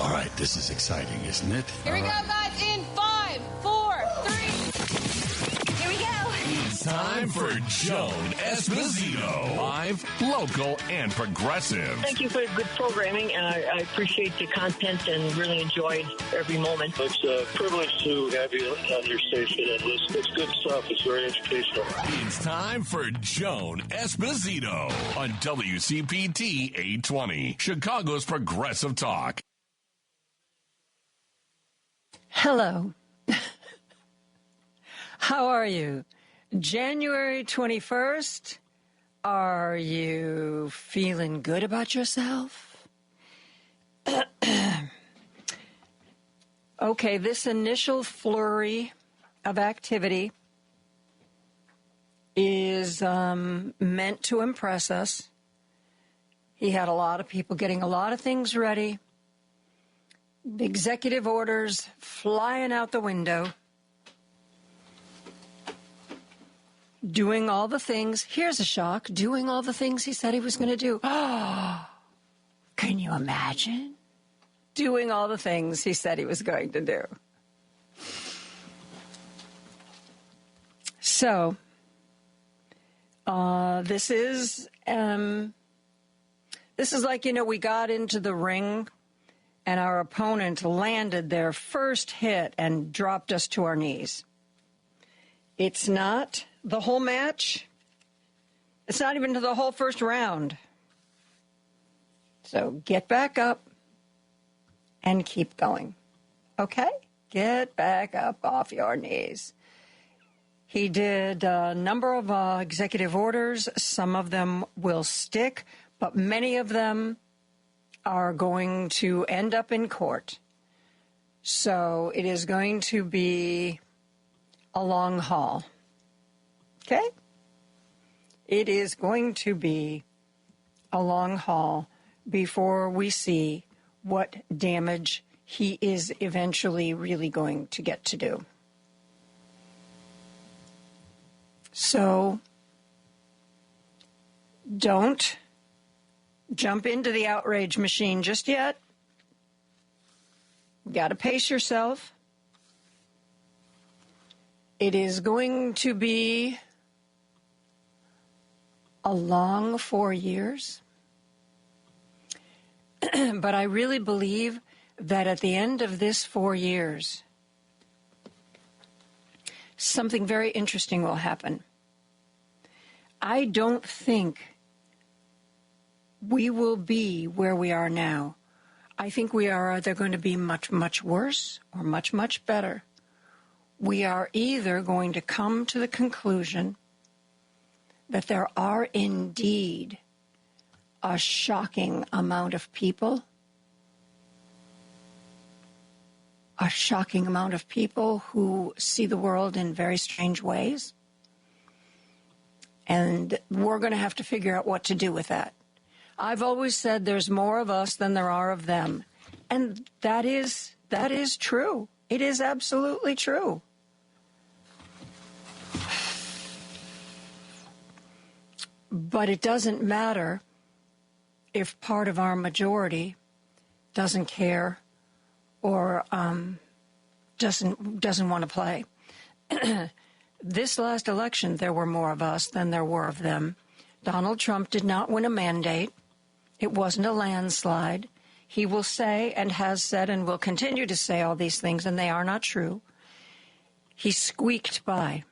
All right, this is exciting, isn't it? Here we go, guys, in 5, 4, 3. Here we go. It's time for Joan Esposito. Live, local, and progressive. Thank you for good programming, and I appreciate the content and really enjoyed every moment. It's a privilege to have you on your station and listen. It's good stuff. It's very educational. It's time for Joan Esposito on WCPT 820, Chicago's Progressive Talk. Hello. How are you? January 21st. Are you feeling good about yourself? Okay, this initial flurry of activity is meant to impress us. He had a lot of people getting a lot of things ready. The executive orders flying out the window. Doing all the things. Here's a shock. Doing all the things he said he was going to do. Oh, can you imagine? Doing all the things he said he was going to do. So, this is like, we got into the ring and our opponent landed their first hit and dropped us to our knees. It's not the whole match. It's not even to the whole first round. So get back up and keep going. Okay? Get back up off your knees. He did a number of executive orders. Some of them will stick, but many of them are going to end up in court. So it is going to be a long haul. Okay? It is going to be a long haul before we see what damage he is eventually really going to get to do. So don't jump into the outrage machine just yet. You got to pace yourself. It is going to be a long 4 years. But I really believe that at the end of this 4 years, something very interesting will happen. I don't think we will be where we are now. I think we are either going to be much, much worse or much, much better. We are either going to come to the conclusion that there are indeed a shocking amount of people, who see the world in very strange ways, and we're going to have to figure out what to do with that. I've always said there's more of us than there are of them. And that is true. It is absolutely true. But it doesn't matter if part of our majority doesn't care or doesn't want to play. This last election, there were more of us than there were of them. Donald Trump did not win a mandate. It wasn't a landslide. He will say and has said and will continue to say all these things, and they are not true. He squeaked by.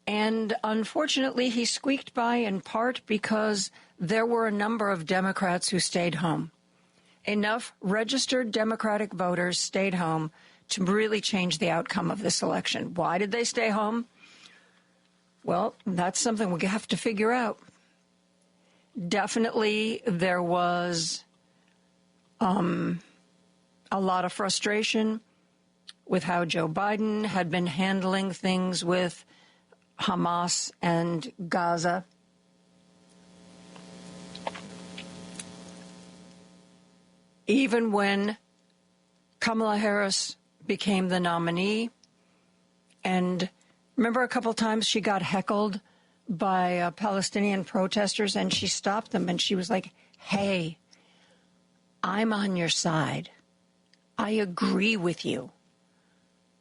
And unfortunately, he squeaked by in part because there were a number of Democrats who stayed home. Enough registered Democratic voters stayed home to really change the outcome of this election. Why did they stay home? Well, that's something we have to figure out. Definitely, there was a lot of frustration with how Joe Biden had been handling things with Hamas and Gaza. Even when Kamala Harris became the nominee, and remember a couple times she got heckled by Palestinian protesters, and she stopped them, and she was like, hey, I'm on your side. I agree with you.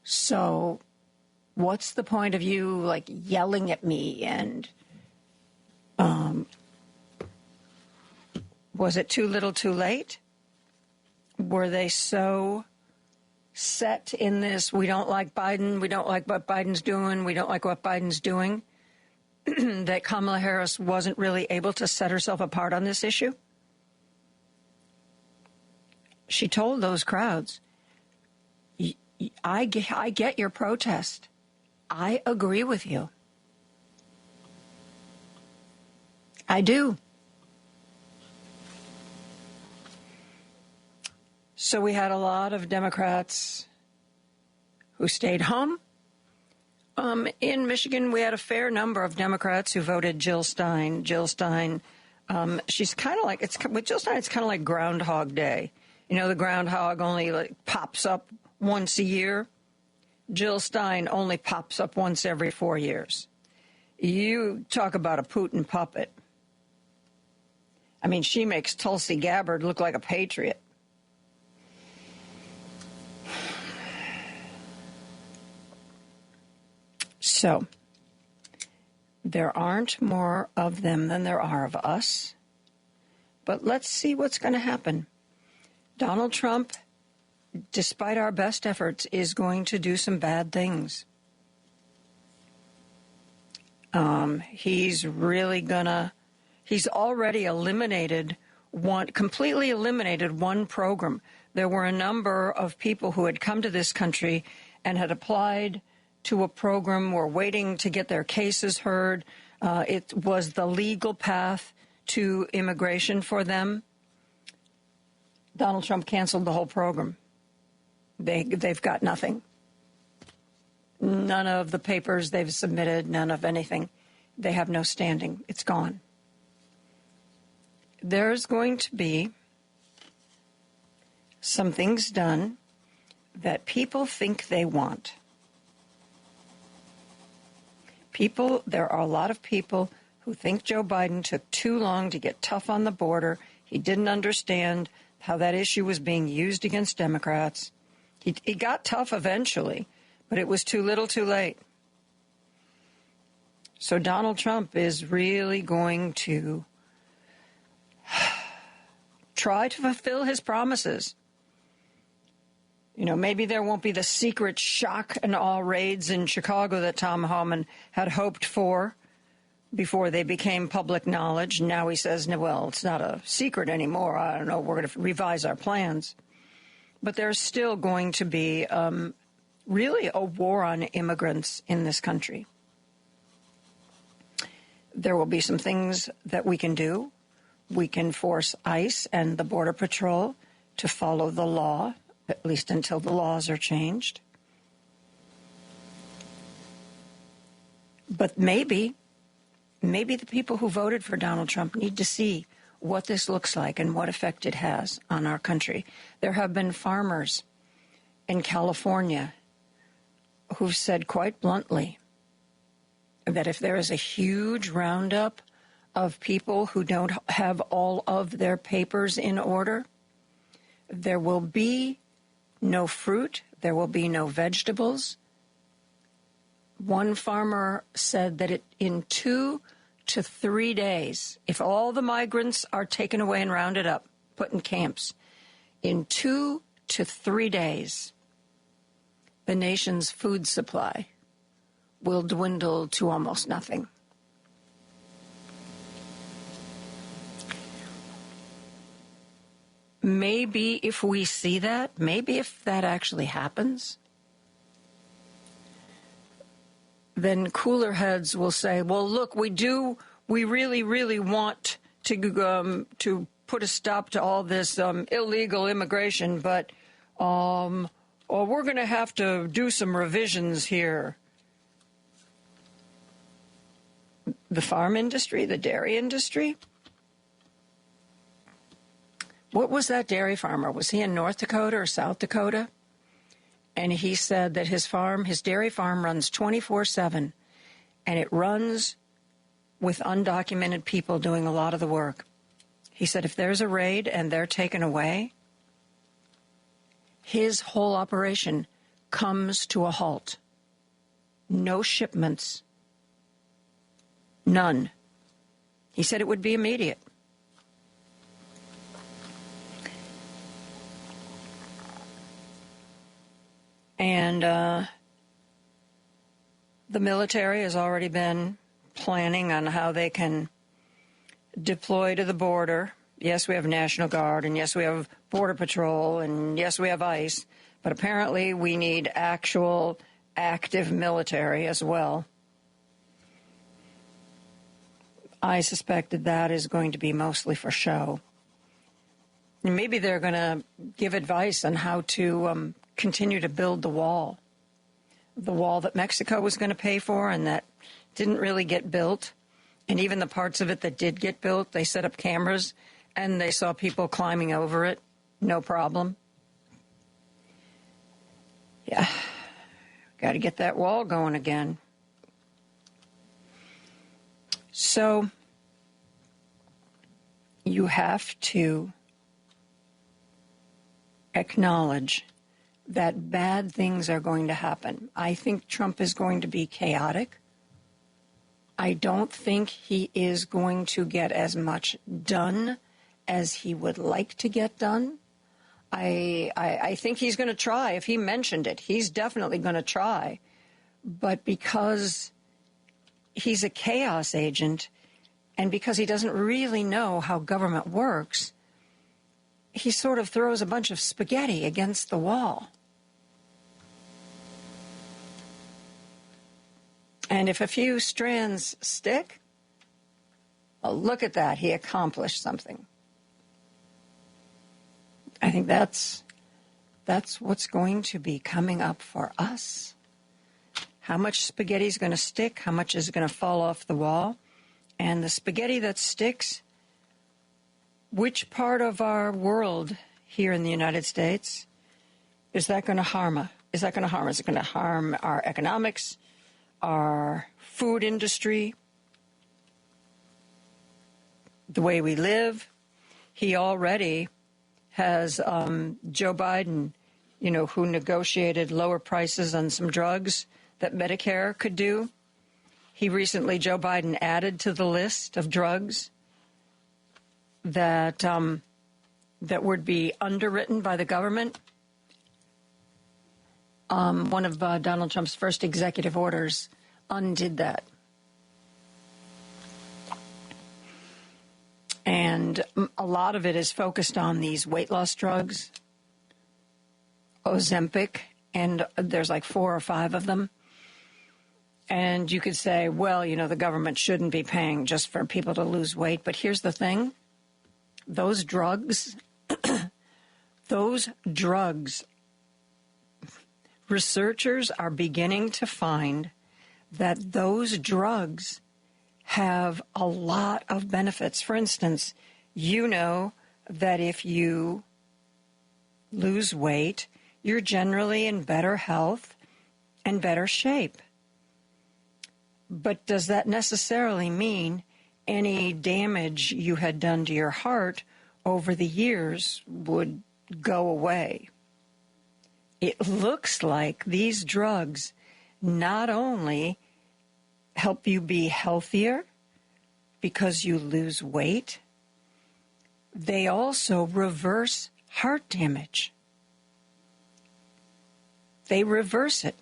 So what's the point of you, like, yelling at me? And was it too little too late? Were they so set in this, we don't like Biden, we don't like what Biden's doing, we don't like what Biden's doing, that Kamala Harris wasn't really able to set herself apart on this issue? She told those crowds, I get your protest. I agree with you. I do. So we had a lot of Democrats who stayed home. In Michigan, we had a fair number of Democrats who voted Jill Stein. Jill Stein, she's kind of like, with Jill Stein, it's kind of like Groundhog Day. You know, the groundhog only pops up once a year. Jill Stein only pops up once every 4 years. You talk about a Putin puppet. I mean, she makes Tulsi Gabbard look like a patriot. So, there aren't more of them than there are of us. But let's see what's going to happen. Donald Trump, despite our best efforts, is going to do some bad things. He's already completely eliminated one program. There were a number of people who had come to this country and had applied to a program, were waiting to get their cases heard. It was the legal path to immigration for them. Donald Trump canceled the whole program. They've got nothing. None of the papers they've submitted, none of anything. They have no standing. It's gone. There's going to be some things done that people think they want. There are a lot of people who think Joe Biden took too long to get tough on the border. He didn't understand how that issue was being used against Democrats. He got tough eventually, but it was too little too late. So Donald Trump is really going to try to fulfill his promises. You know, maybe there won't be the secret shock and awe raids in Chicago that Tom Homan had hoped for before they became public knowledge. Now he says, no, well, it's not a secret anymore. I don't know, we're going to revise our plans. But there's still going to be really a war on immigrants in this country. There will be some things that we can do. We can force ICE and the Border Patrol to follow the law, at least until the laws are changed. But maybe the people who voted for Donald Trump need to see what this looks like and what effect it has on our country. There have been farmers in California who've said quite bluntly that if there is a huge roundup of people who don't have all of their papers in order, there will be no fruit, there will be no vegetables. One farmer said that in 2 to 3 days, if all the migrants are taken away and rounded up, put in camps, in 2 to 3 days, the nation's food supply will dwindle to almost nothing. Maybe if we see that, maybe if that actually happens, then cooler heads will say, well, look, we really, really want to put a stop to all this illegal immigration, but we're going to have to do some revisions here. The farm industry, the dairy industry. What was that dairy farmer? Was he in North Dakota or South Dakota? And he said that his dairy farm runs 24/7, and it runs with undocumented people doing a lot of the work. He said if there's a raid and they're taken away, his whole operation comes to a halt. No shipments. None. He said it would be immediate. And the military has already been planning on how they can deploy to the border. Yes, we have National Guard, and yes, we have Border Patrol, and yes, we have ICE, but apparently we need actual active military as well. I suspected that is going to be mostly for show. And maybe they're going to give advice on how to continue to build the wall that Mexico was going to pay for and that didn't really get built. And even the parts of it that did get built, they set up cameras and they saw people climbing over it. No problem. Yeah. Got to get that wall going again. So you have to acknowledge that bad things are going to happen. I think Trump is going to be chaotic. I don't think he is going to get as much done as he would like to get done. I think he's going to try. If he mentioned it, he's definitely going to try. But because he's a chaos agent and because he doesn't really know how government works, he sort of throws a bunch of spaghetti against the wall. And if a few strands stick, well, look at that. He accomplished something. I think that's what's going to be coming up for us. How much spaghetti is going to stick? How much is going to fall off the wall? And the spaghetti that sticks, which part of our world here in the United States is that going to harm? Is that going to harm? Is it going to harm our economics, our food industry, the way we live? He already has Joe Biden, who negotiated lower prices on some drugs that Medicare could do. Joe Biden added to the list of drugs that would be underwritten by the government. One of Donald Trump's first executive orders undid that. And a lot of it is focused on these weight loss drugs, Ozempic, and there's like 4 or 5 of them. And you could say, well, the government shouldn't be paying just for people to lose weight. But here's the thing. Those drugs, researchers are beginning to find that those drugs have a lot of benefits. For instance, that if you lose weight, you're generally in better health and better shape. But does that necessarily mean any damage you had done to your heart over the years would go away? It looks like these drugs not only help you be healthier because you lose weight, they also reverse heart damage. They reverse it.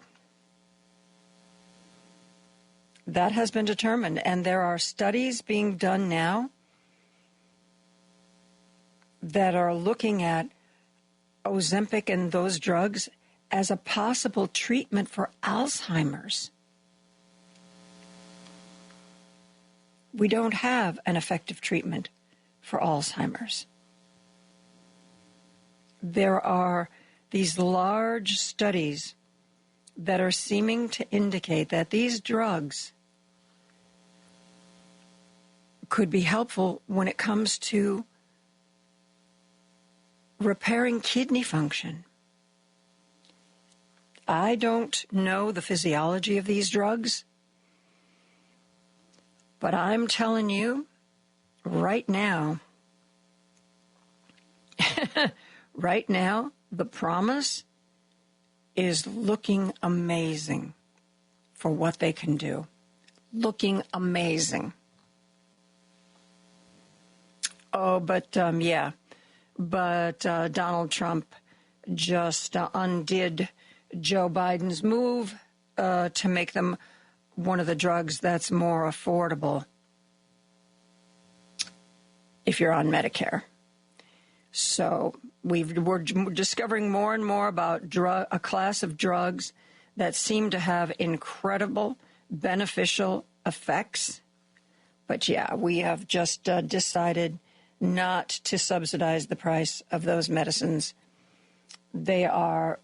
That has been determined, and there are studies being done now that are looking at Ozempic and those drugs as a possible treatment for Alzheimer's. We don't have an effective treatment for Alzheimer's. There are these large studies that are seeming to indicate that these drugs could be helpful when it comes to repairing kidney function. I don't know the physiology of these drugs, but I'm telling you right now, the promise is looking amazing for what they can do. Looking amazing. Oh, but Donald Trump just undid Joe Biden's move to make them one of the drugs that's more affordable if you're on Medicare. So we're discovering more and more about a class of drugs that seem to have incredible beneficial effects. But yeah, we have just decided not to subsidize the price of those medicines. They are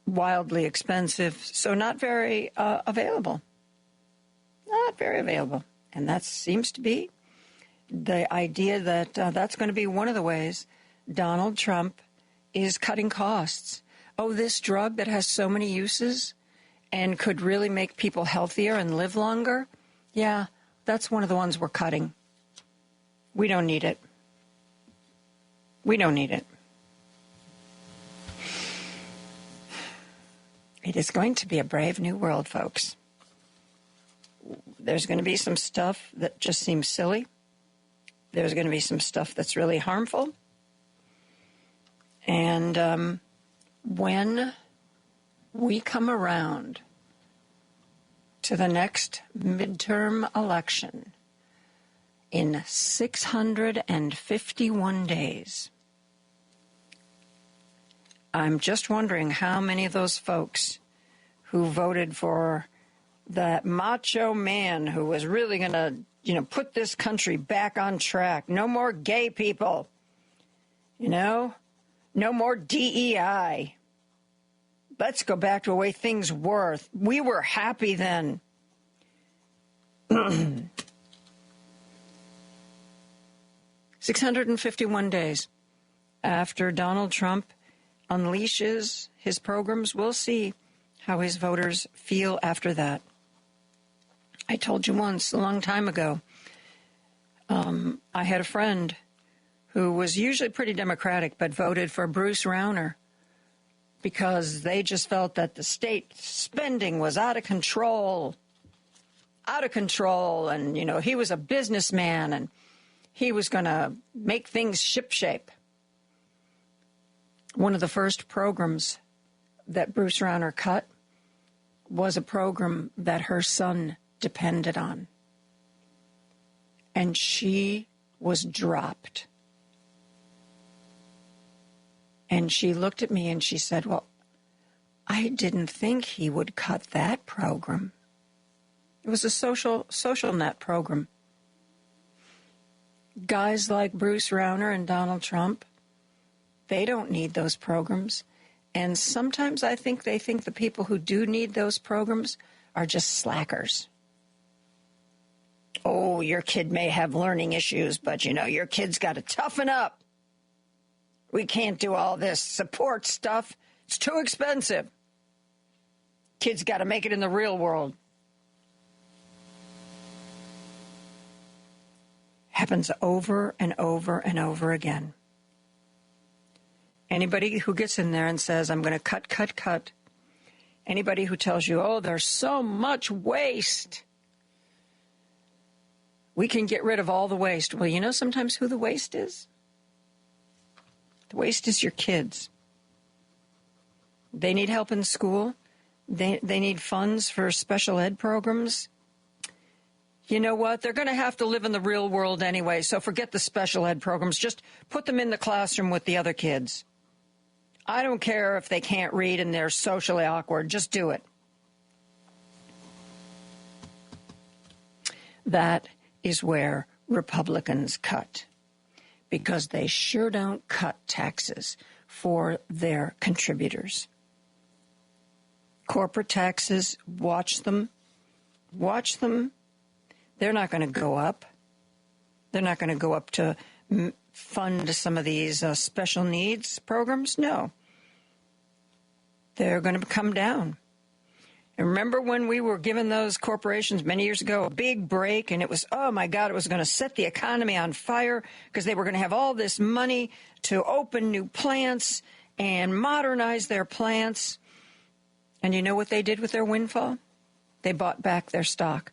wildly expensive, so not very available. Not very available. And that seems to be the idea that that's going to be one of the ways Donald Trump is cutting costs. Oh, this drug that has so many uses and could really make people healthier and live longer? Yeah, that's one of the ones we're cutting. We don't need it. We don't need it. It is going to be a brave new world, folks. There's going to be some stuff that just seems silly. There's going to be some stuff that's really harmful. And when we come around to the next midterm election in 651 days, I'm just wondering how many of those folks who voted for that macho man who was really going to, put this country back on track. No more gay people. No more DEI. Let's go back to the way things were. We were happy then. 651 days after Donald Trump unleashes his programs, we'll see how his voters feel after that. I told you once, a long time ago, I had a friend who was usually pretty Democratic, but voted for Bruce Rauner because they just felt that the state spending was out of control, and, he was a businessman, and he was going to make things shipshape. One of the first programs that Bruce Rauner cut was a program that her son depended on. And she was dropped. And she looked at me and she said, well, I didn't think he would cut that program. It was a social net program. Guys like Bruce Rauner and Donald Trump, they don't need those programs. And sometimes I think they think the people who do need those programs are just slackers. Oh, your kid may have learning issues, but, your kid's got to toughen up. We can't do all this support stuff. It's too expensive. Kids got to make it in the real world. Happens over and over and over again. Anybody who gets in there and says, I'm going to cut. Anybody who tells you, oh, there's so much waste. We can get rid of all the waste. Well, sometimes who the waste is? The waste is your kids. They need help in school. They need funds for special ed programs. You know what? They're going to have to live in the real world anyway, so forget the special ed programs. Just put them in the classroom with the other kids. I don't care if they can't read and they're socially awkward. Just do it. That is where Republicans cut, because they sure don't cut taxes for their contributors. Corporate taxes, watch them. They're not going to go up. They're not going to go up to fund some of these special needs programs. No. They're going to come down. And remember when we were giving those corporations many years ago a big break, and it was, oh my God, it was going to set the economy on fire because they were going to have all this money to open new plants and modernize their plants. And you know what they did with their windfall? They bought back their stock.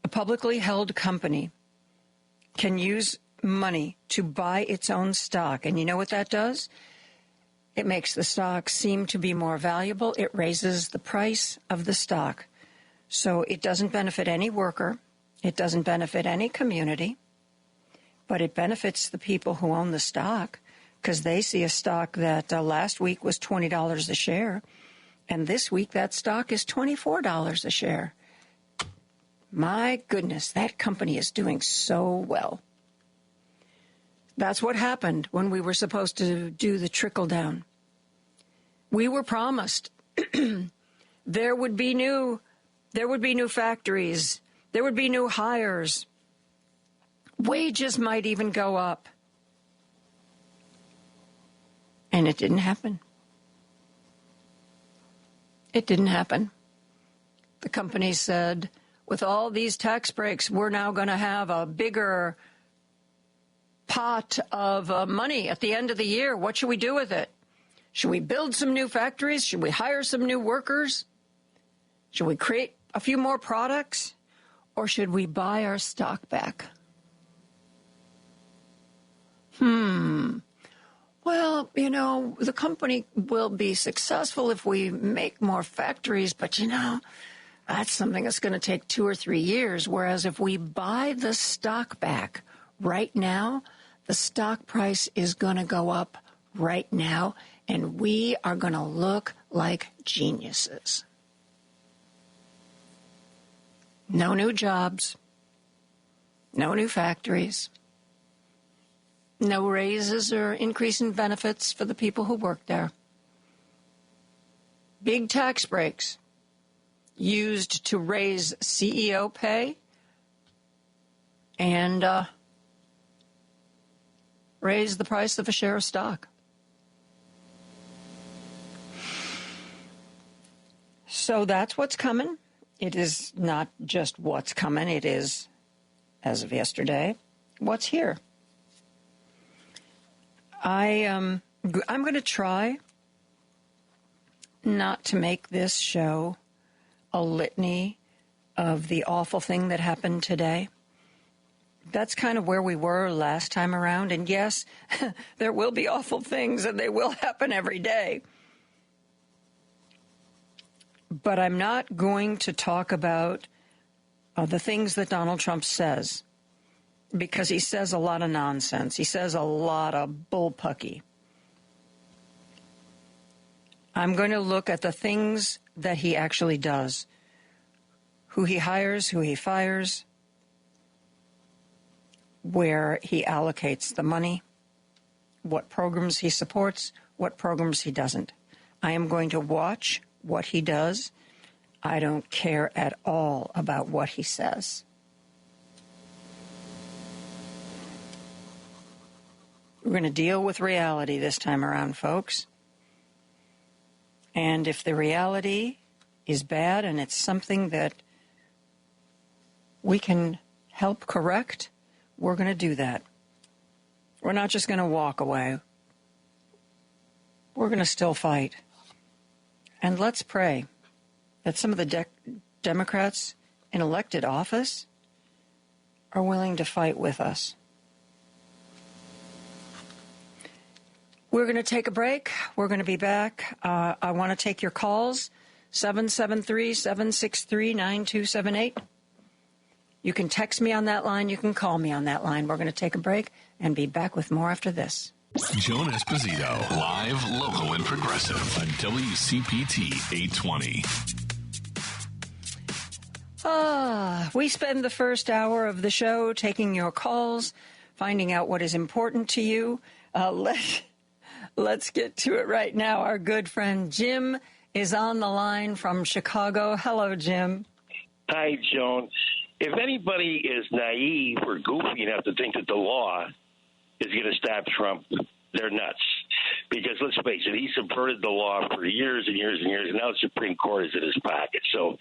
A publicly held company can use money to buy its own stock. And you know what that does? It makes the stock seem to be more valuable. It raises the price of the stock. So it doesn't benefit any worker. It doesn't benefit any community. But it benefits the people who own the stock, because they see a stock that last week was $20 a share. And this week that stock is $24 a share. My goodness, that company is doing so well. That's what happened when we were supposed to do the trickle down. We were promised there would be new factories, there would be new hires. Wages might even go up. And it didn't happen. It didn't happen. The company said, with all these tax breaks, we're now going to have a bigger pot of money at the end of the year. What should we do with it? Should we build some new factories? Should we hire some new workers? Should we create a few more products? Or should we buy our stock back? Well, you know, the company will be successful if we make more factories, but, you know, that's something that's going to take 2 or 3 years, whereas if we buy the stock back right now, the stock price is going to go up right now, and we are going to look like geniuses. No new jobs, no new factories, no raises or increase in benefits for the people who work there. Big tax breaks used to raise CEO pay and raise the price of a share of stock. So that's what's coming. It is not just what's coming. It is, as of yesterday, what's here. I'm going to try not to make this show a litany of the awful thing that happened today. That's kind of where we were last time around. And yes, there will be awful things, and they will happen every day. But I'm not going to talk about the things that Donald Trump says, because he says a lot of nonsense. He says a lot of bullpucky. I'm going to look at the things that he actually does, who he hires, who he fires, where he allocates the money, what programs he supports, what programs he doesn't. I am going to watch what he does. I don't care at all about what he says. We're going to deal with reality this time around, folks. And if the reality is bad and it's something that we can help correct, we're going to do that. We're not just going to walk away. We're going to still fight. And let's pray that some of the Democrats in elected office are willing to fight with us. We're going to take a break. We're going to be back. I want to take your calls, 773-763-9278. You can text me on that line. You can call me on that line. We're going to take a break and be back with more after this. Joan Esposito, live, local, and progressive on WCPT 820. We spend the first hour of the show taking your calls, finding out what is important to you. Let's get to it right now. Our good friend Jim is on the line from Chicago. Hello, Jim. Hi, Joan. If anybody is naive or goofy enough to think that the law is going to stop Trump, they're nuts. Because let's face it, he subverted the law for years and years and years, and now the Supreme Court is in his pocket. So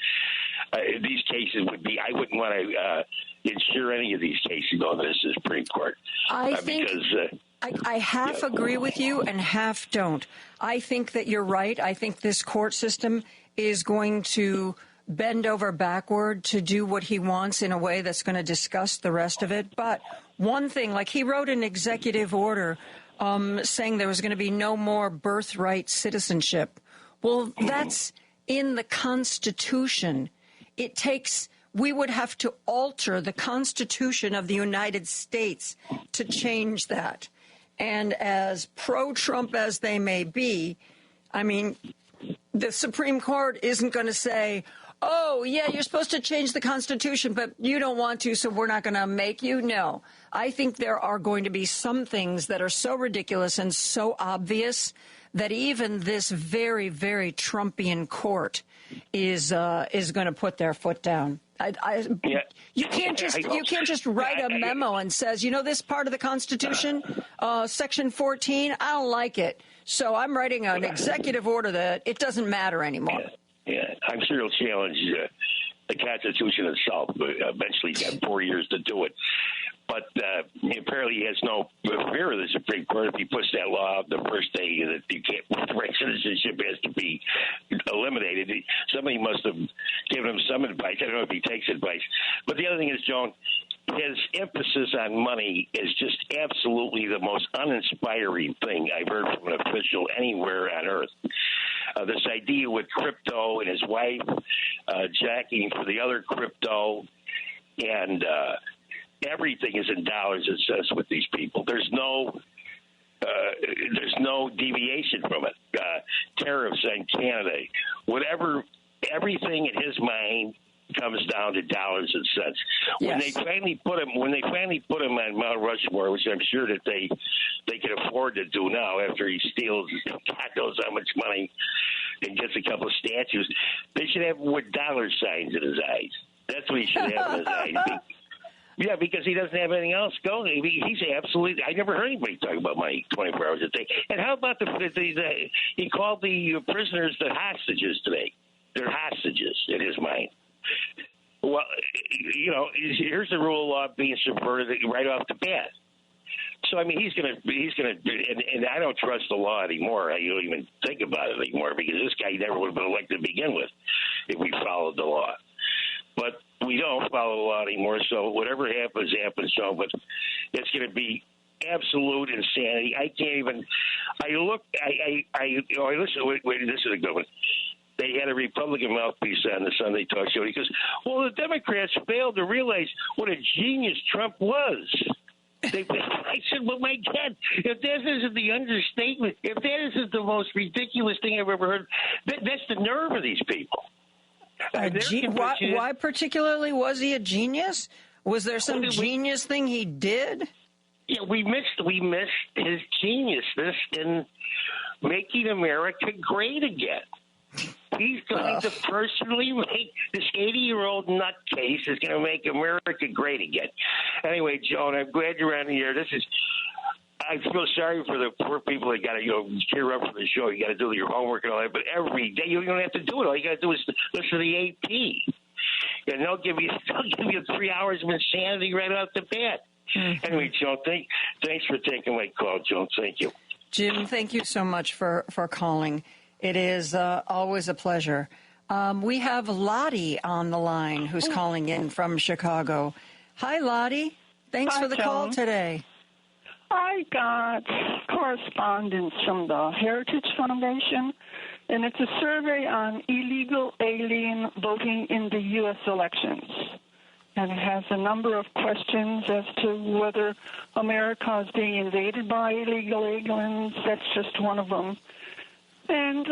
these cases would be. I wouldn't want to insure any of these cases going to the Supreme Court. I think. I half agree with you and half don't. I think that you're right. I think this court system is going to bend over backward to do what he wants in a way that's going to disgust the rest of it. But one thing, like he wrote an executive order saying there was going to be no more birthright citizenship. Well, that's in the Constitution. We would have to alter the Constitution of the United States to change that. And as pro-Trump as they may be, I mean, the Supreme Court isn't going to say, oh, yeah, you're supposed to change the Constitution, but you don't want to, so we're not going to make you. No, I think there are going to be some things that are so ridiculous and so obvious that even this very, very Trumpian court is going to put their foot down. You can't just write a memo and says, this part of the Constitution, Section 14, I don't like it. So I'm writing an executive order that it doesn't matter anymore. Yeah, I'm sure he'll challenge the Constitution itself, but eventually he's got 4 years to do it. But apparently he has no fear of the Supreme Court if he puts that law out the first day that you can't, birthright citizenship has to be eliminated. Somebody must have given him some advice. I don't know if he takes advice. But the other thing is, Joan, his emphasis on money is just absolutely the most uninspiring thing I've heard from an official anywhere on earth. This idea with crypto and his wife jacking for the other crypto, and everything is in dollars and cents with these people. There's no deviation from it. Tariffs on Canada, whatever, everything in his mind comes down to dollars and cents. Yes. When they finally put him on Mount Rushmore, which I'm sure that they can afford to do now after he steals God knows how much money and gets a couple of statues, they should have with dollar signs in his eyes. That's what he should have in his eyes. Yeah, because he doesn't have anything else going. He's absolutely. I never heard anybody talk about money 24 hours a day. And how about he called the prisoners the hostages today? They're hostages in his mind. Well, here's the rule of law being subverted right off the bat. So I mean, he's gonna, and I don't trust the law anymore. I don't even think about it anymore because this guy never would have been elected to begin with if we followed the law. But we don't follow the law anymore, so whatever happens, happens. So, but it's going to be absolute insanity. I can't even. I listen. Wait, this is a good one. They had a Republican mouthpiece on the Sunday talk show. He goes, "Well, the Democrats failed to realize what a genius Trump was." I said, "Well, my God, if that isn't the understatement, if that isn't the most ridiculous thing I've ever heard, that's the nerve of these people." Why particularly was he a genius? Was there some genius thing he did? Yeah, we missed his geniusness in making America great again. He's going to personally make this 80-year-old nutcase is going to make America great again. Anyway, Joan, I'm glad you're on the air. I feel sorry for the poor people that got to cheer up for the show. You got to do your homework and all that. But every day you don't have to do it. All you got to do is listen to the AP, and they'll give you 3 hours of insanity right off the bat. Mm-hmm. Anyway, Joan, thanks for taking my call, Joan. Thank you, Jim. Thank you so much for calling. It is always a pleasure. We have Lottie on the line who's calling in from Chicago. Hi, Lottie. Thanks for the call today. I got correspondence from the Heritage Foundation, and it's a survey on illegal alien voting in the U.S. elections. And it has a number of questions as to whether America is being invaded by illegal aliens. That's just one of them. And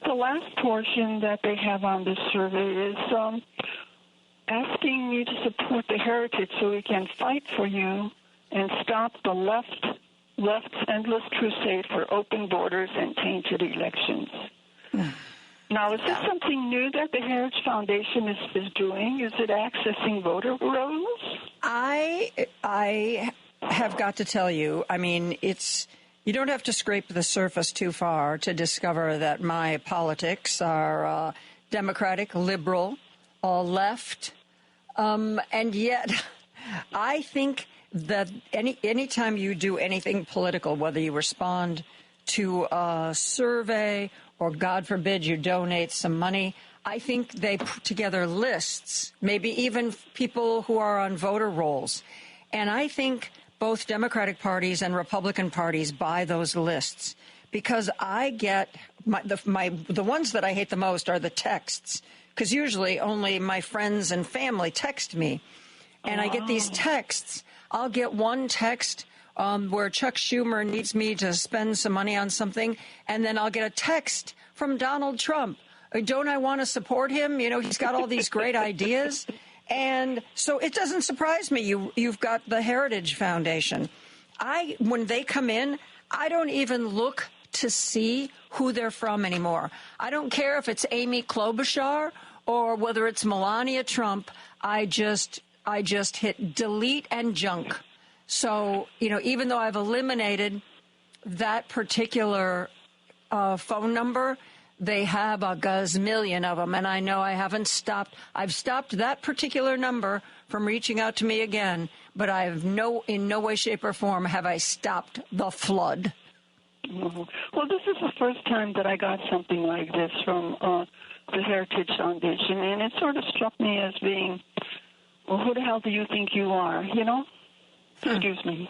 the last portion that they have on this survey is asking you to support the Heritage so we can fight for you and stop the left's endless crusade for open borders and tainted elections. Now, is this something new that the Heritage Foundation is doing? Is it accessing voter rolls? I have got to tell you, I mean, you don't have to scrape the surface too far to discover that my politics are Democratic, liberal, left. And yet, I think that anytime you do anything political, whether you respond to a survey or, God forbid, you donate some money, I think they put together lists, maybe even people who are on voter rolls. And I think both Democratic parties and Republican parties buy those lists, because I get the ones that I hate the most are the texts, because usually only my friends and family text me. And I get these texts. I'll get one text where Chuck Schumer needs me to spend some money on something, and then I'll get a text from Donald Trump. Don't I want to support him? You know, he's got all these great ideas. And so it doesn't surprise me. You've got the Heritage Foundation. When they come in, I don't even look to see who they're from anymore. I don't care if it's Amy Klobuchar or whether it's Melania Trump. I just hit delete and junk. So, you know, even though I've eliminated that particular phone number, they have a gazillion of them, and I know I haven't stopped. I've stopped that particular number from reaching out to me again, but in no way, shape, or form have I stopped the flood. Mm-hmm. Well, this is the first time that I got something like this from the Heritage Foundation, and it sort of struck me as being, well, who the hell do you think you are, you know? Excuse me.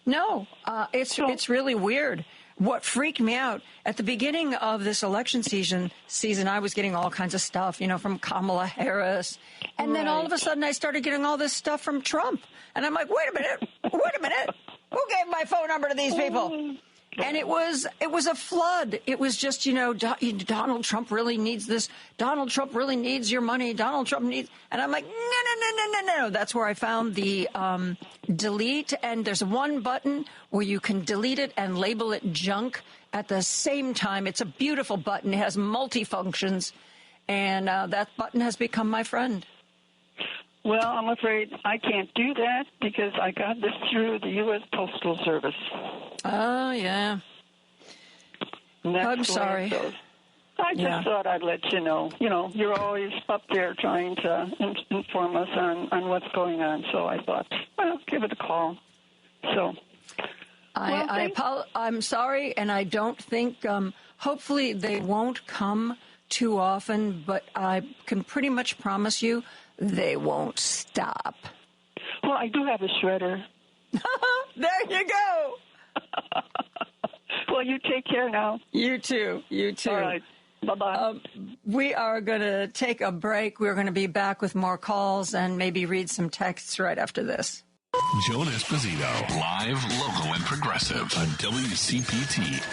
No, it's really weird. What freaked me out, at the beginning of this election season, I was getting all kinds of stuff, you know, from Kamala Harris. And then all of a sudden I started getting all this stuff from Trump. And I'm like, wait a minute. Who gave my phone number to these people? And it was a flood. It was just, you know, Donald Trump really needs this. Donald Trump really needs your money. Donald Trump needs. And I'm like, no. That's where I found the delete. And there's one button where you can delete it and label it junk at the same time. It's a beautiful button. It has multi-functions. And that button has become my friend. Well, I'm afraid I can't do that because I got this through the U.S. Postal Service. Oh, yeah. I'm sorry. I just thought I'd let you know. You know, you're always up there trying to inform us on what's going on. So I thought, well, give it a call. So I'm sorry, and I don't think, hopefully they won't come too often, but I can pretty much promise you they won't stop. Well, I do have a shredder. There you go. Well, you take care now. You too. All right. Bye-bye. We are going to take a break. We're going to be back with more calls and maybe read some texts right after this. Joan Esposito, live, local, and progressive on WCPT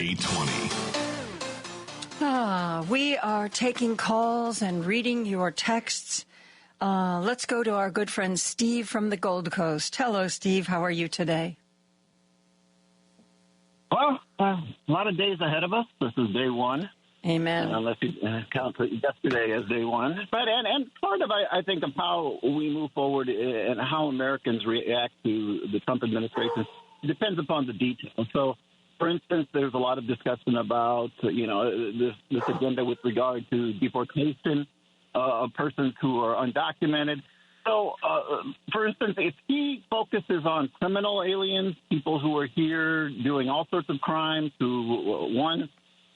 820. We are taking calls and reading your texts. Let's go to our good friend Steve from the Gold Coast. Hello, Steve. How are you today? Well, a lot of days ahead of us. This is day one. Amen. Unless you count yesterday as day one. But and part of, I think, of how we move forward and how Americans react to the Trump administration depends upon the details. So, for instance, there's a lot of discussion about, you know, this agenda with regard to deportation of persons who are undocumented. So, for instance, if he focuses on criminal aliens, people who are here doing all sorts of crimes, who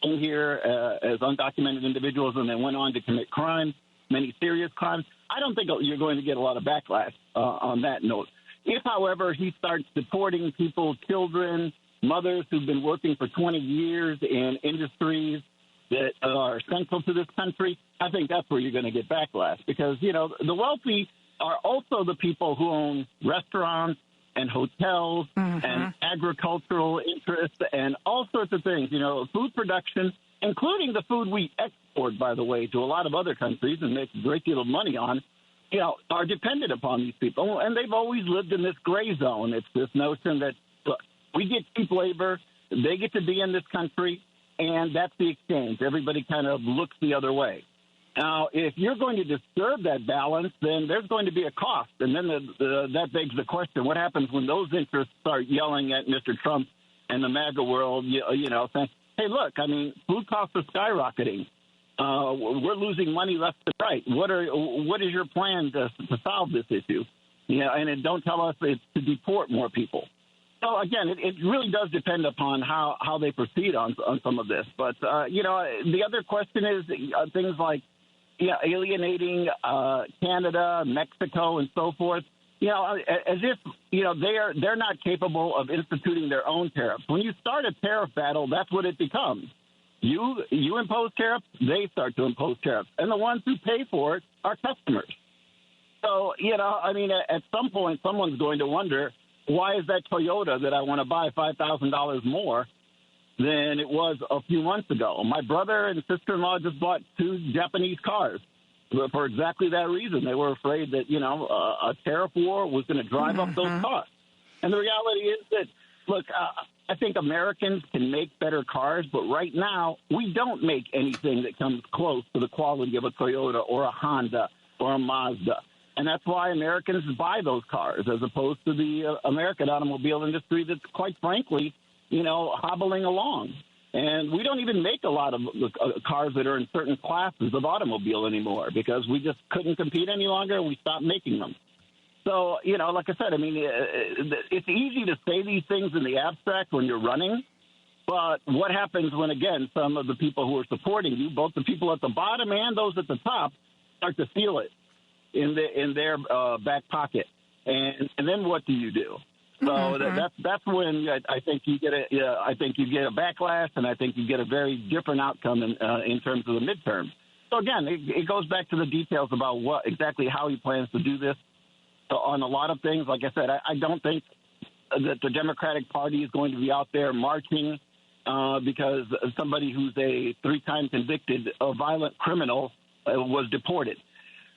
came here as undocumented individuals and then went on to commit crimes, many serious crimes, I don't think you're going to get a lot of backlash on that note. If, however, he starts deporting people, children, mothers who've been working for 20 years in industries that are central to this country, I think that's where you're going to get backlash because, you know, the wealthy are also the people who own restaurants and hotels and agricultural interests and all sorts of things, you know, food production, including the food we export, by the way, to a lot of other countries and make a great deal of money on, you know, are dependent upon these people. And they've always lived in this gray zone. It's this notion that, look, we get cheap labor, they get to be in this country, and that's the exchange. Everybody kind of looks the other way. Now, if you're going to disturb that balance, then there's going to be a cost. And then that begs the question, what happens when those interests start yelling at Mr. Trump and the MAGA world, you know, saying, hey, look, I mean, food costs are skyrocketing. We're losing money left and right. What is your plan to solve this issue? And don't tell us it's to deport more people. So, again, it really does depend upon how they proceed on some of this. But, the other question is things like, alienating Canada, Mexico, and so forth. As if, they're not capable of instituting their own tariffs. When you start a tariff battle, that's what it becomes. You impose tariffs, they start to impose tariffs. And the ones who pay for it are customers. So, at some point, someone's going to wonder, why is that Toyota that I want to buy $5,000 more than it was a few months ago? My brother and sister-in-law just bought 2 Japanese cars for exactly that reason. They were afraid that, a tariff war was going to drive up those costs. And the reality is that, look, I think Americans can make better cars, but right now we don't make anything that comes close to the quality of a Toyota or a Honda or a Mazda. And that's why Americans buy those cars as opposed to the American automobile industry that's, quite frankly, hobbling along. And we don't even make a lot of cars that are in certain classes of automobile anymore because we just couldn't compete any longer and we stopped making them. So, like I said, it's easy to say these things in the abstract when you're running. But what happens when, again, some of the people who are supporting you, both the people at the bottom and those at the top, start to feel it in their back pocket? And then what do you do? So that's when I think you get a backlash, and I think you get a very different outcome in terms of the midterm. So again, it goes back to the details about how he plans to do this. So on a lot of things, like I said, I don't think that the Democratic Party is going to be out there marching because somebody who's a 3-time convicted violent criminal was deported.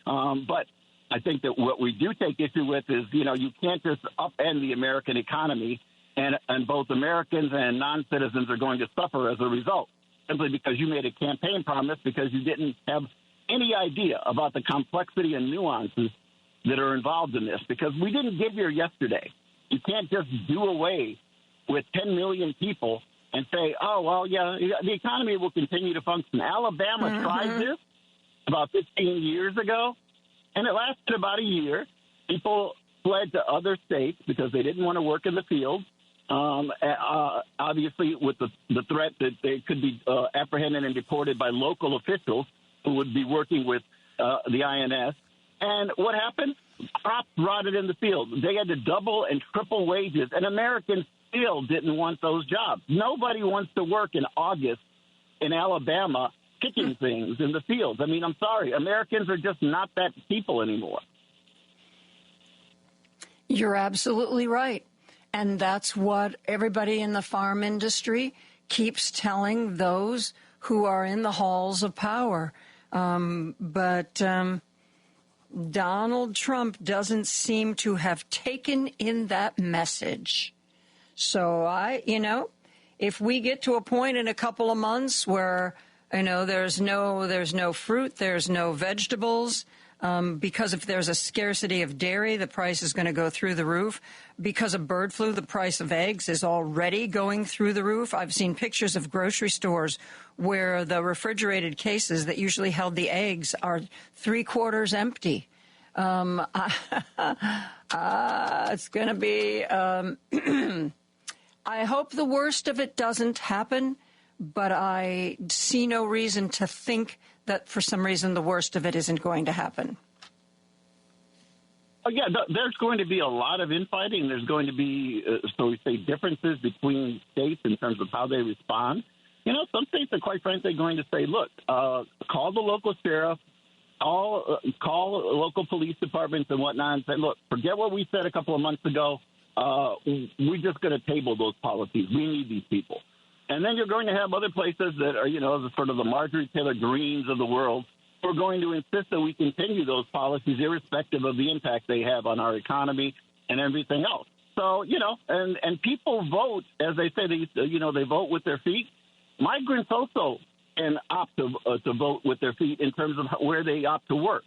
But I think that what we do take issue with is, you can't just upend the American economy, and both Americans and non-citizens are going to suffer as a result, simply because you made a campaign promise because you didn't have any idea about the complexity and nuances that are involved in this, because we didn't get here yesterday. You can't just do away with 10 million people and say, oh, well, yeah, the economy will continue to function. Alabama tried this about 15 years ago, and it lasted about a year. People fled to other states because they didn't want to work in the field, obviously with the threat that they could be apprehended and deported by local officials who would be working with the INS. And what happened? Crops rotted in the field. They had to double and triple wages, and Americans still didn't want those jobs. Nobody wants to work in August in Alabama kicking things in the fields. I'm sorry. Americans are just not that people anymore. You're absolutely right. And that's what everybody in the farm industry keeps telling those who are in the halls of power. But Donald Trump doesn't seem to have taken in that message. So if we get to a point in a couple of months where, there's no fruit, there's no vegetables, because if there's a scarcity of dairy, the price is going to go through the roof. Because of bird flu, the price of eggs is already going through the roof. I've seen pictures of grocery stores where the refrigerated cases that usually held the eggs are 3/4 empty. It's going to be, I hope the worst of it doesn't happen, but I see no reason to think that for some reason the worst of it isn't going to happen. Yeah, there's going to be a lot of infighting. There's going to be, differences between states in terms of how they respond. Some states are quite frankly going to say, look, call the local sheriff, call local police departments and whatnot and say, look, forget what we said a couple of months ago. We're just going to table those policies. We need these people. And then you're going to have other places that are, sort of the Marjorie Taylor Greens of the world who are going to insist that we continue those policies irrespective of the impact they have on our economy and everything else. So, and people vote, as they say, they vote with their feet. Migrants also can opt to vote with their feet in terms of where they opt to work.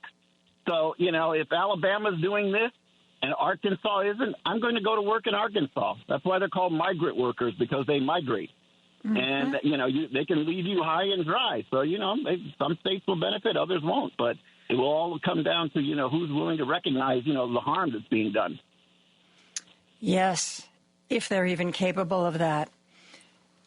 So, if Alabama's doing this and Arkansas isn't, I'm going to go to work in Arkansas. That's why they're called migrant workers, because they migrate. And, they can leave you high and dry. So, some states will benefit, others won't. But it will all come down to, who's willing to recognize, the harm that's being done. Yes, if they're even capable of that.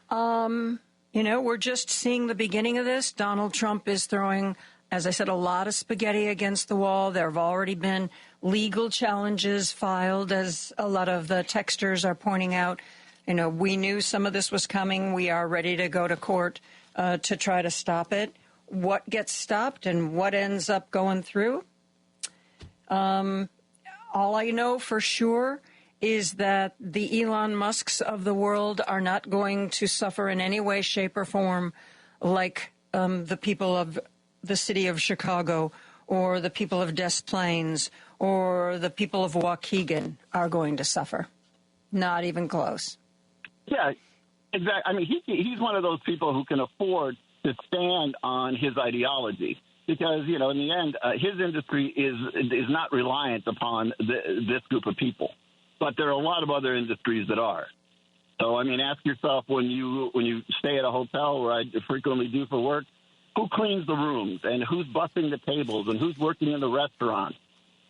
We're just seeing the beginning of this. Donald Trump is throwing, as I said, a lot of spaghetti against the wall. There have already been legal challenges filed, as a lot of the texters are pointing out. We knew some of this was coming. We are ready to go to court to try to stop it. What gets stopped and what ends up going through? All I know for sure is that the Elon Musks of the world are not going to suffer in any way, shape, or form like the people of the city of Chicago or the people of Des Plaines or the people of Waukegan are going to suffer. Not even close. Yeah, exactly. I mean, he's one of those people who can afford to stand on his ideology because, in the end, his industry is not reliant upon this group of people. But there are a lot of other industries that are. So, I mean, ask yourself when you stay at a hotel, where I frequently do for work, who cleans the rooms and who's bussing the tables and who's working in the restaurants.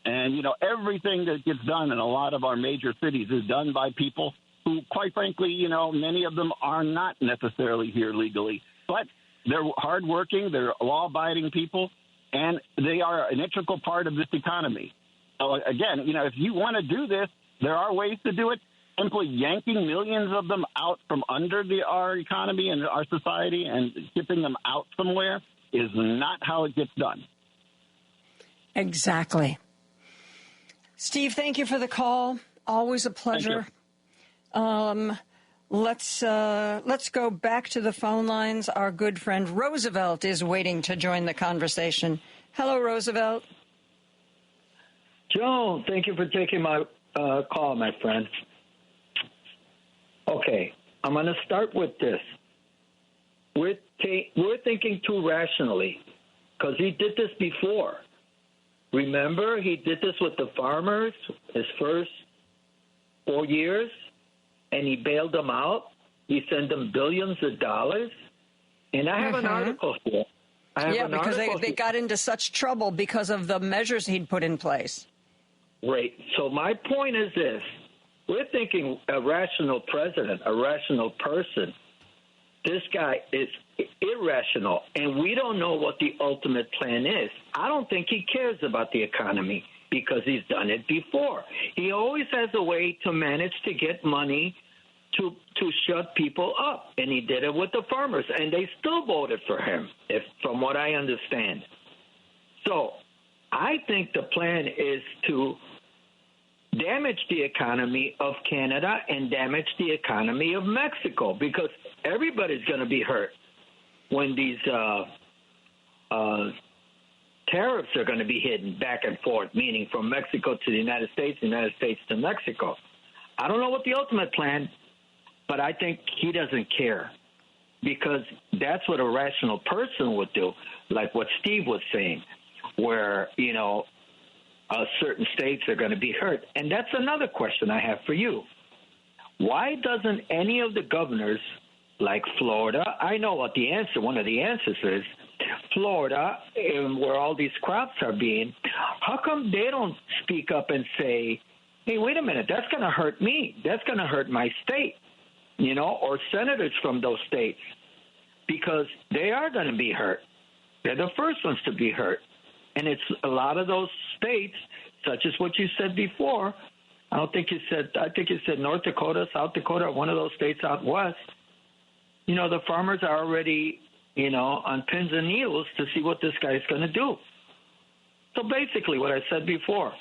And, everything that gets done in a lot of our major cities is done by people who, quite frankly, many of them are not necessarily here legally. But they're hardworking, they're law-abiding people, and they are an integral part of this economy. So, again, if you want to do this, there are ways to do it. Simply yanking millions of them out from under our economy and our society and shipping them out somewhere is not how it gets done. Exactly. Steve, thank you for the call. Always a pleasure. Let's go back to the phone lines. Our good friend Roosevelt is waiting to join the conversation. Hello, Roosevelt. Joan, thank you for taking my call, my friend. Okay, I'm going to start with this. We're thinking too rationally because he did this before. Remember, he did this with the farmers his first 4 years, and he bailed them out. He sent them billions of dollars. And I have an article here. Because they got into such trouble because of the measures he'd put in place. Right. So my point is this. We're thinking a rational president, a rational person. This guy is irrational, and we don't know what the ultimate plan is. I don't think he cares about the economy because he's done it before. He always has a way to manage to get money to shut people up, and he did it with the farmers, and they still voted for him, from what I understand. So I think the plan is to damage the economy of Canada and damage the economy of Mexico because everybody's going to be hurt when these tariffs are going to be hidden back and forth, meaning from Mexico to the United States to Mexico. I don't know what the ultimate plan, but I think he doesn't care because that's what a rational person would do, like what Steve was saying, where, certain states are going to be hurt. And that's another question I have for you. Why doesn't any of the governors, like Florida, I know what the answer, one of the answers is, Florida, where all these crops are being, how come they don't speak up and say, hey, wait a minute, that's going to hurt me. That's going to hurt my state, or senators from those states, because they are going to be hurt. They're the first ones to be hurt. And it's a lot of those states, such as what you said before. I think you said North Dakota, South Dakota, one of those states out west. The farmers are already, on pins and needles to see what this guy's going to do. So basically what I said before,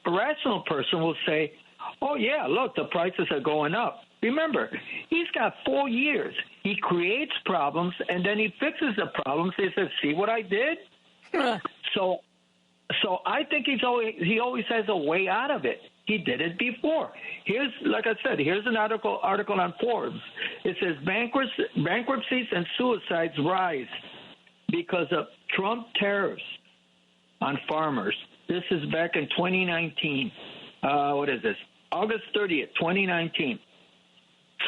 a rational person will say, oh, yeah, look, the prices are going up. Remember, he's got 4 years. He creates problems, and then he fixes the problems. He says, see what I did? So I think he always has a way out of it. He did it before. Here's an article on Forbes. It says bankruptcies and suicides rise because of Trump tariffs on farmers. This is back in 2019. What is this? August 30th, 2019.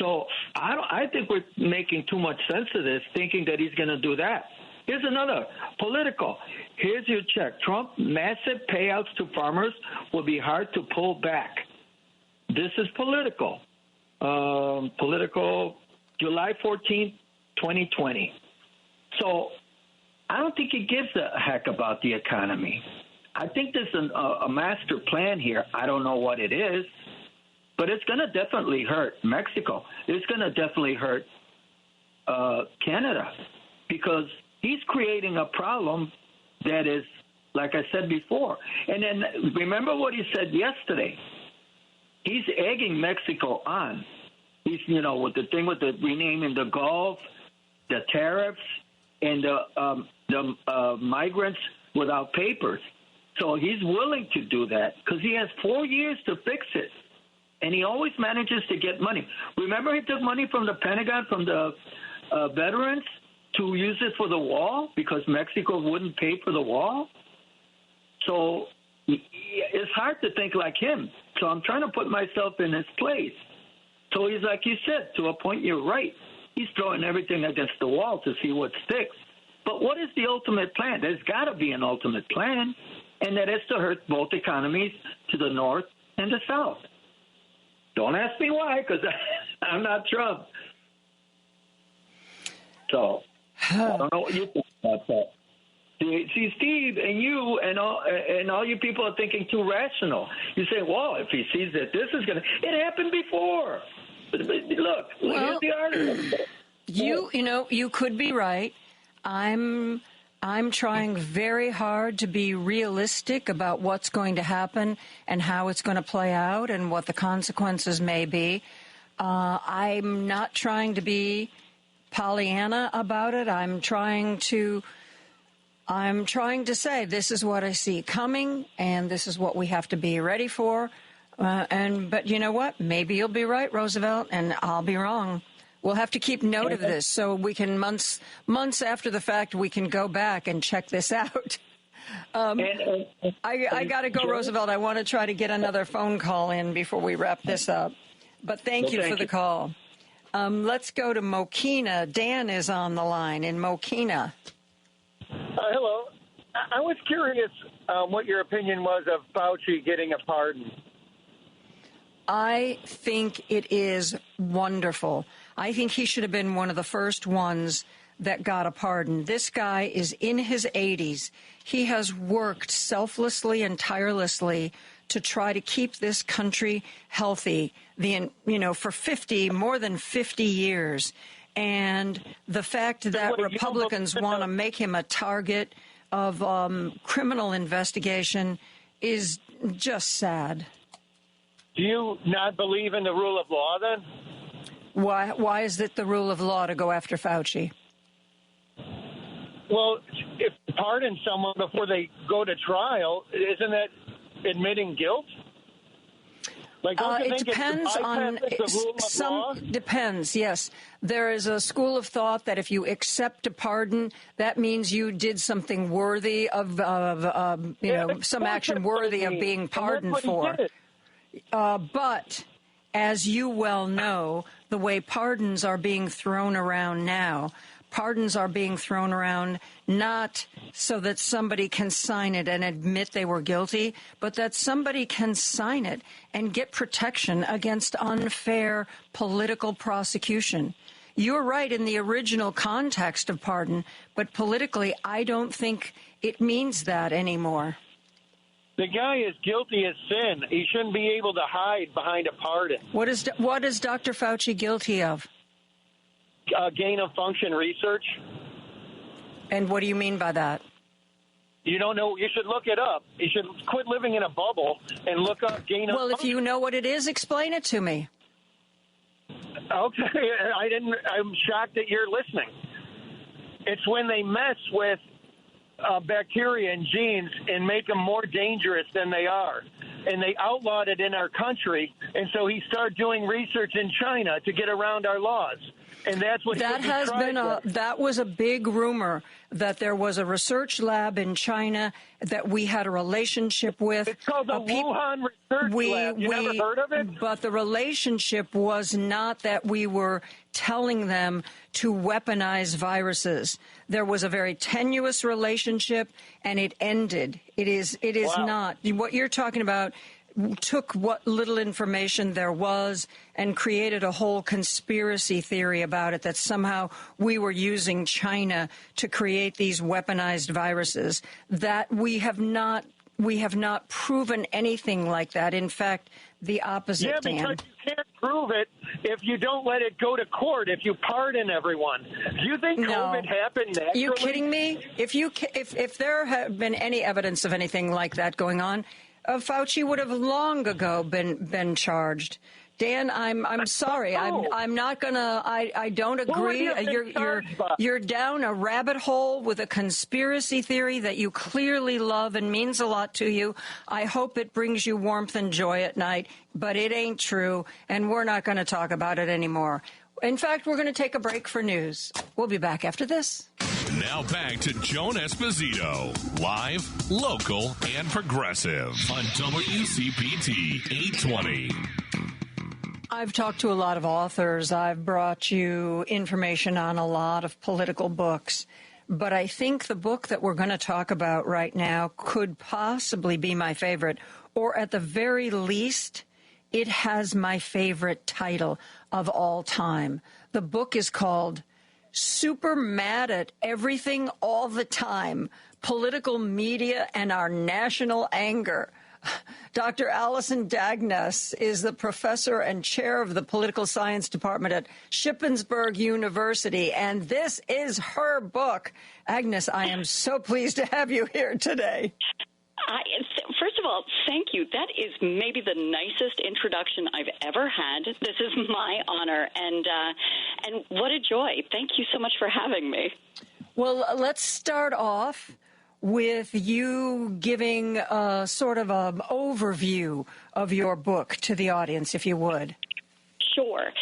So I think we're making too much sense of this, thinking that he's going to do that. Here's another political. Here's your check. Trump, massive payouts to farmers will be hard to pull back. This is political. Political, July 14th, 2020. So I don't think he gives a heck about the economy. I think there's a master plan here. I don't know what it is, but it's going to definitely hurt Mexico. It's going to definitely hurt Canada, because he's creating a problem that is, like I said before. And then remember what he said yesterday. He's egging Mexico on. He's, with the thing with the renaming the Gulf, the tariffs, and the migrants without papers. So he's willing to do that because he has 4 years to fix it. And he always manages to get money. Remember, he took money from the Pentagon, from the veterans, to use it for the wall because Mexico wouldn't pay for the wall. So it's hard to think like him. So I'm trying to put myself in his place. So he's, like you said, to a point, you're right. He's throwing everything against the wall to see what sticks. But what is the ultimate plan? There's got to be an ultimate plan, and that is to hurt both economies, to the north and the south. Don't ask me why, because I'm not Trump. So I don't know what you think about that. See, Steve, and you, and all you people are thinking too rational. You say, well, if he sees that this is going to... It happened before. Look, here's the article. You could be right. I'm trying very hard to be realistic about what's going to happen and how it's going to play out and what the consequences may be. I'm not trying to be Pollyanna about it. I'm trying to say this is what I see coming, and this is what we have to be ready for. But you know what? Maybe you'll be right, Roosevelt, and I'll be wrong. We'll have to keep note of this so we can months after the fact we can go back and check this out. I got to go, Roosevelt. I want to try to get another phone call in before we wrap this up. But thank you for the call. Let's go to Mokina. Dan is on the line in Mokina. Hello. I was curious what your opinion was of Fauci getting a pardon. I think it is wonderful. I think he should have been one of the first ones that got a pardon. This guy is in his 80s. He has worked selflessly and tirelessly to try to keep this country healthy, for more than 50 years. And the fact that Republicans want to make him a target of criminal investigation is just sad. Do you not believe in the rule of law, then? Why is it the rule of law to go after Fauci? Well, if you pardon someone before they go to trial, isn't that admitting guilt? It depends on depends. Yes, there is a school of thought that if you accept a pardon, that means you did something worthy of some action worthy of being pardoned for. But as you well know, the way pardons are being thrown around now, pardons are being thrown around not so that somebody can sign it and admit they were guilty, but that somebody can sign it and get protection against unfair political prosecution. You're right in the original context of pardon, but politically, I don't think it means that anymore. The guy is guilty as sin. He shouldn't be able to hide behind a pardon. What is Dr. Fauci guilty of? Gain-of-function research. And what do you mean by that? You don't know. You should look it up. You should quit living in a bubble and look up gain-of-function. Well, if you know what it is, explain it to me. Okay, I'm shocked that you're listening. It's when they mess with bacteria and genes and make them more dangerous than they are. And they outlawed it in our country, and so he started doing research in China to get around our laws. And that's what that was a big rumor that there was a research lab in China that we had a relationship with. It's called the Wuhan Research Lab. You never heard of it? But the relationship was not that we were telling them to weaponize viruses. There was a very tenuous relationship, and it ended. It is not. What you're talking about took what little information there was and created a whole conspiracy theory about it, that somehow we were using China to create these weaponized viruses. That we have not proven anything like that. In fact, the opposite. Yeah, because you can't prove it if you don't let it go to court, if you pardon everyone. Do you think COVID happened naturally? Are you kidding me? If there had been any evidence of anything like that going on, Fauci would have long ago been charged. Dan, I'm sorry. I'm not gonna. I don't agree. You're down a rabbit hole with a conspiracy theory that you clearly love and means a lot to you. I hope it brings you warmth and joy at night, but it ain't true, and we're not going to talk about it anymore. In fact, we're going to take a break for news. We'll be back after this. Now back to Joan Esposito, live, local, and progressive on WCPT 820. I've talked to a lot of authors. I've brought you information on a lot of political books. But I think the book that we're going to talk about right now could possibly be my favorite, or at the very least, it has my favorite title of all time. The book is called Super Mad at Everything All the Time, Political Media and Our National Anger. Dr. Alison Dagnes is the professor and chair of the political science department at Shippensburg University, and this is her book. Agnes, I am so pleased to have you here today. First of all, thank you. That is maybe the nicest introduction I've ever had. This is my honor, and what a joy. Thank you so much for having me. Well, let's start off with you giving sort of an overview of your book to the audience, if you would. Sure.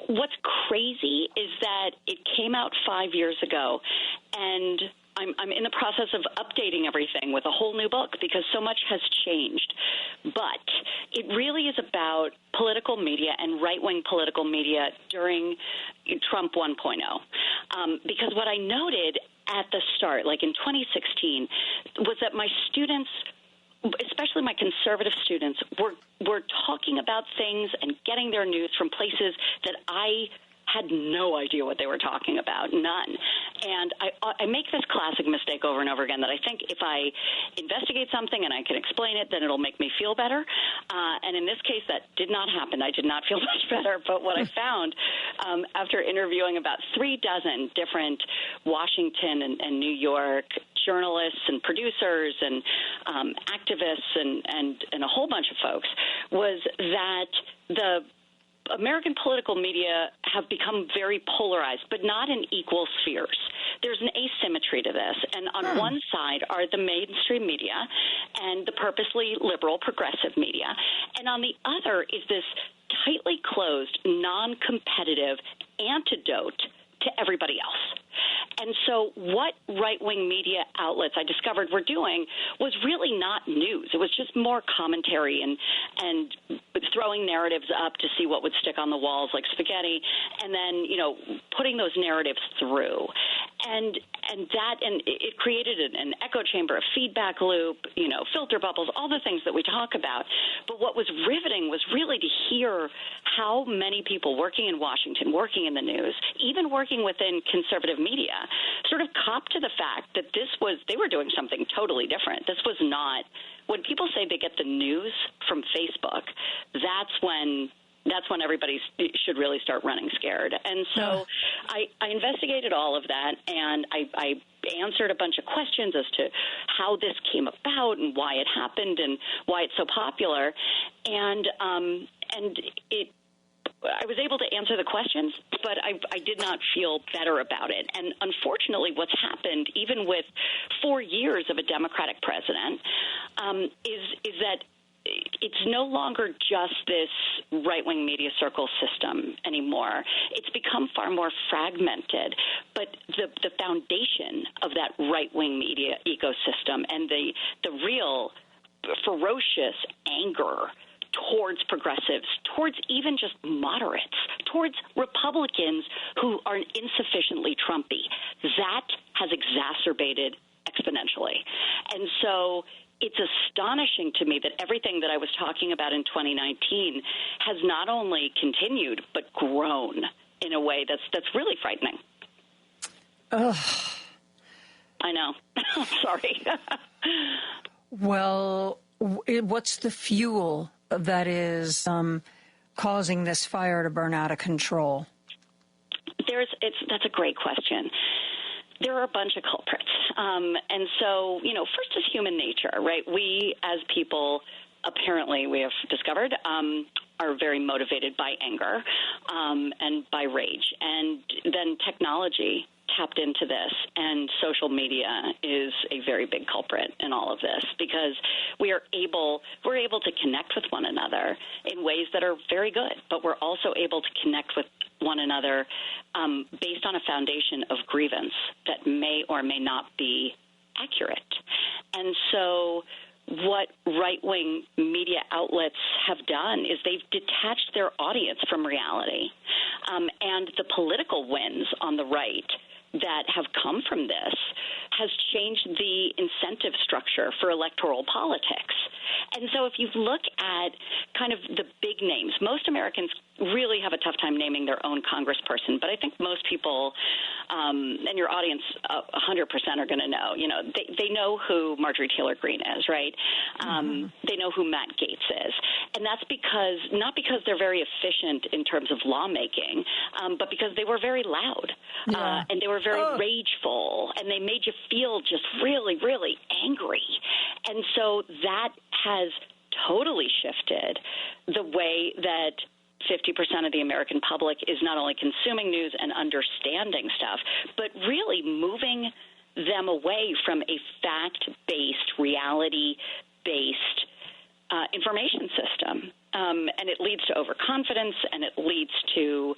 What's crazy is that it came out 5 years ago, and I'm in the process of updating everything with a whole new book because so much has changed. But it really is about political media and right-wing political media during Trump 1.0. Because what I noted at the start, like in 2016, was that my students, especially my conservative students, were talking about things and getting their news from places that I had no idea what they were talking about, none. And I make this classic mistake over and over again that I think if I investigate something and I can explain it, then it'll make me feel better. And in this case, that did not happen. I did not feel much better. But what I found after interviewing about 36 different Washington and New York journalists and producers and activists and a whole bunch of folks was that the American political media have become very polarized, but not in equal spheres. There's an asymmetry to this. And on one side are the mainstream media and the purposely liberal progressive media. And on the other is this tightly closed, non-competitive antidote to everybody else. And so what right-wing media outlets I discovered were doing was really not news. It was just more commentary and throwing narratives up to see what would stick on the walls like spaghetti, and then, putting those narratives through. And it created an echo chamber, a feedback loop, filter bubbles, all the things that we talk about. But what was riveting was really to hear how many people working in Washington, working in the news, even working within conservative media, sort of copped to the fact that they were doing something totally different. This was not, when people say they get the news from Facebook, that's when everybody should really start running scared. And so I investigated all of that, and I answered a bunch of questions as to how this came about and why it happened and why it's so popular. And I was able to answer the questions, but I did not feel better about it. And unfortunately, what's happened, even with 4 years of a Democratic president, is that it's no longer just this right-wing media circle system anymore. It's become far more fragmented. But the foundation of that right-wing media ecosystem and the real ferocious anger towards progressives, towards even just moderates, towards Republicans who are insufficiently Trumpy, that has exacerbated exponentially. And so it's astonishing to me that everything that I was talking about in 2019 has not only continued but grown in a way that's really frightening. Ugh. I know. I'm sorry. Well, what's the fuel that is causing this fire to burn out of control? That's a great question. There are a bunch of culprits. And so, first is human nature, right? We as people, apparently we have discovered, are very motivated by anger and by rage. And then technology tapped into this, and social media is a very big culprit in all of this because we're able to connect with one another in ways that are very good, but we're also able to connect with one another based on a foundation of grievance that may or may not be accurate. And so what right-wing media outlets have done is they've detached their audience from reality. And the political wins on the right that have come from this has changed the incentive structure for electoral politics. And so if you look at kind of the big names, most Americans really have a tough time naming their own congressperson, but I think most people, and your audience 100% are going to know, they know who Marjorie Taylor Greene is, right? They know who Matt Gaetz is. And that's not because they're very efficient in terms of lawmaking, but because they were very loud, and they were very rageful, and they made you feel just really, really angry. And so that has totally shifted the way that 50% of the American public is not only consuming news and understanding stuff, but really moving them away from a fact-based, reality-based information system. And it leads to overconfidence, and it leads to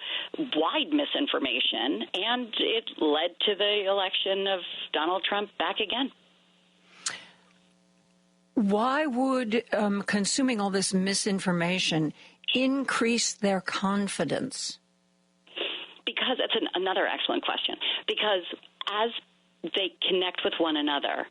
wide misinformation, and it led to the election of Donald Trump back again. Why would consuming all this misinformation increase their confidence? Because it's another excellent question. Because as they connect with one another,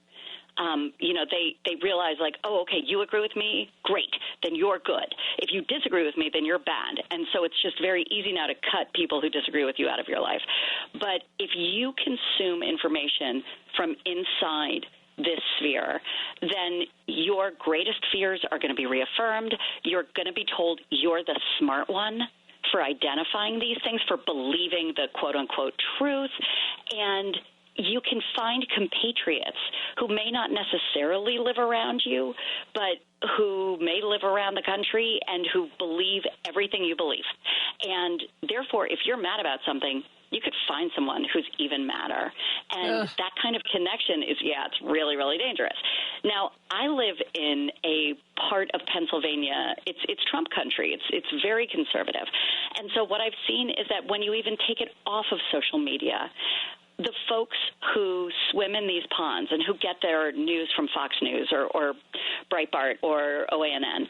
they realize like, oh, okay, you agree with me? Great. Then you're good. If you disagree with me, then you're bad. And so it's just very easy now to cut people who disagree with you out of your life. But if you consume information from inside this sphere, then your greatest fears are going to be reaffirmed. You're going to be told you're the smart one for identifying these things, for believing the quote-unquote truth. And you can find compatriots who may not necessarily live around you, but who may live around the country and who believe everything you believe. And therefore, if you're mad about something, you could find someone who's even madder. And that kind of connection is, it's really, really dangerous. Now, I live in a part of Pennsylvania. It's Trump country. It's very conservative. And so what I've seen is that when you even take it off of social media, the folks who swim in these ponds and who get their news from Fox News or Breitbart or OANN,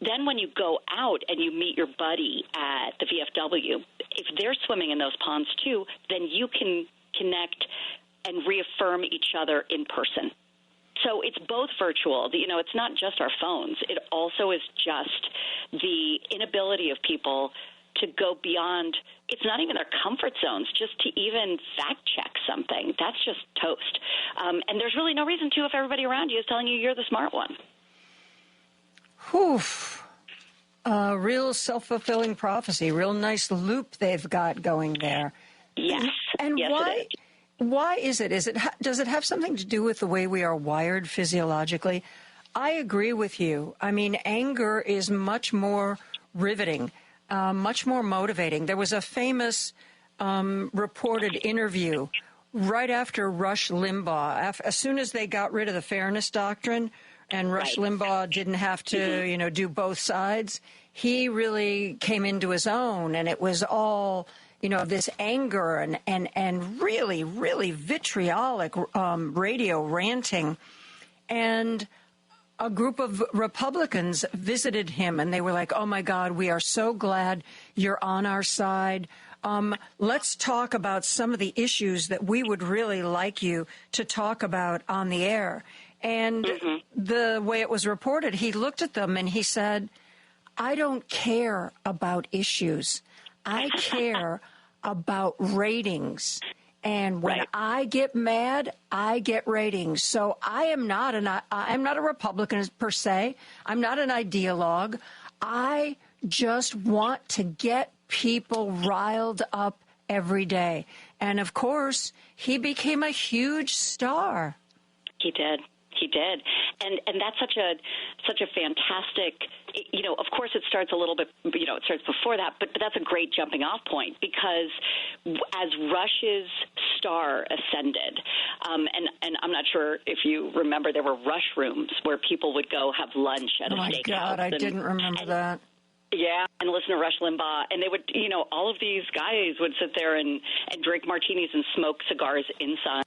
then when you go out and you meet your buddy at the VFW, if they're swimming in those ponds too, then you can connect and reaffirm each other in person. So it's both virtual. It's not just our phones. It also is just the inability of people to go beyond, it's not even their comfort zones, just to even fact-check something. That's just toast. And there's really no reason to if everybody around you is telling you you're the smart one. Real self-fulfilling prophecy, real nice loop they've got going there. Yes. And yes, why is it? Does it have something to do with the way we are wired physiologically? I agree with you. I mean, anger is much more riveting. Much more motivating. There was a famous reported interview right after Rush Limbaugh. As soon as they got rid of the fairness doctrine, and Rush Limbaugh didn't have to, do both sides. He really came into his own, and it was all, this anger and really, really vitriolic radio ranting. And a group of Republicans visited him, and they were like, oh, my God, we are so glad you're on our side. Let's talk about some of the issues that we would really like you to talk about on the air. And the way it was reported, he looked at them and he said, I don't care about issues. I care about ratings. And when I get mad, I get ratings. So I'm not a Republican per se. I'm not an ideologue. I just want to get people riled up every day. And of course, he became a huge star. He did. And that's such a fantastic, of course it starts a little bit, it starts before that, but that's a great jumping off point, because as Rush's star ascended, and I'm not sure if you remember, there were Rush rooms where people would go have lunch at a steakhouse. Oh my God, I didn't remember that. Yeah, and listen to Rush Limbaugh, and they would, all of these guys would sit there and drink martinis and smoke cigars inside,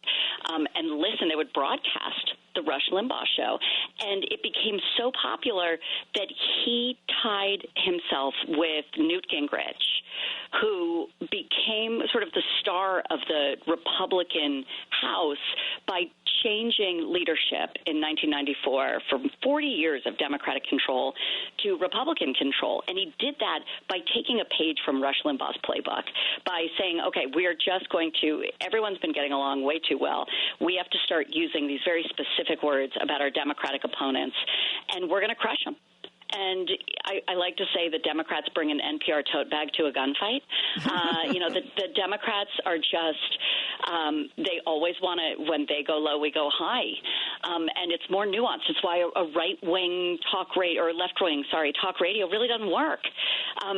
and listen. They would broadcast the Rush Limbaugh show, and it became so popular that he tied himself with Newt Gingrich, who became sort of the star of the Republican House by changing leadership in 1994 from 40 years of Democratic control to Republican control. And he did that by taking a page from Rush Limbaugh's playbook, by saying, okay, we are just going to, everyone's been getting along way too well. We have to start using these very specific words about our Democratic opponents, and we're going to crush them. And I like to say that Democrats bring an NPR tote bag to a gunfight. The Democrats are just, they always want to, when they go low, we go high. And it's more nuanced. It's why a right-wing talk radio, or left-wing, talk radio really doesn't work.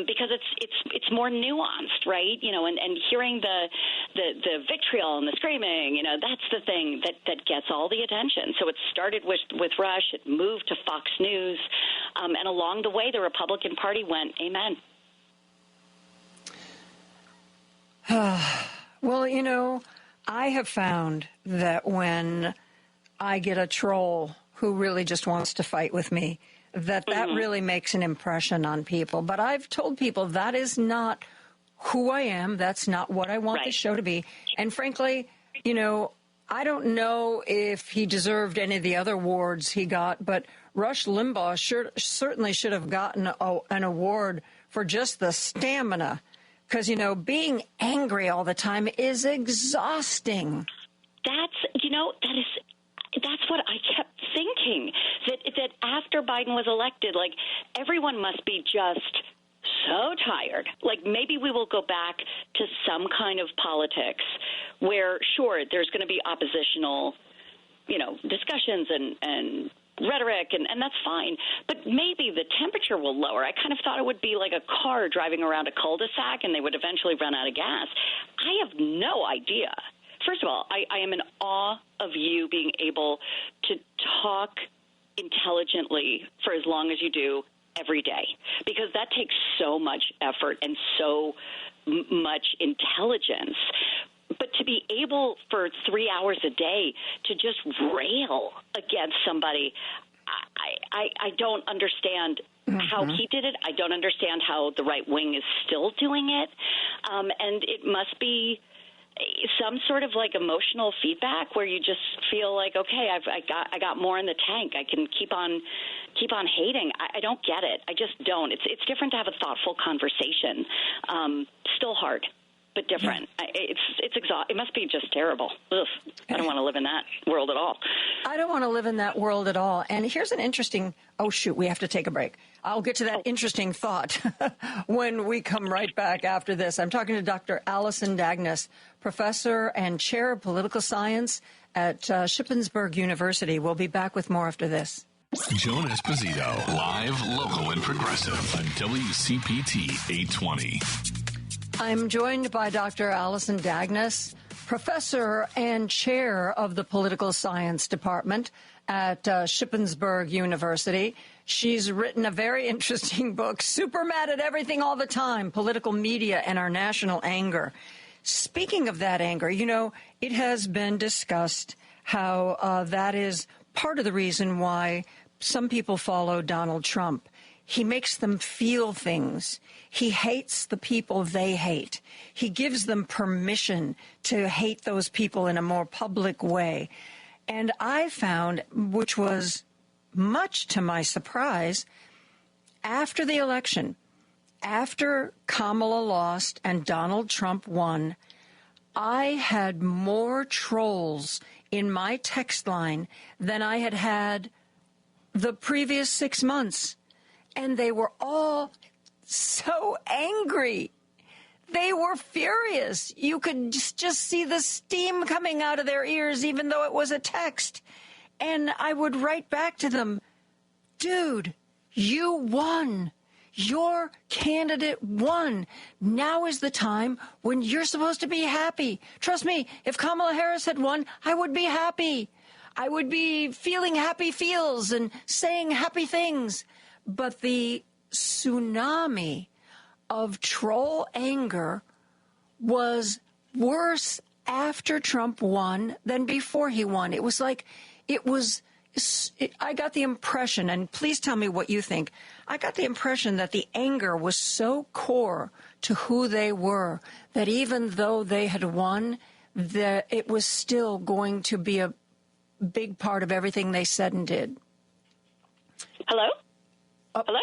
Because it's more nuanced, right? And hearing the vitriol and the screaming, that's the thing that gets all the attention. So it started with Rush, it moved to Fox News, and along the way, the Republican Party went, amen. Well, I have found that when I get a troll who really just wants to fight with me, that really makes an impression on people. But I've told people that is not who I am. That's not what I want the show to be. And frankly, I don't know if he deserved any of the other awards he got, but Rush Limbaugh certainly should have gotten an award for just the stamina, because, being angry all the time is exhausting. That's what I kept thinking, that after Biden was elected, like, everyone must be just so tired. Like, maybe we will go back to some kind of politics where, sure, there's going to be oppositional, discussions and rhetoric, and that's fine. But maybe the temperature will lower. I kind of thought it would be like a car driving around a cul-de-sac and they would eventually run out of gas. I have no idea. First of all, I am in awe of you being able to talk intelligently for as long as you do every day, because that takes so much effort and so much intelligence. But to be able for 3 hours a day to just rail against somebody, I don't understand how he did it. I don't understand how the right wing is still doing it. And it must be some sort of like emotional feedback where you just feel like, okay, I got more in the tank. I can keep on hating. I don't get it. I just don't. It's different to have a thoughtful conversation. Still hard, but different. It's it must be just terrible. Ugh. I don't want to live in that world at all. I don't want to live in that world at all. And here's an interesting, we have to take a break. I'll get to that interesting thought when we come right back after this. I'm talking to Dr. Allison Dagnes, professor and chair of political science at Shippensburg University. We'll be back with more after this. Joan Esposito, live, local, and progressive on WCPT 820. I'm joined by Dr. Allison Dagnes, professor and chair of the political science department at Shippensburg University. She's written a very interesting book, Super Mad at Everything All the Time, Political Media and Our National Anger. Speaking of that anger, you know, it has been discussed how that is part of the reason why some people follow Donald Trump. He makes them feel things. He hates the people they hate. He gives them permission to hate those people in a more public way. And I found, which was much to my surprise, after the election, after Kamala lost and Donald Trump won, I had more trolls in my text line than I had had the previous 6 months. And they were all so angry. They were furious. You could just see the steam coming out of their ears, even though it was a text. And I would write back to them, dude, you won. Your candidate won. Now is the time when you're supposed to be happy. Trust me, if Kamala Harris had won, I would be happy. I would be feeling happy feels and saying happy things. But the tsunami of troll anger was worse after Trump won than before he won. It was like, I got the impression, and please tell me what you think, I got the impression that the anger was so core to who they were that even though they had won, that it was still going to be a big part of everything they said and did. Hello? Hello?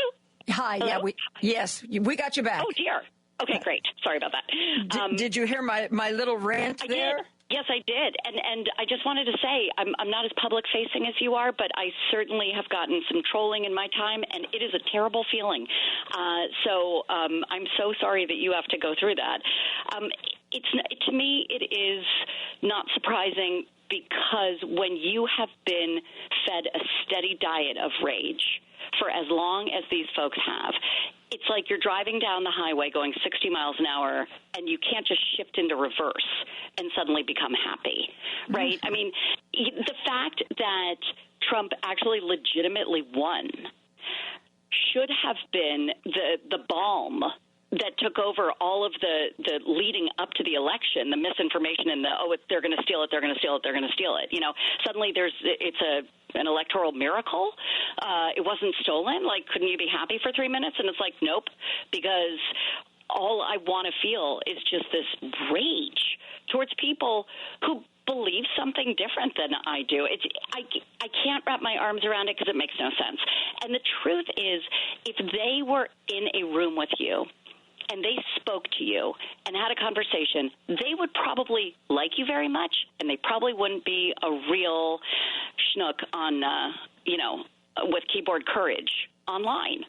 Hi. Hello? Yeah, we got you back. Oh, dear. Okay, great. Sorry about that. Did you hear my little rant there? Did. Yes, I did. And I just wanted to say, I'm not as public-facing as you are, but I certainly have gotten some trolling in my time, and it is a terrible feeling. So I'm so sorry that you have to go through that. To me, it is not surprising because when you have been fed a steady diet of rage for as long as these folks have, it's like you're driving down the highway going 60 miles an hour, and you can't just shift into reverse and suddenly become happy, right? I mean, the fact that Trump actually legitimately won should have been the balm that took over all of the leading up to the election, the misinformation and they're going to steal it, they're going to steal it, they're going to steal it. You know, suddenly it's an electoral miracle. It wasn't stolen. Like, couldn't you be happy for 3 minutes? And it's like, nope, because all I want to feel is just this rage towards people who believe something different than I do. I can't wrap my arms around it because it makes no sense. And the truth is, if they were in a room with you and they spoke to you and had a conversation, they would probably like you very much, and they probably wouldn't be a real schnook on, with keyboard courage online.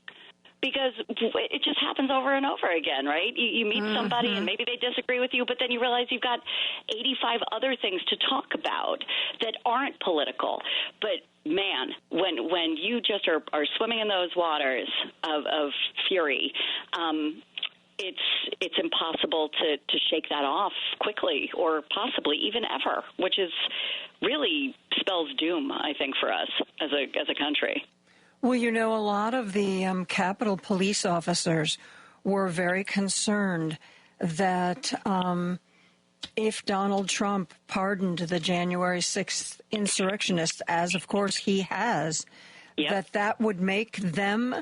Because it just happens over and over again, right? You meet somebody and maybe they disagree with you, but then you realize you've got 85 other things to talk about that aren't political. But man, when you just are swimming in those waters of fury, it's impossible to shake that off quickly or possibly even ever, which is really spells doom, I think, for us as a country. Well, you know, a lot of the Capitol police officers were very concerned that if Donald Trump pardoned the January 6th insurrectionists, as of course he has, that would make them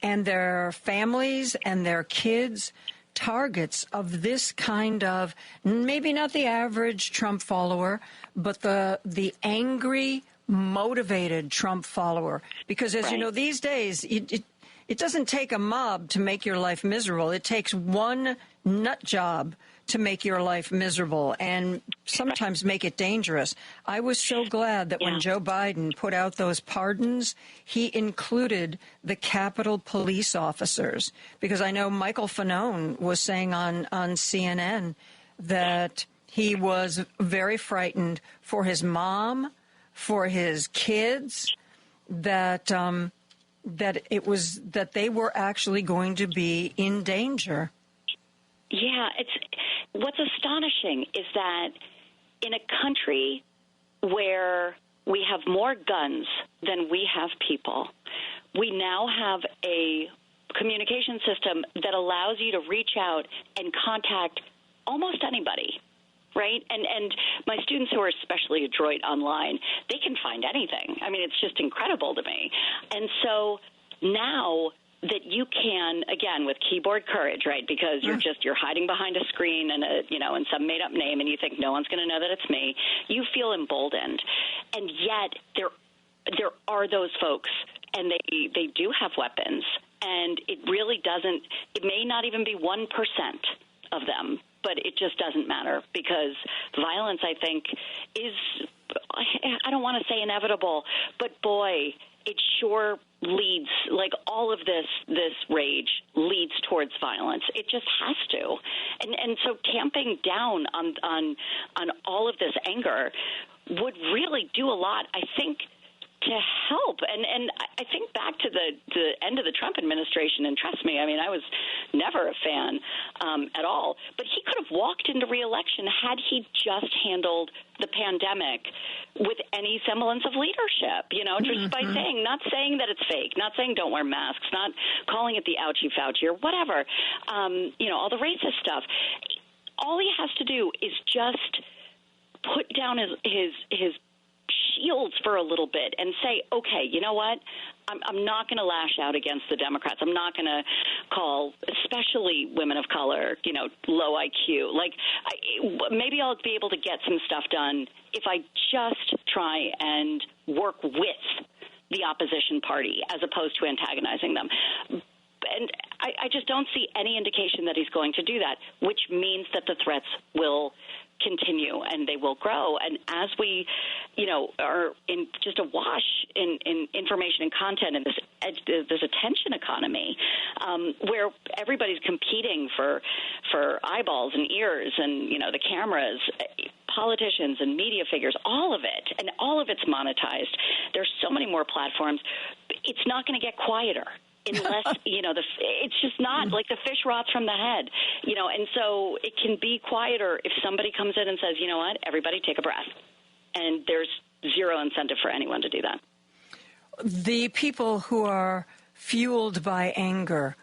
and their families and their kids targets of this kind of, maybe not the average Trump follower, but the angry, motivated Trump follower. Because as you know, these days, it doesn't take a mob to make your life miserable. It takes one nut job to make your life miserable and sometimes make it dangerous. I was so glad that when Joe Biden put out those pardons, he included the Capitol police officers, because I know Michael Fanone was saying on CNN that he was very frightened for his mom, for his kids, that they were actually going to be in danger. Yeah, what's astonishing is that in a country where we have more guns than we have people, we now have a communication system that allows you to reach out and contact almost anybody, right? And my students who are especially adroit online, they can find anything. I mean, it's just incredible to me. And so now that you can, again, with keyboard courage, right? Because you're hiding behind a screen and and some made up name, and you think no one's going to know that it's me. You feel emboldened, and yet there are those folks, and they do have weapons, and it really doesn't. It may not even be 1% of them, but it just doesn't matter because violence, I think, is. I don't want to say inevitable, but boy, it sure leads, like all of this rage leads towards violence. It just has to. And so tamping down on all of this anger would really do a lot, I think, to help. And I think back to the end of the Trump administration, and trust me, I mean, I was never a fan at all, but he could have walked into re-election had he just handled the pandemic with any semblance of leadership, just by saying, not saying that it's fake, not saying don't wear masks, not calling it the ouchie Fauci or whatever, all the racist stuff. All he has to do is just put down his shields for a little bit and say, okay, you know what? I'm not going to lash out against the Democrats. I'm not going to call, especially women of color, low IQ. Like, maybe I'll be able to get some stuff done if I just try and work with the opposition party as opposed to antagonizing them. And I just don't see any indication that he's going to do that, which means that the threats will continue and they will grow. And as we, are in just awash in information and content in this attention economy, where everybody's competing for eyeballs and ears and, the cameras, politicians and media figures, all of it, and all of it's monetized. There's so many more platforms. It's not going to get quieter. Unless, it's just not like the fish rots from the head, and so it can be quieter if somebody comes in and says, you know what, everybody take a breath. And there's zero incentive for anyone to do that. The people who are fueled by anger,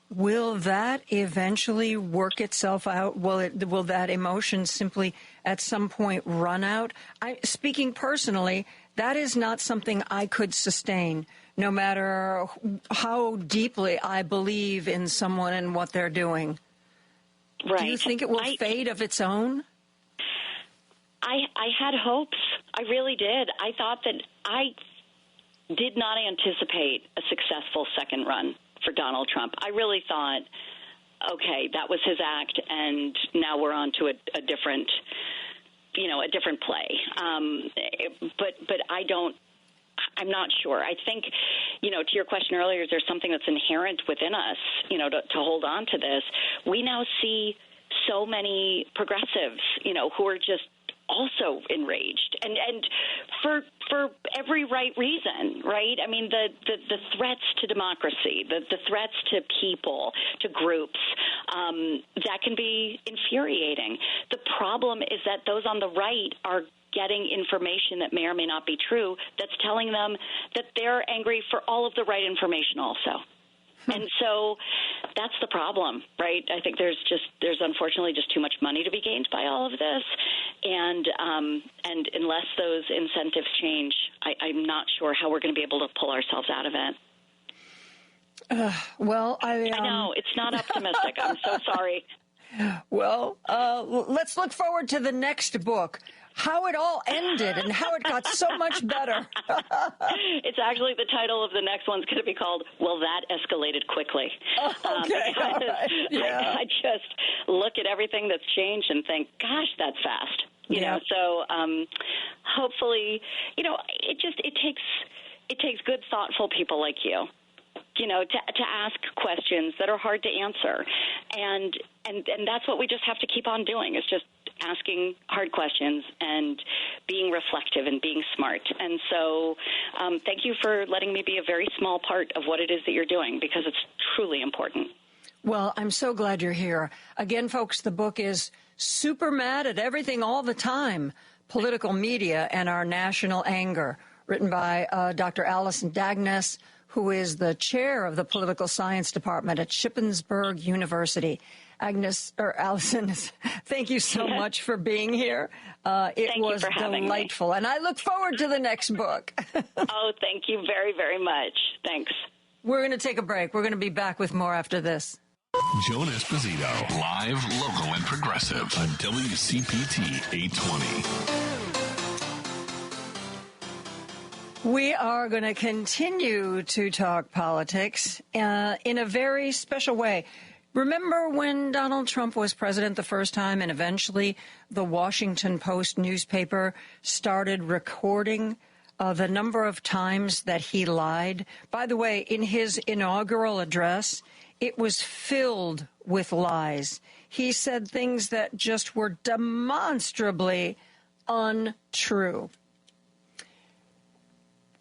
will that eventually work itself out? Will that emotion simply at some point run out? Speaking personally, that is not something I could sustain, no matter how deeply I believe in someone and what they're doing. Right. Do you think it will fade of its own? I had hopes. I really did. I thought that I did not anticipate a successful second run for Donald Trump. I really thought, okay, that was his act, and now we're on to a different, a different play. But I'm not sure. I think, to your question earlier, is there something that's inherent within us, to hold on to this? We now see so many progressives, who are just also enraged, and for every right reason, right? I mean, the threats to democracy, the threats to people, to groups, that can be infuriating. The problem is that those on the right are getting information that may or may not be true that's telling them that they're angry for all of the right information also. And so that's the problem, right? I think there's unfortunately just too much money to be gained by all of this, and unless those incentives change, I'm not sure how we're going to be able to pull ourselves out of it. I know it's not optimistic. I'm so sorry. Well, let's look forward to the next book. How it all ended and how it got so much better. It's actually the title of the next one's going to be called, Well, That Escalated Quickly. Okay, all right. Yeah. I just look at everything that's changed and think, gosh, that's fast. You know, so hopefully, it takes good, thoughtful people like you, to ask questions that are hard to answer. And that's what we just have to keep on doing, is just asking hard questions and being reflective and being smart. And so thank you for letting me be a very small part of what it is that you're doing, because it's truly important. Well, I'm so glad you're here. Again, folks, the book is Super Mad at Everything All the Time, Political Media and Our National Anger, written by Dr. Alison Dagnes, who is the chair of the Political Science Department at Shippensburg University. Alison, thank you so much for being here. It was delightful, and I look forward to the next book. Oh, thank you very, very much. Thanks. We're going to take a break. We're going to be back with more after this. Joan Esposito, live, local, and progressive on WCPT 820. We are going to continue to talk politics in a very special way. Remember when Donald Trump was president the first time and eventually the Washington Post newspaper started recording the number of times that he lied? By the way, in his inaugural address, it was filled with lies. He said things that just were demonstrably untrue.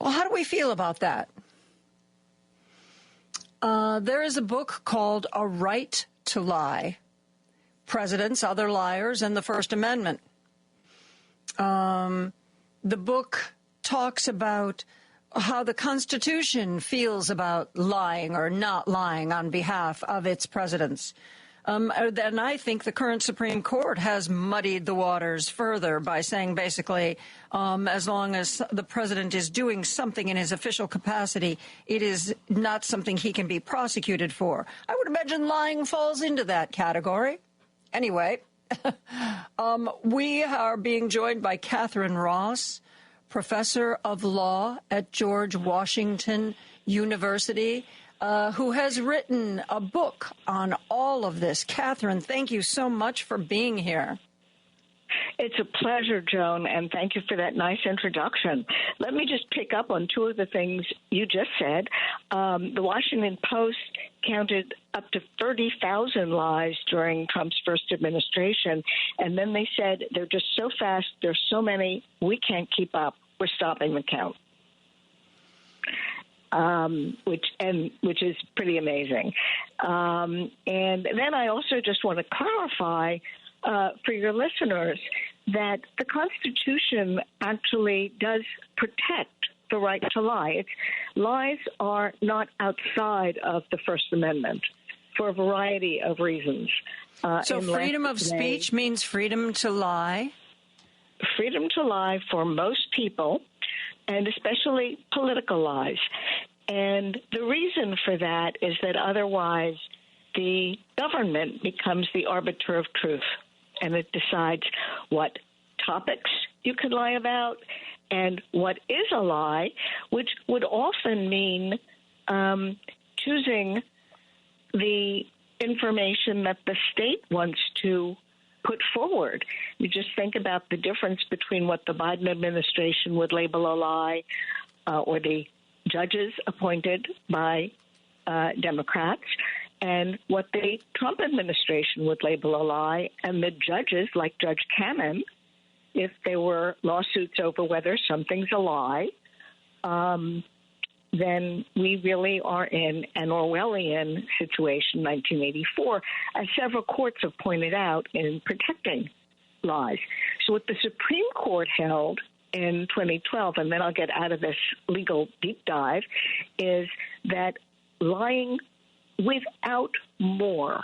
Well, how do we feel about that? There is a book called A Right to Lie, Presidents, Other Liars, and the First Amendment. The book talks about how the Constitution feels about lying or not lying on behalf of its presidents. And I think the current Supreme Court has muddied the waters further by saying basically as long as the president is doing something in his official capacity, it is not something he can be prosecuted for. I would imagine lying falls into that category. Anyway, we are being joined by Catherine Ross, professor of law at George Washington University, who has written a book on all of this. Catherine, thank you so much for being here. It's a pleasure, Joan, and thank you for that nice introduction. Let me just pick up on two of the things you just said. The Washington Post counted up to 30,000 lies during Trump's first administration, and then they said they're just so fast, there's so many, we can't keep up. We're stopping the count. Which is pretty amazing. And then I also just want to clarify for your listeners that the Constitution actually does protect the right to lie. Lies are not outside of the First Amendment for a variety of reasons. So freedom of speech means freedom to lie? Freedom to lie for most people, and especially political lies. And the reason for that is that otherwise the government becomes the arbiter of truth, and it decides what topics you can lie about and what is a lie, which would often mean choosing the information that the state wants to put forward. You just think about the difference between what the Biden administration would label a lie or the judges appointed by Democrats and what the Trump administration would label a lie, and the judges, like Judge Cannon, if there were lawsuits over whether something's a lie, then we really are in an Orwellian situation, 1984, as several courts have pointed out in protecting lies. So what the Supreme Court held in 2012, and then I'll get out of this legal deep dive, is that lying without more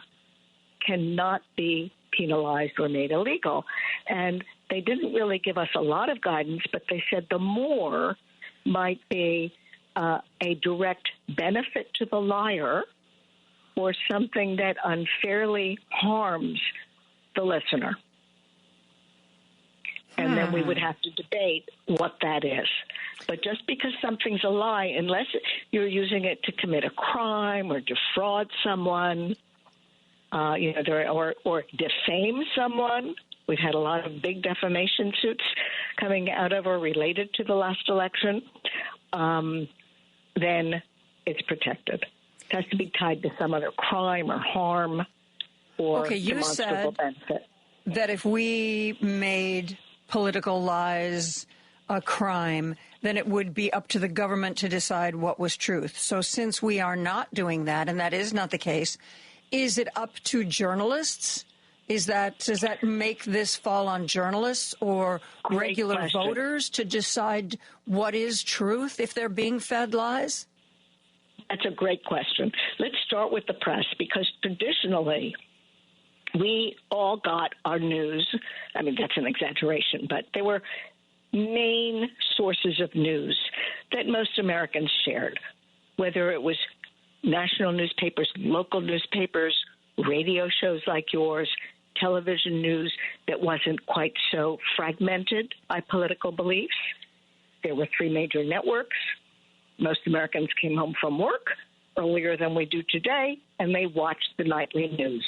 cannot be penalized or made illegal. And they didn't really give us a lot of guidance, but they said the more might be a direct benefit to the liar or something that unfairly harms the listener. And then we would have to debate what that is. But just because something's a lie, unless you're using it to commit a crime or defraud someone, or defame someone, we've had a lot of big defamation suits coming out of or related to the last election, then it's protected. It has to be tied to some other crime or harm or demonstrable benefit. That if we made political lies a crime, then it would be up to the government to decide what was truth. So since we are not doing that, and that is not the case, is it up to journalists? Does that make this fall on journalists or regular voters to decide what is truth if they're being fed lies? That's a great question. Let's start with the press, because traditionally we all got our news. I mean, that's an exaggeration, but there were main sources of news that most Americans shared, whether it was national newspapers, local newspapers, radio shows like yours, television news that wasn't quite so fragmented by political beliefs. There were 3 major networks. Most Americans came home from work earlier than we do today, and they watched the nightly news.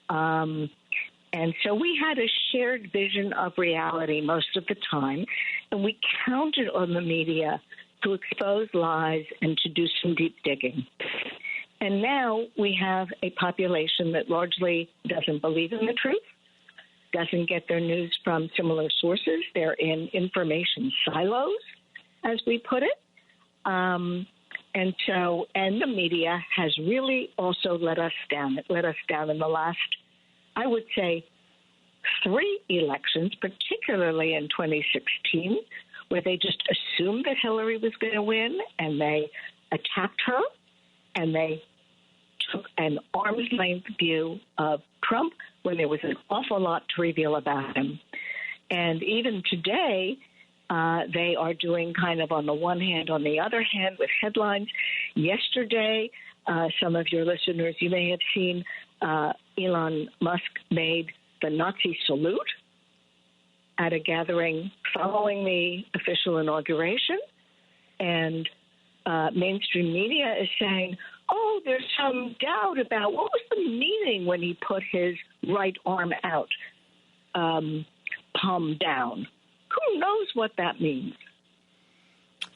And so we had a shared vision of reality most of the time, and we counted on the media to expose lies and to do some deep digging. And now we have a population that largely doesn't believe in the truth, doesn't get their news from similar sources. They're in information silos, as we put it. And the media has really also let us down. It let us down in the last, I would say, 3 elections, particularly in 2016, where they just assumed that Hillary was going to win, and they attacked her, and they took an arm's length view of Trump when there was an awful lot to reveal about him. And even today, they are doing kind of on the one hand, on the other hand, with headlines. Yesterday, some of your listeners, you may have seen Elon Musk made the Nazi salute at a gathering following the official inauguration. And mainstream media is saying, oh, there's some doubt about what was the meaning when he put his right arm out, palm down. Who knows what that means?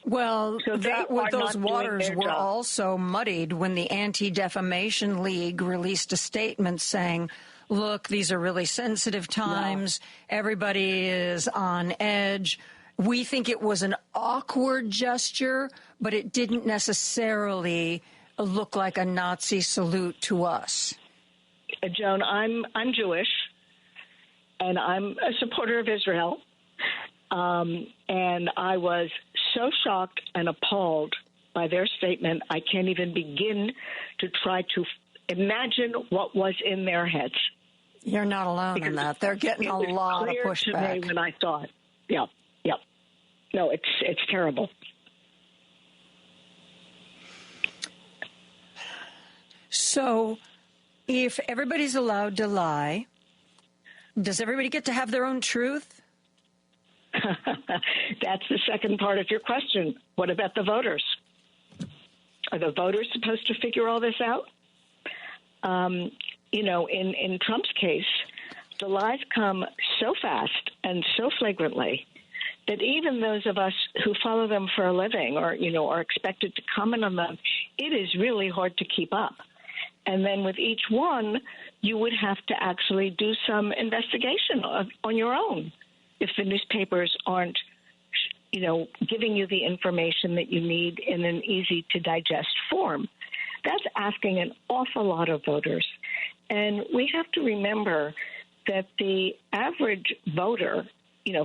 Well, those waters were also muddied when the Anti-Defamation League released a statement saying, look, these are really sensitive times. Yeah. Everybody is on edge. We think it was an awkward gesture, but it didn't necessarily look like a Nazi salute to us. Joan, I'm Jewish, and I'm a supporter of Israel. And I was so shocked and appalled by their statement, I can't even begin to try to imagine what was in their heads. You're not alone in that. They're getting a lot of pushback. To me when I saw it. Yeah. No, it's terrible. So if everybody's allowed to lie, does everybody get to have their own truth? That's the second part of your question. What about the voters? Are the voters supposed to figure all this out? In Trump's case, the lies come so fast and so flagrantly that even those of us who follow them for a living or, are expected to comment on them, it is really hard to keep up. And then with each one, you would have to actually do some investigation on your own if the newspapers aren't, giving you the information that you need in an easy-to-digest form. That's asking an awful lot of voters. And we have to remember that the average voter,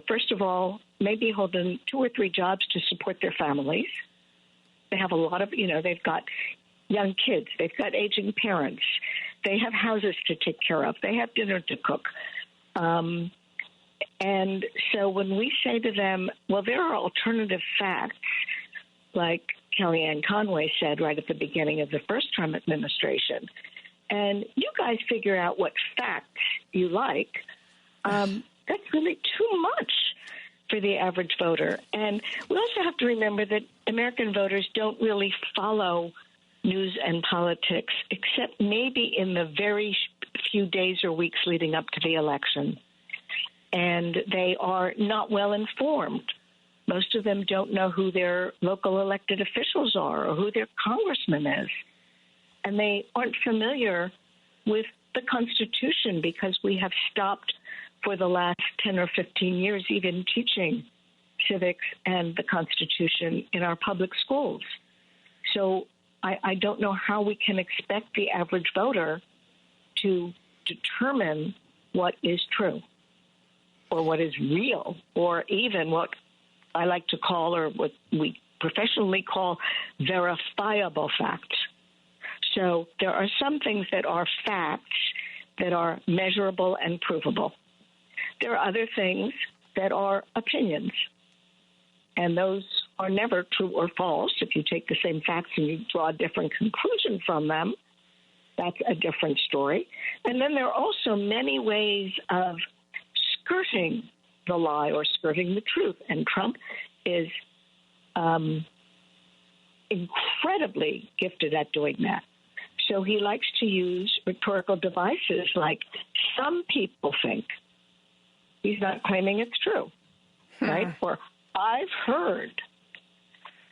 first of all, may be holding 2 or 3 jobs to support their families. They have a lot of, they've got young kids. They've got aging parents. They have houses to take care of. They have dinner to cook. And so when we say to them, well, there are alternative facts, like Kellyanne Conway said right at the beginning of the first Trump administration, and you guys figure out what facts you like, that's really too much for the average voter. And we also have to remember that American voters don't really follow news and politics, except maybe in the very few days or weeks leading up to the election. And they are not well informed. Most of them don't know who their local elected officials are or who their congressman is. And they aren't familiar with the Constitution because we have stopped for the last 10 or 15 years even teaching civics and the Constitution in our public schools. So I don't know how we can expect the average voter to determine what is true or what is real or even what I like to call, or what we professionally call, verifiable facts. So there are some things that are facts that are measurable and provable. There are other things that are opinions, and those are never true or false. If you take the same facts and you draw a different conclusion from them, that's a different story. And then there are also many ways of skirting the lie or skirting the truth, and Trump is incredibly gifted at doing that. So he likes to use rhetorical devices like, some people think. He's not claiming it's true, right? Or, I've heard.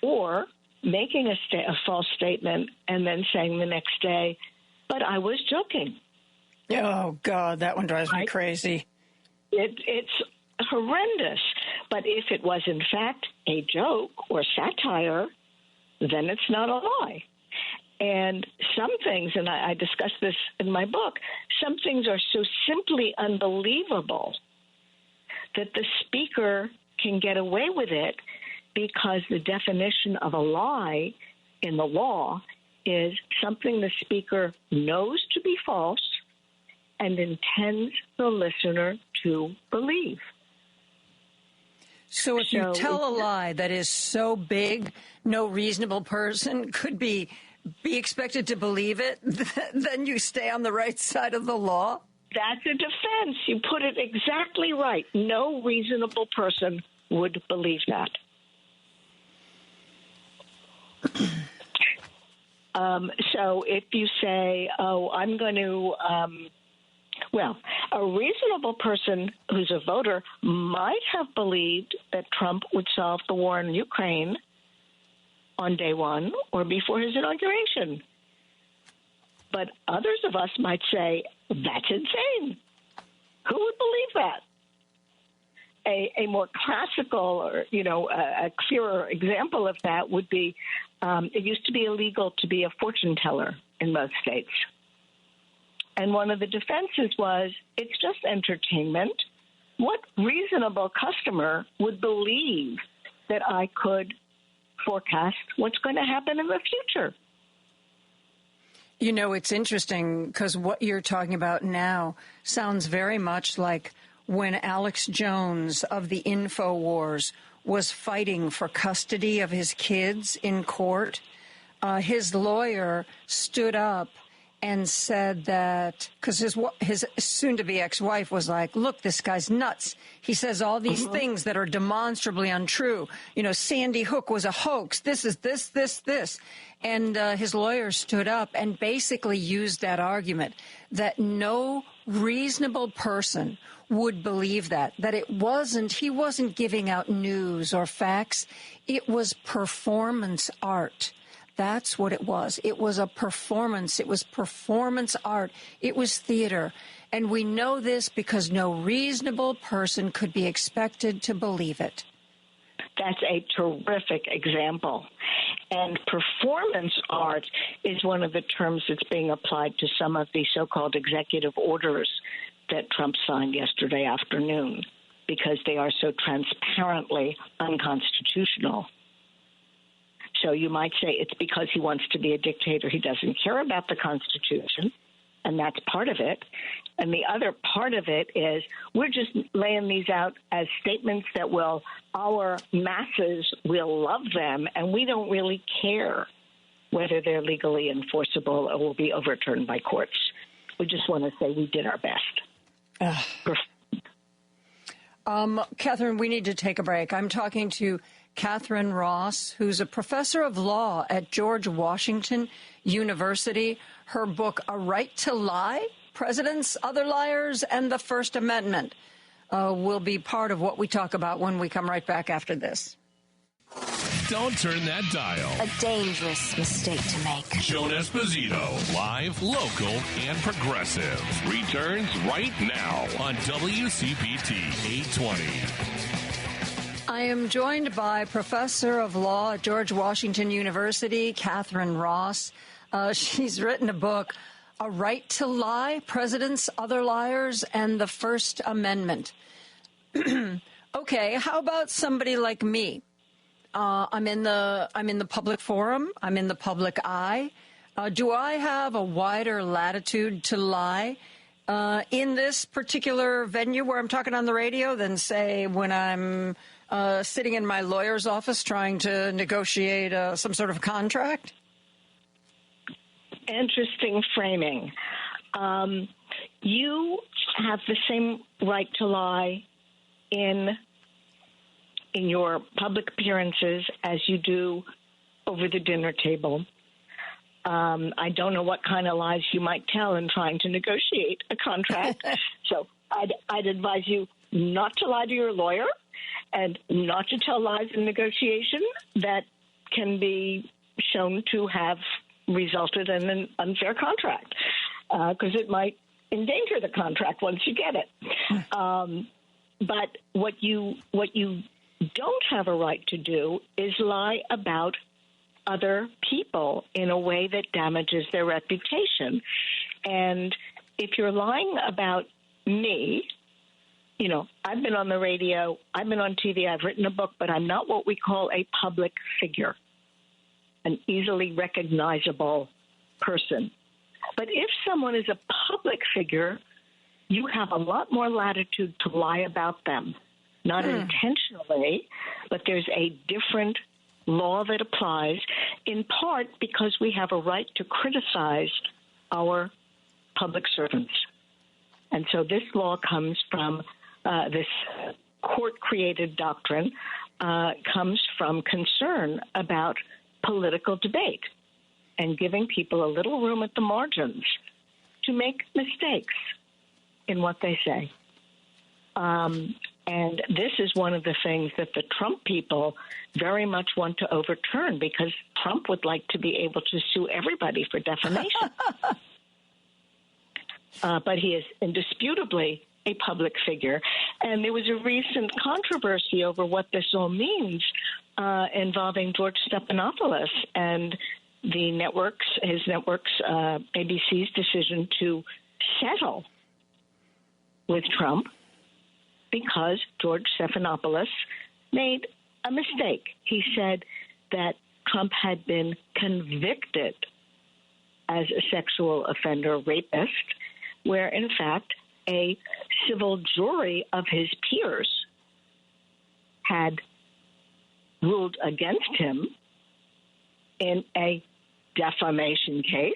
Or making a false statement and then saying the next day, but I was joking. Oh, God, that one drives me crazy. It's horrendous. But if it was, in fact, a joke or satire, then it's not a lie. And some things, and I discuss this in my book, some things are so simply unbelievable that the speaker can get away with it because the definition of a lie in the law is something the speaker knows to be false and intends the listener to believe. So if you tell a lie that is so big, no reasonable person could be expected to believe it, then you stay on the right side of the law? That's a defense. You put it exactly right. No reasonable person would believe that. So if you say, I'm going to, a reasonable person who's a voter might have believed that Trump would solve the war in Ukraine on day one or before his inauguration. But others of us might say, that's insane. Who would believe that? A more classical or, a clearer example of that would be, it used to be illegal to be a fortune teller in most states. And one of the defenses was, it's just entertainment. What reasonable customer would believe that I could forecast what's going to happen in the future? It's interesting because what you're talking about now sounds very much like when Alex Jones of the InfoWars was fighting for custody of his kids in court. His lawyer stood up and said that, because his soon-to-be ex-wife was like, look, this guy's nuts. He says all these things that are demonstrably untrue. Sandy Hook was a hoax. This is this. And his lawyer stood up and basically used that argument that no reasonable person would believe that he wasn't giving out news or facts. It was performance art. That's what it was. It was a performance. It was performance art. It was theater. And we know this because no reasonable person could be expected to believe it. That's a terrific example. And performance art is one of the terms that's being applied to some of the so-called executive orders that Trump signed yesterday afternoon because they are so transparently unconstitutional. So you might say it's because he wants to be a dictator. He doesn't care about the Constitution, and that's part of it. And the other part of it is we're just laying these out as statements that our masses will love them, and we don't really care whether they're legally enforceable or will be overturned by courts. We just want to say we did our best. Catherine, we need to take a break. I'm talking to Catherine Ross, who's a professor of law at George Washington University. Her book, A Right to Lie, Presidents, Other Liars, and the First Amendment, will be part of what we talk about when we come right back after this. Don't turn that dial. A dangerous mistake to make. Joan Esposito, live, local, and progressive. Returns right now on WCPT 820. I am joined by Professor of Law at George Washington University, Catherine Ross. She's written a book, a right to lie, presidents, other liars, and the First Amendment. Okay, how about somebody like me? I'm in the public forum. I'm in the public eye. Do I have a wider latitude to lie in this particular venue where I'm talking on the radio than, say, when I'm sitting in my lawyer's office trying to negotiate some sort of contract? Interesting framing. You have the same right to lie in your public appearances as you do over the dinner table. I don't know what kind of lies you might tell in trying to negotiate a contract. So I'd advise you not to lie to your lawyer and not to tell lies in negotiation that can be shown to have resulted in an unfair contract, because it might endanger the contract once you get it. But what you don't have a right to do is lie about other people in a way that damages their reputation. And if you're lying about me, you know, I've been on the radio, I've been on TV, I've written a book, but I'm not what we call a public figure, an easily recognizable person. But if someone is a public figure, you have a lot more latitude to lie about them. Not intentionally, but there's a different law that applies, in part because we have a right to criticize our public servants. And so this law comes from this court-created doctrine, comes from concern about political debate and giving people a little room at the margins to make mistakes in what they say. And this is one of the things that the Trump people very much want to overturn, because Trump would like to be able to sue everybody for defamation. But he is indisputably a public figure. And there was a recent controversy over what this all means involving George Stephanopoulos and the his network's ABC's decision to settle with Trump, because George Stephanopoulos made a mistake. He said that Trump had been convicted as a sexual offender rapist, where, in fact, a civil jury of his peers had ruled against him in a defamation case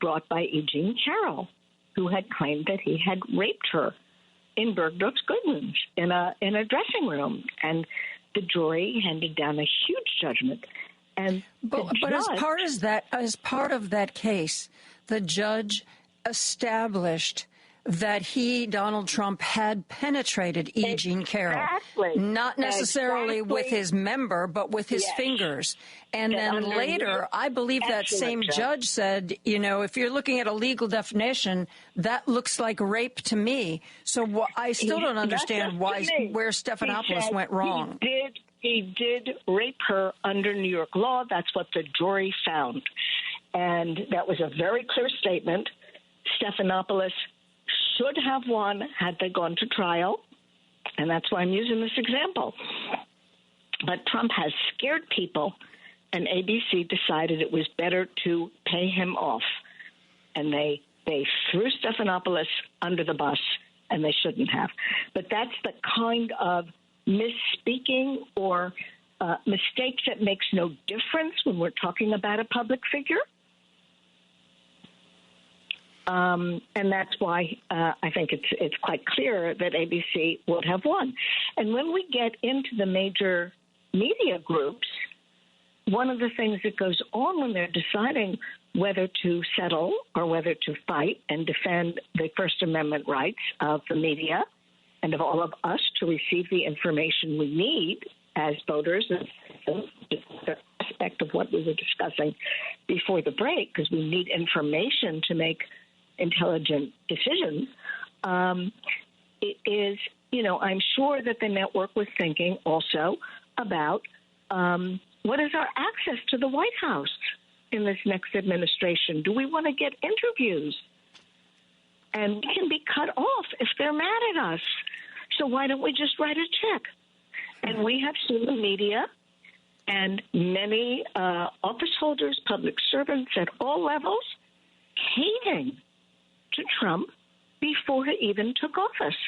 brought by E. Jean Carroll, who had claimed that he had raped her in Bergdorf's Goodman's in a dressing room, and the jury handed down a huge judgment. And but as part of that case, the judge established that Donald Trump, had penetrated E. Jean Carroll, not necessarily with his member, but with his fingers. And then later, I believe that same judge said, you know, if you're looking at a legal definition, that looks like rape to me. So I still don't understand where Stephanopoulos went wrong. He did rape her under New York law. That's what the jury found. And that was a very clear statement. Stephanopoulos should have won had they gone to trial, and that's why I'm using this example. But Trump has scared people, and ABC decided it was better to pay him off. And they threw Stephanopoulos under the bus, and they shouldn't have. But that's the kind of misspeaking or mistake that makes no difference when we're talking about a public figure. And that's why I think it's quite clear that ABC would have won. And when we get into the major media groups, one of the things that goes on when they're deciding whether to settle or whether to fight and defend the First Amendment rights of the media and of all of us to receive the information we need as voters, the aspect of what we were discussing before the break, because we need information to make intelligent decisions, it is, you know, I'm sure that the network was thinking also about what is our access to the White House in this next administration? Do we want to get interviews? And we can be cut off if they're mad at us. So why don't we just write a check? And we have seen the media and many office holders, public servants at all levels, hating to Trump before he even took office.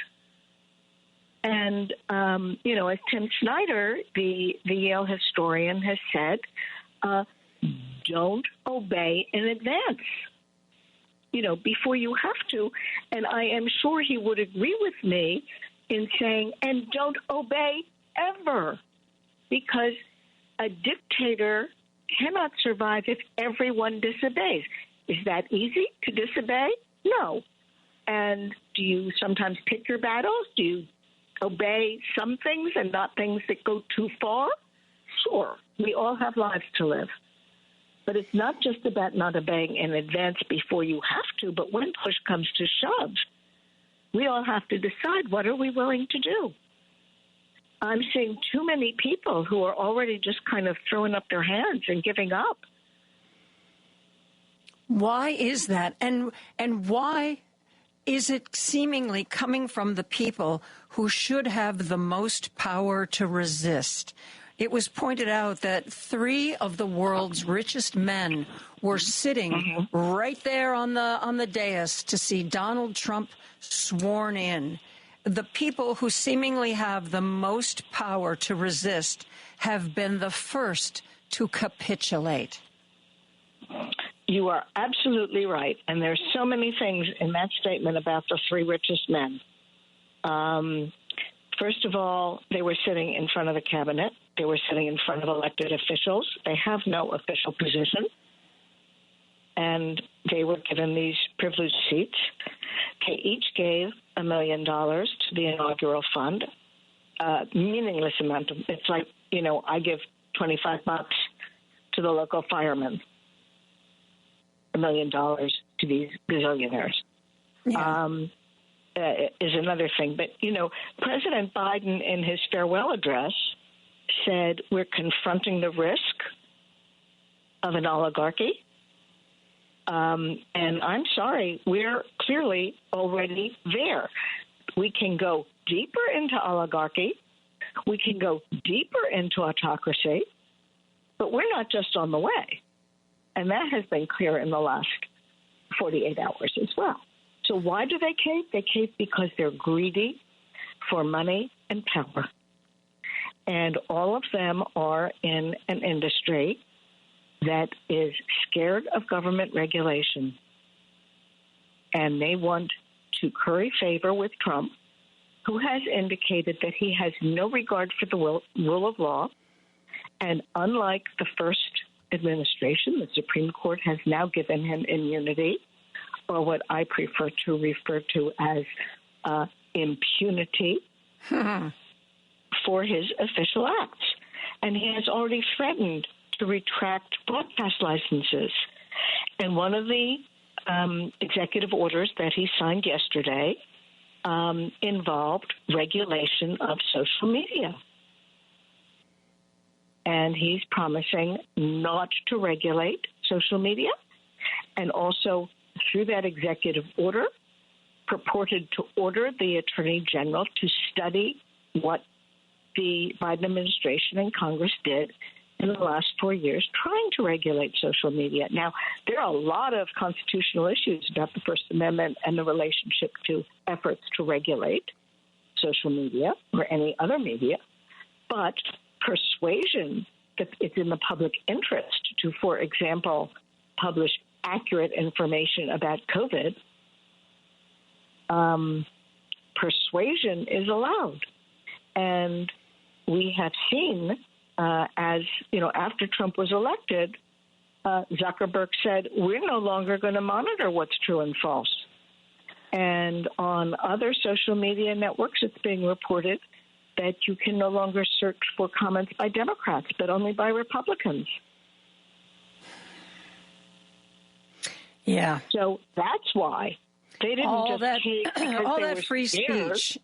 And, as Tim Snyder, the Yale historian, has said, don't obey in advance, before you have to. And I am sure he would agree with me in saying, and don't obey ever, because a dictator cannot survive if everyone disobeys. Is that easy to disobey? No. And do you sometimes pick your battles? Do you obey some things and not things that go too far? Sure. We all have lives to live. But it's not just about not obeying in advance before you have to, but when push comes to shove, we all have to decide, what are we willing to do? I'm seeing too many people who are already just kind of throwing up their hands and giving up. Why is that? And why is it seemingly coming from the people who should have the most power to resist? It was pointed out that 3 of the world's richest men were sitting right there on the dais to see Donald Trump sworn in. The people who seemingly have the most power to resist have been the first to capitulate. You are absolutely right. And there's so many things in that statement about the 3 richest men. First of all, they were sitting in front of the cabinet. They were sitting in front of elected officials. They have no official position. And they were given these privileged seats. They each gave $1 million to the inaugural fund. Meaningless amount of, it's like, I give $25 to the local firemen. $1 million to these gazillionaires. Yeah. Is another thing. But, President Biden in his farewell address said we're confronting the risk of an oligarchy. And I'm sorry, we're clearly already there. We can go deeper into oligarchy. We can go deeper into autocracy. But we're not just on the way. And that has been clear in the last 48 hours as well. So why do they cave? They cave because they're greedy for money and power. And all of them are in an industry that is scared of government regulation. And they want to curry favor with Trump, who has indicated that he has no regard for the rule of law. And unlike the first administration, the Supreme Court has now given him immunity, or what I prefer to refer to as impunity, for his official acts. And he has already threatened to retract broadcast licenses. And one of the executive orders that he signed yesterday involved regulation of social media. And he's promising not to regulate social media, and also through that executive order purported to order the Attorney General to study what the Biden administration and Congress did in the last 4 years trying to regulate social media. Now, there are a lot of constitutional issues about the First Amendment and the relationship to efforts to regulate social media or any other media, but persuasion that it's in the public interest to, for example, publish accurate information about COVID, persuasion is allowed. And we have seen, after Trump was elected, Zuckerberg said, we're no longer going to monitor what's true and false. And on other social media networks, it's being reported that you can no longer search for comments by Democrats, but only by Republicans. Yeah. So that's why they didn't all that free scared. Speech.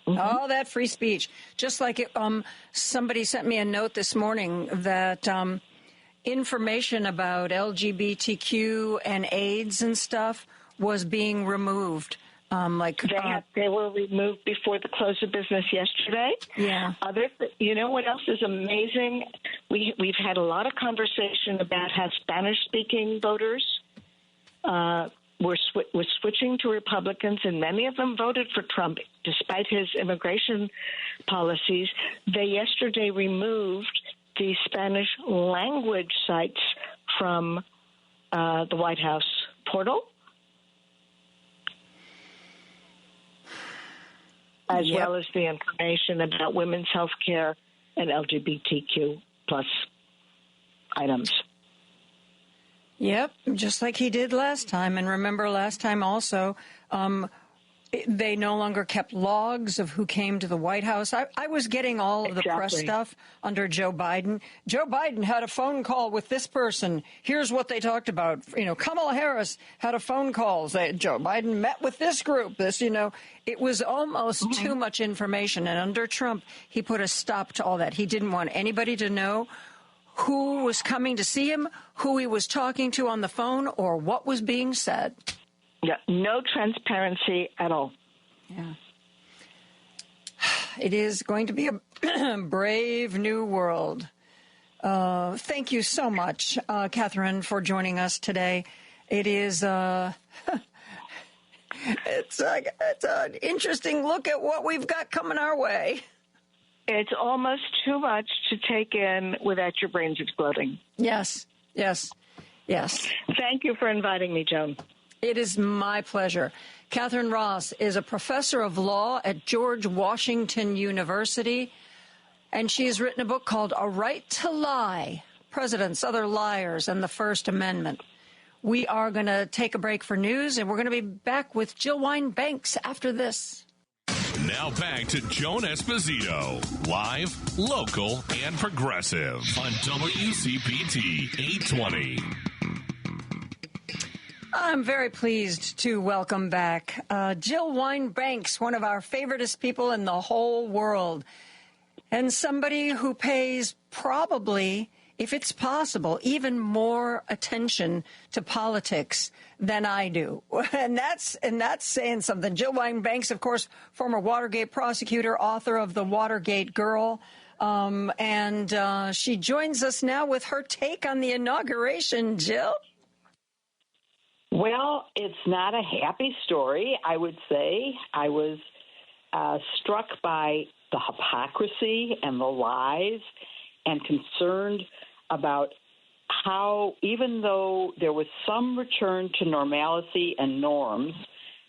All that free speech. Just like somebody sent me a note this morning that information about LGBTQ and AIDS and stuff was being removed. They were removed before the close of business yesterday. Yeah. You know what else is amazing? We've had a lot of conversation about how Spanish-speaking voters were switching to Republicans, and many of them voted for Trump despite his immigration policies. They yesterday removed the Spanish language sites from the White House portal, as well as the information about women's health care and LGBTQ plus items. Yep, just like he did last time. And remember, last time also, they no longer kept logs of who came to the White House. I was getting all of the press stuff under Joe Biden. Joe Biden had a phone call with this person. Here's what they talked about. Kamala Harris had a phone call. Joe Biden met with this group. It was almost too much information. And under Trump, he put a stop to all that. He didn't want anybody to know who was coming to see him, who he was talking to on the phone, or what was being said. Yeah, no transparency at all. Yeah. It is going to be a brave new world. Thank you so much, Catherine, for joining us today. It is it's an interesting look at what we've got coming our way. It's almost too much to take in without your brains exploding. Yes. Thank you for inviting me, Joan. It is my pleasure. Catherine Ross is a professor of law at George Washington University, and she has written a book called A Right to Lie, Presidents, Other Liars, and the First Amendment. We are going to take a break for news, and we're going to be back with Jill Wine-Banks after this. Now back to Joan Esposito, live, local, and progressive on WCPT 820. I'm very pleased to welcome back Jill Wine-Banks, one of our favoriteest people in the whole world, and somebody who pays probably, if it's possible, even more attention to politics than I do. And that's saying something. Jill Wine-Banks, of course, former Watergate prosecutor, author of The Watergate Girl. And she joins us now with her take on the inauguration. Jill? Well, it's not a happy story, I would say. I was struck by the hypocrisy and the lies and concerned about how, even though there was some return to normalcy and norms,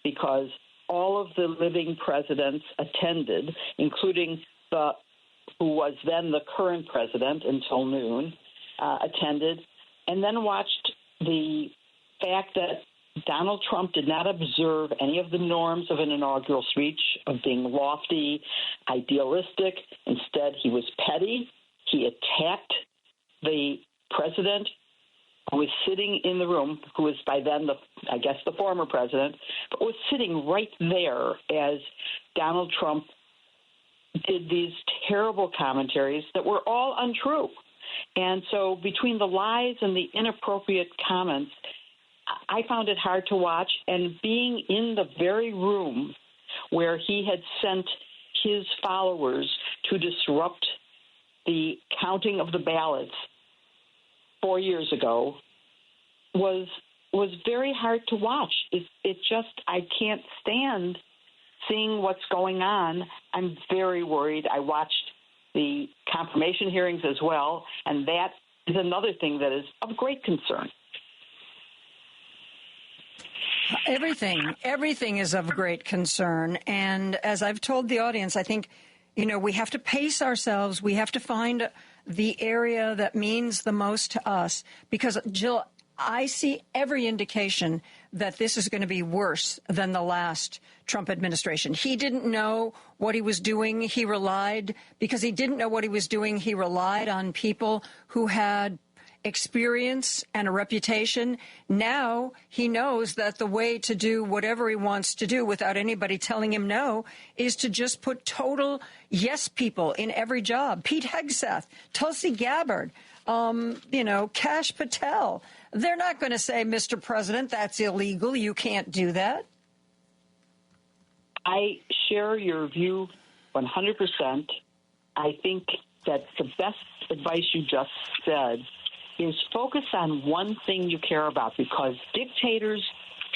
because all of the living presidents attended, including who was then the current president until noon, attended, and then watched the fact that Donald Trump did not observe any of the norms of an inaugural speech, of being lofty, idealistic. Instead, he was petty. He attacked the president who was sitting in the room, who was by then, the former president, but was sitting right there as Donald Trump did these terrible commentaries that were all untrue. And so between the lies and the inappropriate comments, I found it hard to watch. And being in the very room where he had sent his followers to disrupt the counting of the ballots 4 years ago was very hard to watch. I can't stand seeing what's going on. I'm very worried. I watched the confirmation hearings as well, and that is another thing that is of great concern. Everything is of great concern. And as I've told the audience, I think, we have to pace ourselves. We have to find the area that means the most to us. Because, Jill, I see every indication that this is going to be worse than the last Trump administration. He didn't know what he was doing. Because he didn't know what he was doing, he relied on people who had experience and a reputation. Now he knows that the way to do whatever he wants to do without anybody telling him no is to just put total yes people in every job. Pete Hegseth, Tulsi Gabbard, Kash Patel. They're not going to say, Mr. President, that's illegal. You can't do that. I share your view 100%. I think that the best advice you just said is focus on one thing you care about, because dictators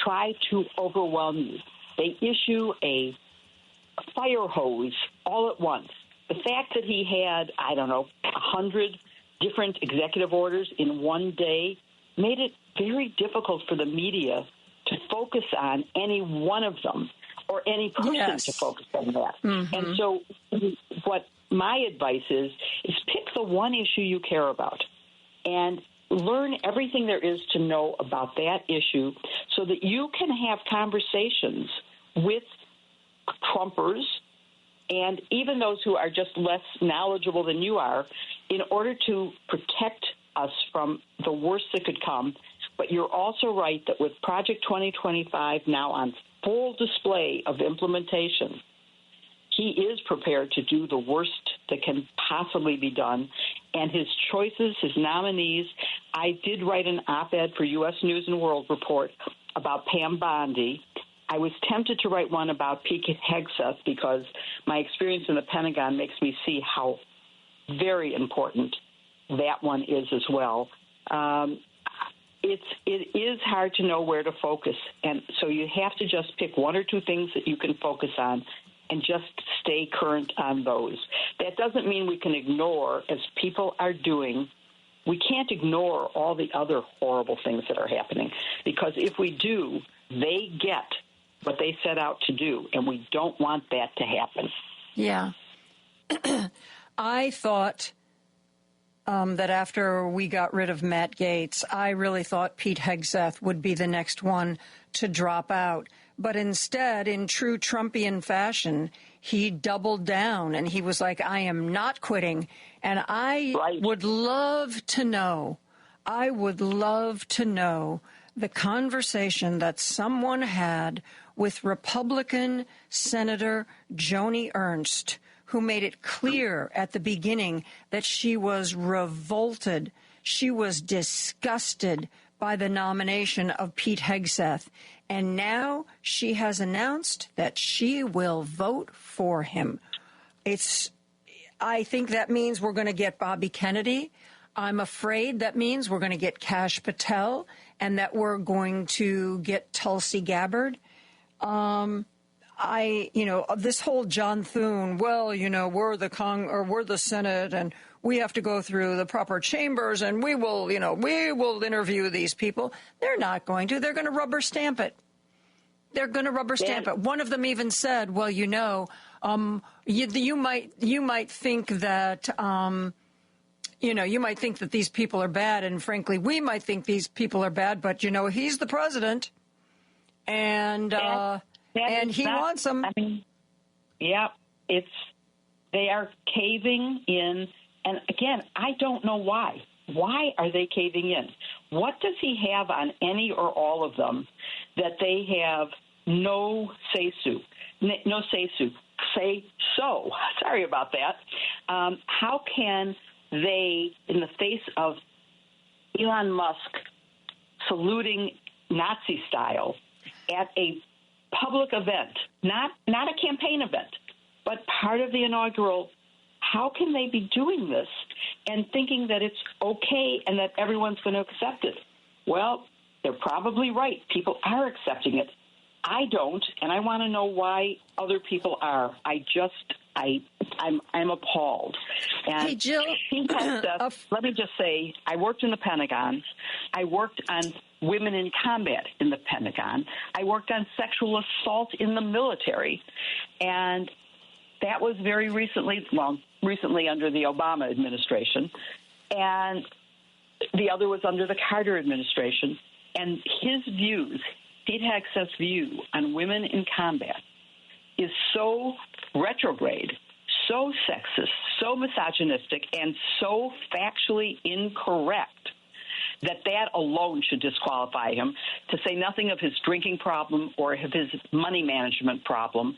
try to overwhelm you. They issue a fire hose all at once. The fact that he had, 100 different executive orders in one day made it very difficult for the media to focus on any one of them or any person to focus on that. Mm-hmm. And so what my advice is pick the one issue you care about and learn everything there is to know about that issue so that you can have conversations with Trumpers and even those who are just less knowledgeable than you are in order to protect us from the worst that could come. But you're also right that with Project 2025 now on full display of implementation, he is prepared to do the worst that can possibly be done. And his choices, his nominees, I did write an op-ed for U.S. News and World Report about Pam Bondi. I was tempted to write one about Pete Hegseth because my experience in the Pentagon makes me see how very important that one is as well. It is hard to know where to focus, and so you have to just pick one or two things that you can focus on and just stay current on those. That doesn't mean we can ignore, as people are doing, we can't ignore all the other horrible things that are happening, because if we do, they get what they set out to do, and we don't want that to happen. Yeah. I thought that after we got rid of Matt Gaetz, I really thought Pete Hegseth would be the next one to drop out. But instead, in true Trumpian fashion, he doubled down and he was like, I am not quitting. And I would love to know the conversation that someone had with Republican Senator Joni Ernst, who made it clear at the beginning that she was revolted. She was disgusted by the nomination of Pete Hegseth. And now she has announced that she will vote for him. I think that means we're going to get Bobby Kennedy. I'm afraid that means we're going to get Kash Patel and that we're going to get Tulsi Gabbard. This whole John Thune, we're the Senate and we have to go through the proper chambers and we will interview these people. They're not going to. They're going to rubber stamp it. One of them even said, well, you might think that, you might think that these people are bad. And frankly, we might think these people are bad, but he's the president and he wants them. They are caving in. And again, I don't know why. Why are they caving in? What does he have on any or all of them that they have no say-so? Sorry about that. How can they, in the face of Elon Musk saluting Nazi style at a public event, not a campaign event, but part of the inaugural, how can they be doing this and thinking that it's okay and that everyone's going to accept it? Well, they're probably right. People are accepting it. I don't, and I want to know why other people are. I'm appalled. And hey, Jill. Let me just say, I worked in the Pentagon. I worked on women in combat in the Pentagon. I worked on sexual assault in the military. And that was very recently under the Obama administration. And the other was under the Carter administration. And his views, Pete Hegseth's view on women in combat is so retrograde, so sexist, so misogynistic, and so factually incorrect that alone should disqualify him, to say nothing of his drinking problem or of his money management problem.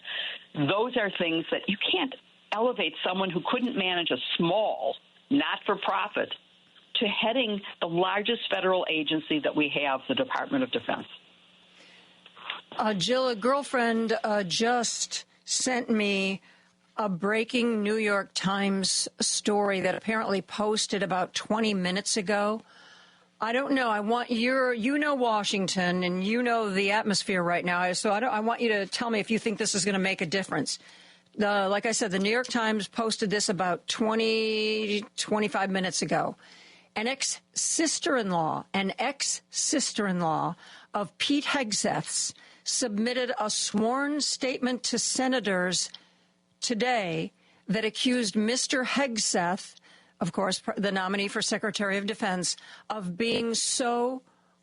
Those are things that you can't elevate someone who couldn't manage a small, not-for-profit, to heading the largest federal agency that we have, the Department of Defense. Jill, a girlfriend just sent me a breaking New York Times story that apparently posted about 20 minutes ago. I don't know. I want you know Washington and you know the atmosphere right now. So I want you to tell me if you think this is going to make a difference. Like I said, the New York Times posted this about 25 minutes ago. An ex-sister-in-law of Pete Hegseth's submitted a sworn statement to senators today that accused Mr. Hegseth, of course, the nominee for Secretary of Defense, of being so,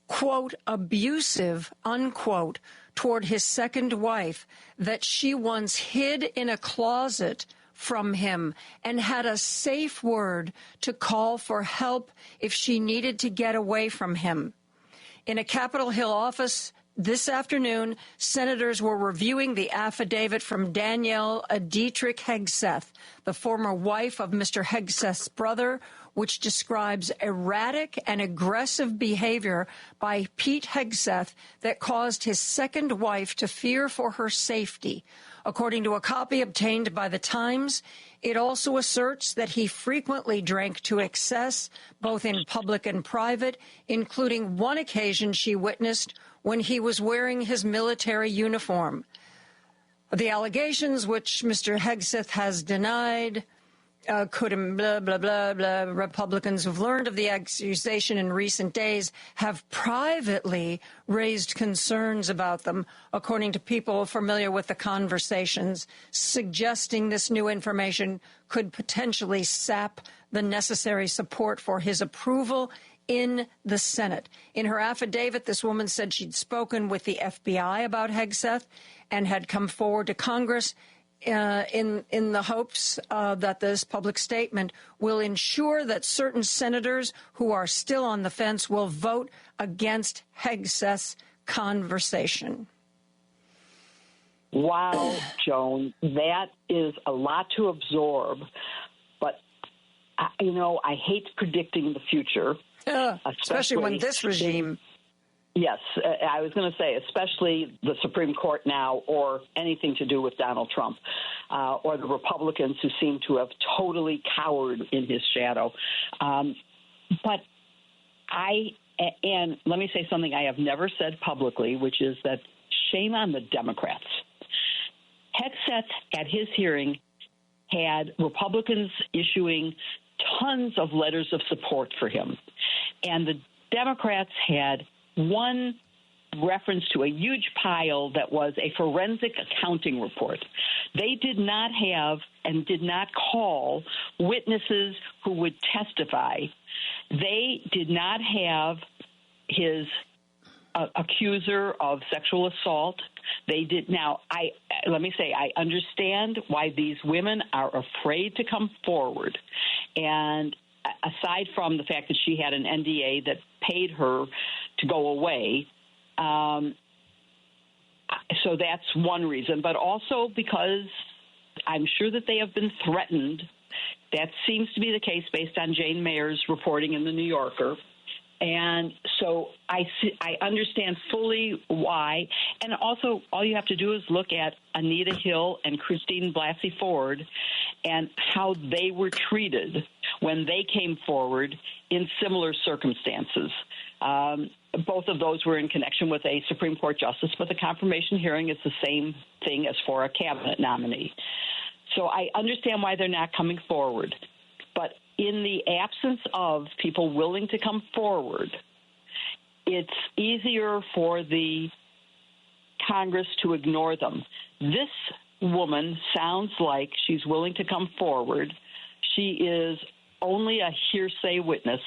quote, abusive, unquote, toward his second wife that she once hid in a closet from him and had a safe word to call for help if she needed to get away from him. In a Capitol Hill office this afternoon, senators were reviewing the affidavit from Danielle Dietrich Hegseth, the former wife of Mr. Hegseth's brother, which describes erratic and aggressive behavior by Pete Hegseth that caused his second wife to fear for her safety. According to a copy obtained by the Times, it also asserts that he frequently drank to excess, both in public and private, including one occasion she witnessed when he was wearing his military uniform. The allegations, which Mr. Hegseth has denied, blah, blah, blah, blah. Republicans who've learned of the accusation in recent days have privately raised concerns about them, according to people familiar with the conversations, suggesting this new information could potentially sap the necessary support for his approval in the Senate. In her affidavit, this woman said she'd spoken with the FBI about Hegseth and had come forward to Congress in the hopes that this public statement will ensure that certain senators who are still on the fence will vote against Hegseth's conversation. Wow, Joan, that is a lot to absorb. But, I hate predicting the future. Especially when this regime... Yes, I was going to say, especially the Supreme Court now, or anything to do with Donald Trump, or the Republicans who seem to have totally cowered in his shadow. But and let me say something I have never said publicly, which is that shame on the Democrats. Hegseth, at his hearing, had Republicans issuing tons of letters of support for him. And the Democrats had one reference to a huge pile that was a forensic accounting report. They did not have and did not call witnesses who would testify. They did not have his accuser of sexual assault. They did. Now, let me say, I understand why these women are afraid to come forward. And aside from the fact that she had an NDA that paid her to go away, so that's one reason. But also because I'm sure that they have been threatened. That seems to be the case based on Jane Mayer's reporting in The New Yorker. And so I understand fully why. And also, all you have to do is look at Anita Hill and Christine Blasey Ford and how they were treated when they came forward in similar circumstances. Both of those were in connection with a Supreme Court justice, but the confirmation hearing is the same thing as for a cabinet nominee. So I understand why they're not coming forward. But in the absence of people willing to come forward, it's easier for the Congress to ignore them. This woman sounds like she's willing to come forward. She is only a hearsay witness.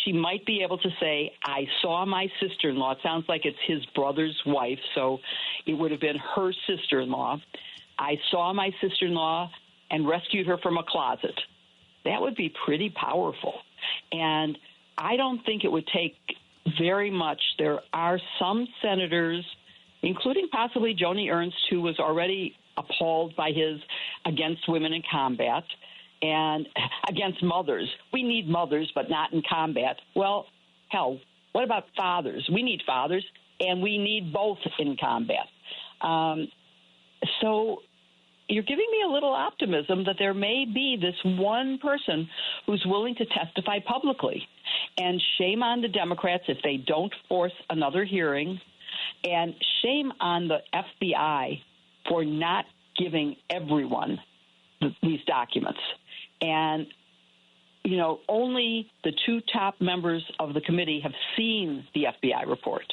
She might be able to say, I saw my sister-in-law. It sounds like it's his brother's wife, so it would have been her sister-in-law. I saw my sister-in-law and rescued her from a closet. That would be pretty powerful. And I don't think it would take very much. There are some senators, including possibly Joni Ernst, who was already appalled by his against women in combat and against mothers. We need mothers, but not in combat. Well, hell, what about fathers? We need fathers, and we need both in combat. So you're giving me a little optimism that there may be this one person who's willing to testify publicly. And shame on the Democrats if they don't force another hearing. And shame on the FBI for not giving everyone these documents. And, you know, only the two top members of the committee have seen the FBI report.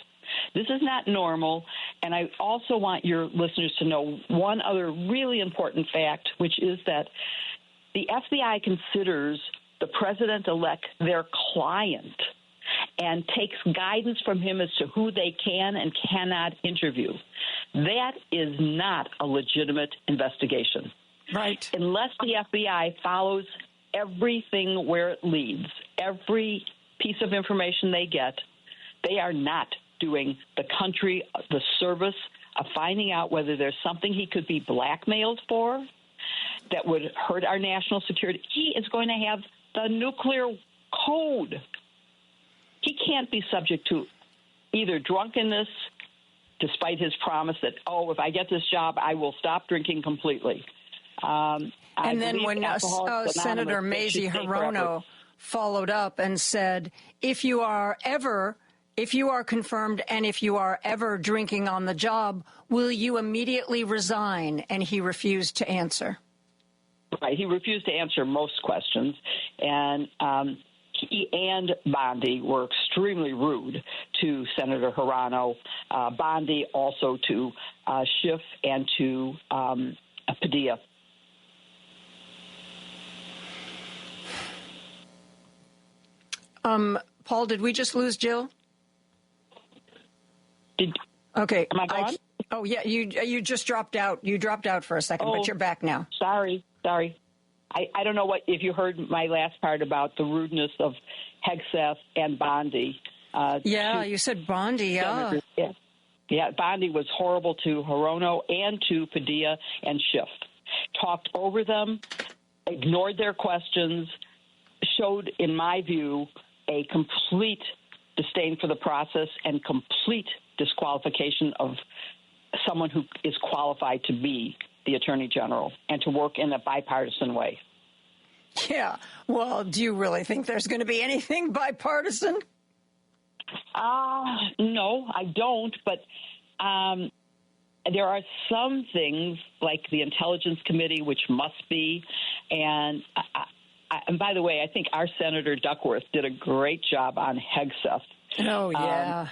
This is not normal, and I also want your listeners to know one other really important fact, which is that the FBI considers the president-elect their client and takes guidance from him as to who they can and cannot interview. That is not a legitimate investigation. Right. Unless the FBI follows everything where it leads, every piece of information they get, they are not doing the country the service of finding out whether there's something he could be blackmailed for that would hurt our national security. He is going to have the nuclear code. He can't be subject to either drunkenness, despite his promise that, if I get this job, I will stop drinking completely. And then when Senator Mazie Hirono followed up and said, if you are confirmed and if you are ever drinking on the job, will you immediately resign? And he refused to answer. Right. He refused to answer most questions. And he and Bondi were extremely rude to Senator Hirono. Bondi also to Schiff and to Padilla. Paul, did we just lose Jill? Okay. Am I gone? Oh, yeah, you just dropped out. You dropped out for a second, but you're back now. Sorry. I don't know if you heard my last part about the rudeness of Hegseth and Bondi. You said Bondi, yeah. Yeah, Bondi was horrible to Hirono and to Padilla and Schiff. Talked over them, ignored their questions, showed, in my view, a complete disdain for the process and complete disqualification of someone who is qualified to be the Attorney General and to work in a bipartisan way. Yeah. Well, do you really think there's going to be anything bipartisan? No, I don't. But there are some things like the Intelligence Committee, which must be. And by the way, I think our Senator Duckworth did a great job on Hegseth. Oh, yeah.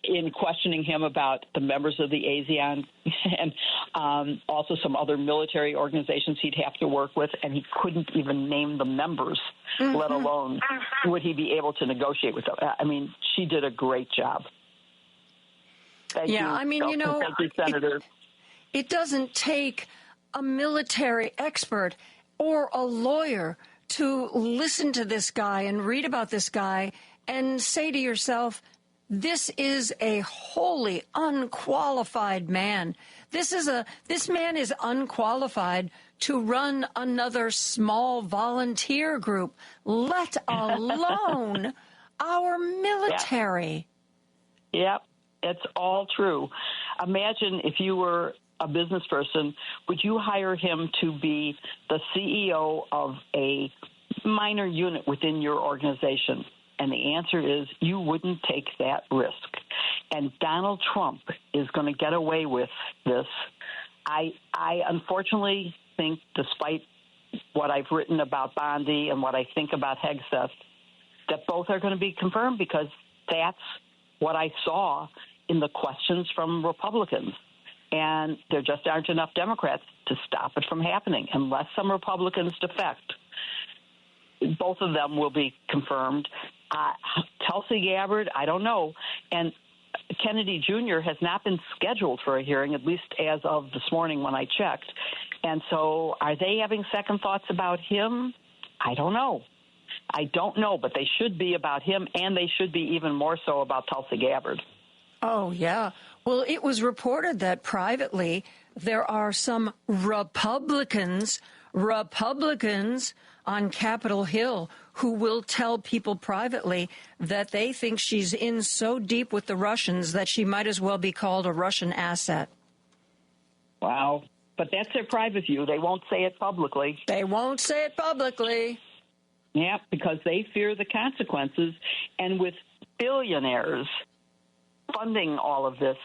In questioning him about the members of the ASEAN and also some other military organizations he'd have to work with, and he couldn't even name the members, let alone would he be able to negotiate with them. I mean, she did a great job. Thank you. I mean, thank you, Senator. It doesn't take a military expert or a lawyer to listen to this guy and read about this guy and say to yourself, this is a wholly unqualified man. This man is unqualified to run another small volunteer group, let alone our military. Yep, it's all true. Imagine if you were a business person, would you hire him to be the CEO of a minor unit within your organization? And the answer is you wouldn't take that risk. And Donald Trump is going to get away with this. I unfortunately think, despite what I've written about Bondi and what I think about Hegseth, that both are going to be confirmed because that's what I saw in the questions from Republicans. And there just aren't enough Democrats to stop it from happening unless some Republicans defect. Both of them will be confirmed. Tulsi Gabbard, I don't know. And Kennedy Jr. has not been scheduled for a hearing, at least as of this morning when I checked. And so are they having second thoughts about him? I don't know. I don't know, but they should be about him, and they should be even more so about Tulsi Gabbard. Oh, yeah. Well, it was reported that privately there are some Republicans on Capitol Hill who will tell people privately that they think she's in so deep with the Russians that she might as well be called a Russian asset. Wow. But that's their private view. They won't say it publicly. They won't say it publicly. Yeah, because they fear the consequences. And with billionaires funding all of this,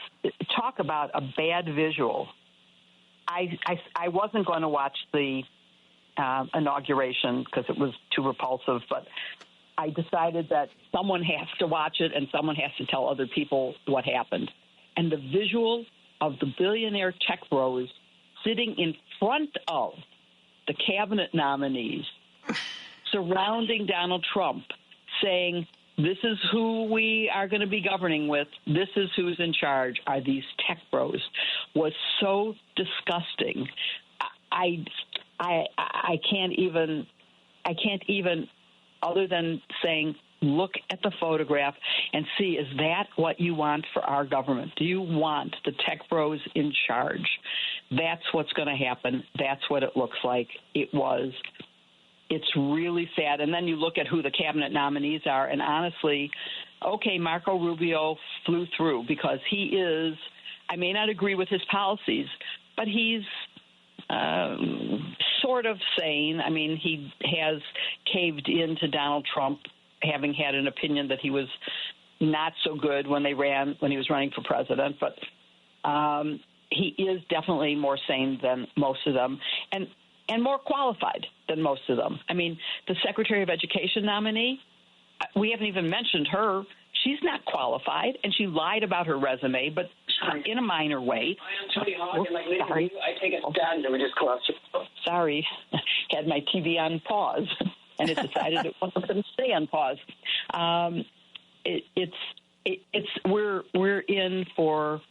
talk about a bad visual. I wasn't going to watch the inauguration because it was too repulsive, but I decided that someone has to watch it and someone has to tell other people what happened. And the visual of the billionaire tech bros sitting in front of the cabinet nominees, surrounding Donald Trump, saying, this is who we are going to be governing with, this is who's in charge, are these tech bros, was so disgusting. I can't even, other than saying, look at the photograph and see, is that what you want for our government? Do you want the tech bros in charge? That's what's going to happen. That's what it looks like. It's really sad. And then you look at who the cabinet nominees are, and honestly, okay, Marco Rubio flew through because he is, I may not agree with his policies, but he's sort of sane. I mean, he has caved into Donald Trump, having had an opinion that he was not so good when he was running for president, but he is definitely more sane than most of them, and more qualified than most of them. I mean, the Secretary of Education nominee, we haven't even mentioned her. She's not qualified, and she lied about her resume, but in a minor way. Sorry. I take it down. Let me just close it. Sorry. Had my TV on pause, and it decided it wasn't going to stay on pause. We're in for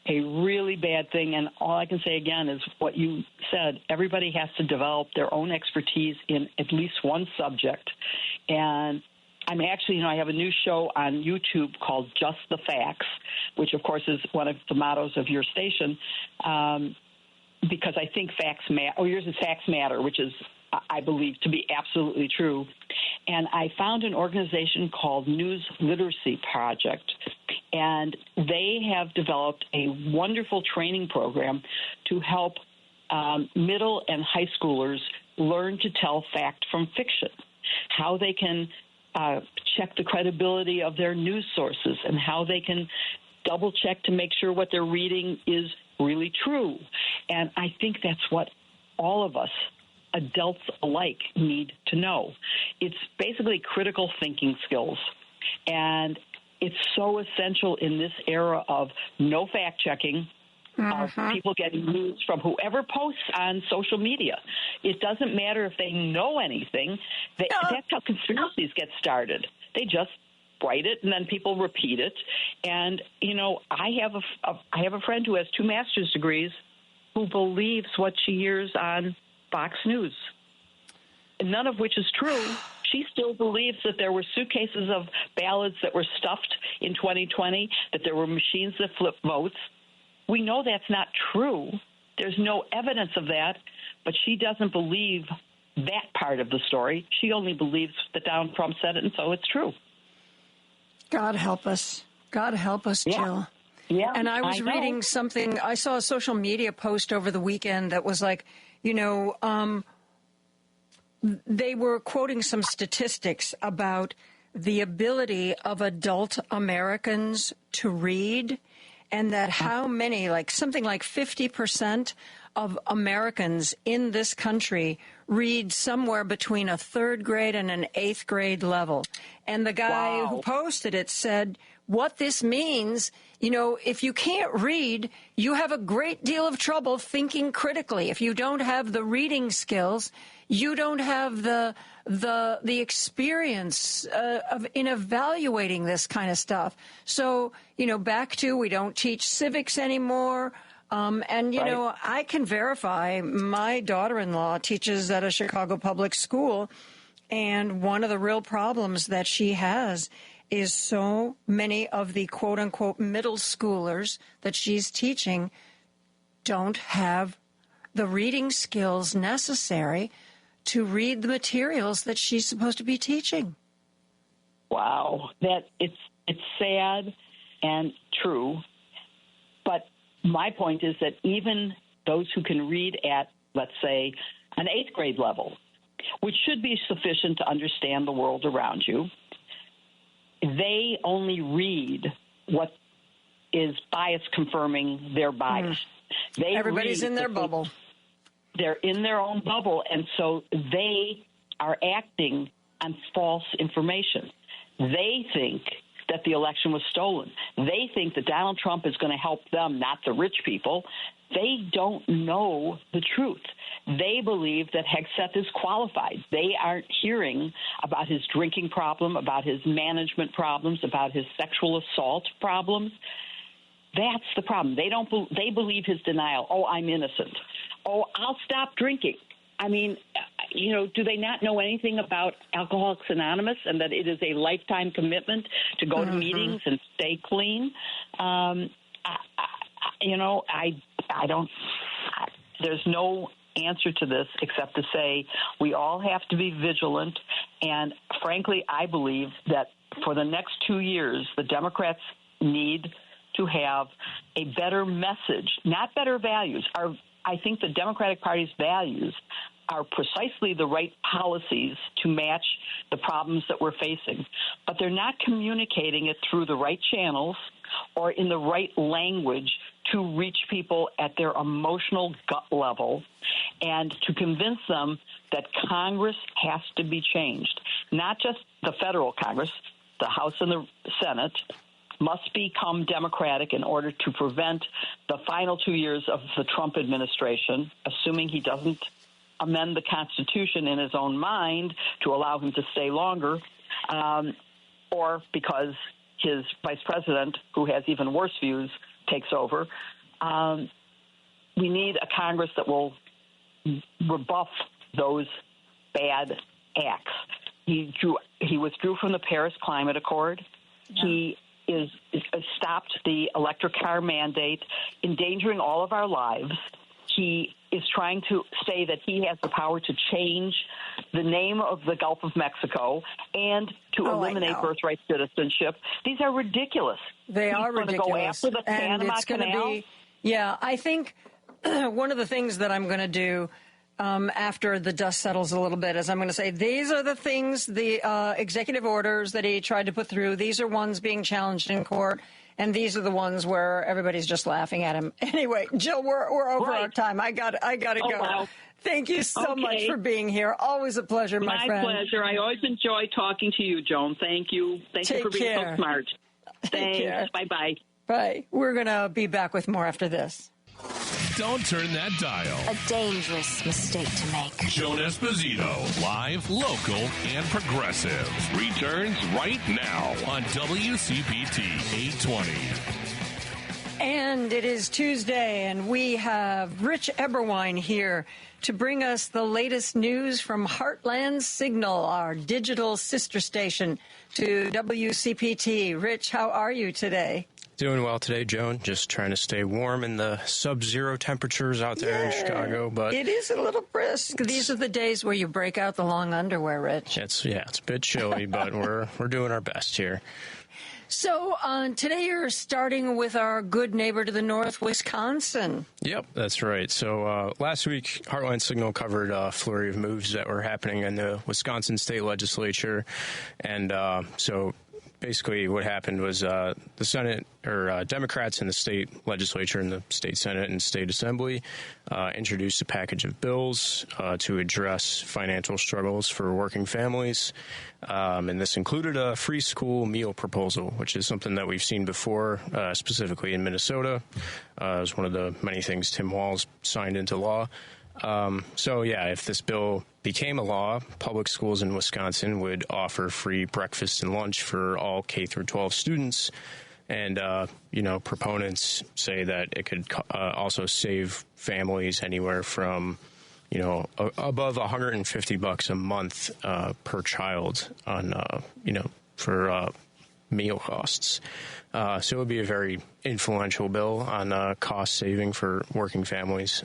a really bad thing, and all I can say again is what you said. Everybody has to develop their own expertise in at least one subject. And I'm actually, I have a new show on YouTube called Just the Facts, which, of course, is one of the mottos of your station, because I think facts matter. Oh, yours is Facts Matter, which is, I believe, to be absolutely true. And I found an organization called News Literacy Project, and they have developed a wonderful training program to help middle and high schoolers learn to tell fact from fiction, how they can check the credibility of their news sources, and how they can double check to make sure what they're reading is really true. And I think that's what all of us, adults alike, need to know. It's basically critical thinking skills. And it's so essential in this era of no fact-checking, of people getting news from whoever posts on social media. It doesn't matter if they know anything. That's how conspiracies get started. They just write it, and then people repeat it. And, I have a friend who has 2 master's degrees who believes what she hears on Fox News, none of which is true. She still believes that there were suitcases of ballots that were stuffed in 2020, that there were machines that flip votes. We know that's not true. There's no evidence of that, but she doesn't believe that part of the story. She only believes that Donald Trump said it, and so it's true. God help us. God help us, Jill. Yeah, and I was reading something. I saw a social media post over the weekend that was like, they were quoting some statistics about the ability of adult Americans to read, and that how many, something like 50% of Americans in this country read somewhere between a 3rd grade and an 8th grade level. And the guy who posted it said, what this means, if you can't read, you have a great deal of trouble thinking critically. If you don't have the reading skills, you don't have the experience in evaluating this kind of stuff. So, back to, we don't teach civics anymore. I can verify my daughter-in-law teaches at a Chicago public school, And one of the real problems that she has is so many of the quote-unquote middle schoolers that she's teaching don't have the reading skills necessary to read the materials that she's supposed to be teaching. Wow, that it's sad and true. But my point is that even those who can read at, let's say, an 8th grade level, which should be sufficient to understand the world around you, they only read what is bias confirming their bias. Everybody's in their bubble. They're in their own bubble, and so they are acting on false information. They think that the election was stolen. They think that Donald Trump is going to help them, not the rich people. They don't know the truth. They believe that Hegseth is qualified. They aren't hearing about his drinking problem, about his management problems, about his sexual assault problems. That's the problem. They believe his denial. Oh, I'm innocent. Oh, I'll stop drinking. I mean, do they not know anything about Alcoholics Anonymous and that it is a lifetime commitment to go to meetings and stay clean? There's no answer to this except to say we all have to be vigilant. And frankly, I believe that for the next 2 years, the Democrats need to have a better message, not better values. I think the Democratic Party's values are precisely the right policies to match the problems that we're facing. But they're not communicating it through the right channels or in the right language to reach people at their emotional gut level and to convince them that Congress has to be changed. Not just the federal Congress, the House and the Senate must become Democratic in order to prevent the final 2 years of the Trump administration, assuming he doesn't amend the Constitution in his own mind to allow him to stay longer, or because his vice president, who has even worse views, takes over. We need a Congress that will rebuff those bad acts. He withdrew from the Paris Climate Accord. Yeah. He stopped the electric car mandate, endangering all of our lives. He is trying to say that he has the power to change the name of the Gulf of Mexico and to eliminate birthright citizenship. These are ridiculous. They are ridiculous. Go after the Panama Canal. I think one of the things that I'm going to do after the dust settles a little bit is I'm going to say these are the things, the executive orders that he tried to put through. These are ones being challenged in court. And these are the ones where everybody's just laughing at him. Anyway, Jill, we're over our time. I got to go. Wow. Thank you so much for being here. Always a pleasure, my friend. My pleasure. I always enjoy talking to you, Joan. Thank you. Thank you for being so smart. Thanks. Bye-bye. Bye. We're going to be back with more after this. Don't turn that dial. A dangerous mistake to make. Joan Esposito, live, local, and progressive, returns right now on WCPT 820. And it is Tuesday, and we have Rich Eberwein here to bring us the latest news from Heartland Signal, our digital sister station to WCPT. Rich, how are you today? Doing well today, Joan. Just trying to stay warm in the sub-zero temperatures out there in Chicago. But it is a little brisk. These are the days where you break out the long underwear, Rich. It's a bit chilly, but we're doing our best here. So today you're starting with our good neighbor to the north, Wisconsin. Yep, that's right. So last week, Heartland Signal covered a flurry of moves that were happening in the Wisconsin state legislature. And so basically what happened was the Senate, or Democrats in the state legislature and the state Senate and state assembly introduced a package of bills to address financial struggles for working families. And this included a free school meal proposal, which is something that we've seen before, specifically in Minnesota. It was one of the many things Tim Walz signed into law. If this bill became a law, public schools in Wisconsin would offer free breakfast and lunch for all K through 12 students. And, proponents say that it could also save families anywhere from above $150 a month per child on, for meal costs. So it would be a very influential bill on cost saving for working families.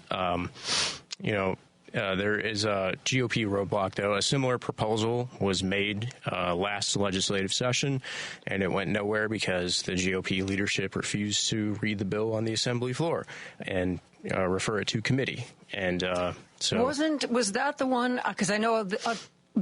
There is a GOP roadblock, though. A similar proposal was made last legislative session, and it went nowhere because the GOP leadership refused to read the bill on the assembly floor and refer it to committee. And was that the one? Because I know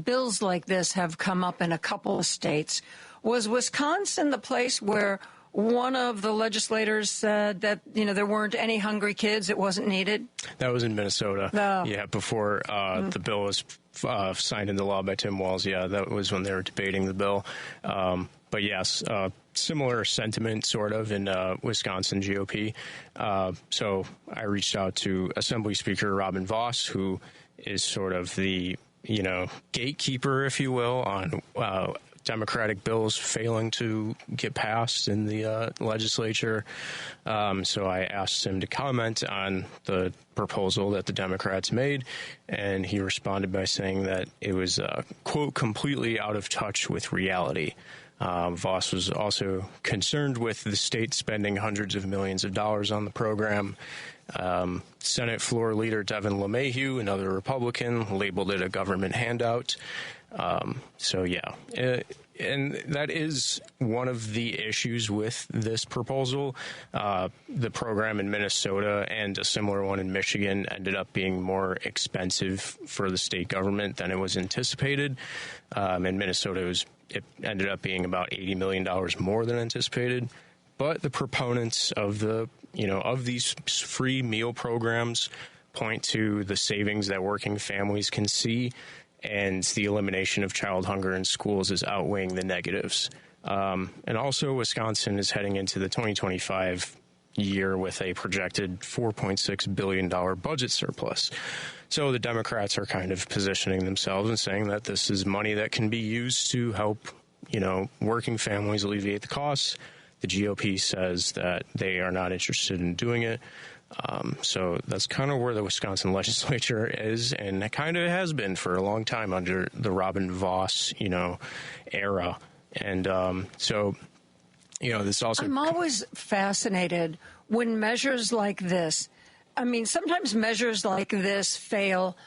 bills like this have come up in a couple of states. Was Wisconsin the place where one of the legislators said that, there weren't any hungry kids, it wasn't needed? That was in Minnesota. No. Yeah, before the bill was signed into law by Tim Walz. Yeah, that was when they were debating the bill. But yes, similar sentiment sort of in Wisconsin GOP. So I reached out to Assembly Speaker Robin Vos, who is sort of the, gatekeeper, if you will, on Democratic bills failing to get passed in the legislature. So I asked him to comment on the proposal that the Democrats made, and he responded by saying that it was, quote, completely out of touch with reality. Vos was also concerned with the state spending hundreds of millions of dollars on the program. Senate floor leader Devin LeMahieu, another Republican, labeled it a government handout. And that is one of the issues with this proposal. The program in Minnesota and a similar one in Michigan ended up being more expensive for the state government than it was anticipated. In Minnesota, it ended up being about $80 million more than anticipated. But the proponents of of these free meal programs point to the savings that working families can see, and the elimination of child hunger in schools is outweighing the negatives. And also, Wisconsin is heading into the 2025 year with a projected $4.6 billion budget surplus. So the Democrats are kind of positioning themselves and saying that this is money that can be used to help, working families alleviate the costs. The GOP says that they are not interested in doing it. So that's kind of where the Wisconsin legislature is, and it kind of has been for a long time under the Robin Vos, era. And this also... I'm always fascinated when measures like this, sometimes measures like this fail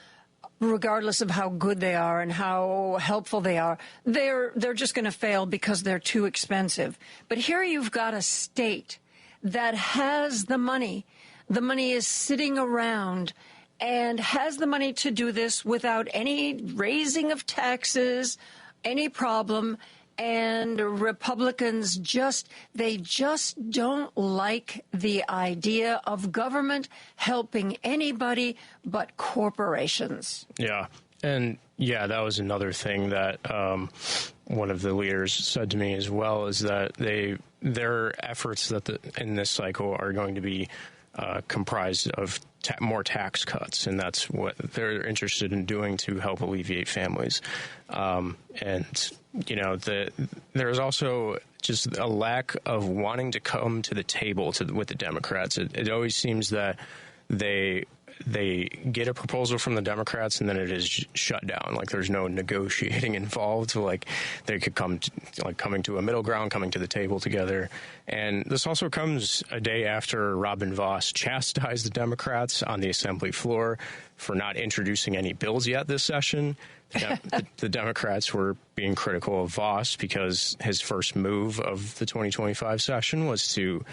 regardless of how good they are and how helpful they are. They're just going to fail because they're too expensive. But here you've got a state that has the money. The money is sitting around and has the money to do this without any raising of taxes, any problem. And Republicans just don't like the idea of government helping anybody but corporations. Yeah. And that was another thing that one of the leaders said to me as well, is that their efforts in this cycle are going to be comprised of more tax cuts, and that's what they're interested in doing to help alleviate families. There's also just a lack of wanting to come to the table with the Democrats. It always seems that they get a proposal from the Democrats and then it is shut down. Like there's no negotiating involved. Like they could coming to a middle ground, coming to the table together. And this also comes a day after Robin Vos chastised the Democrats on the assembly floor for not introducing any bills yet this session. The Democrats were being critical of Vos because his first move of the 2025 session was to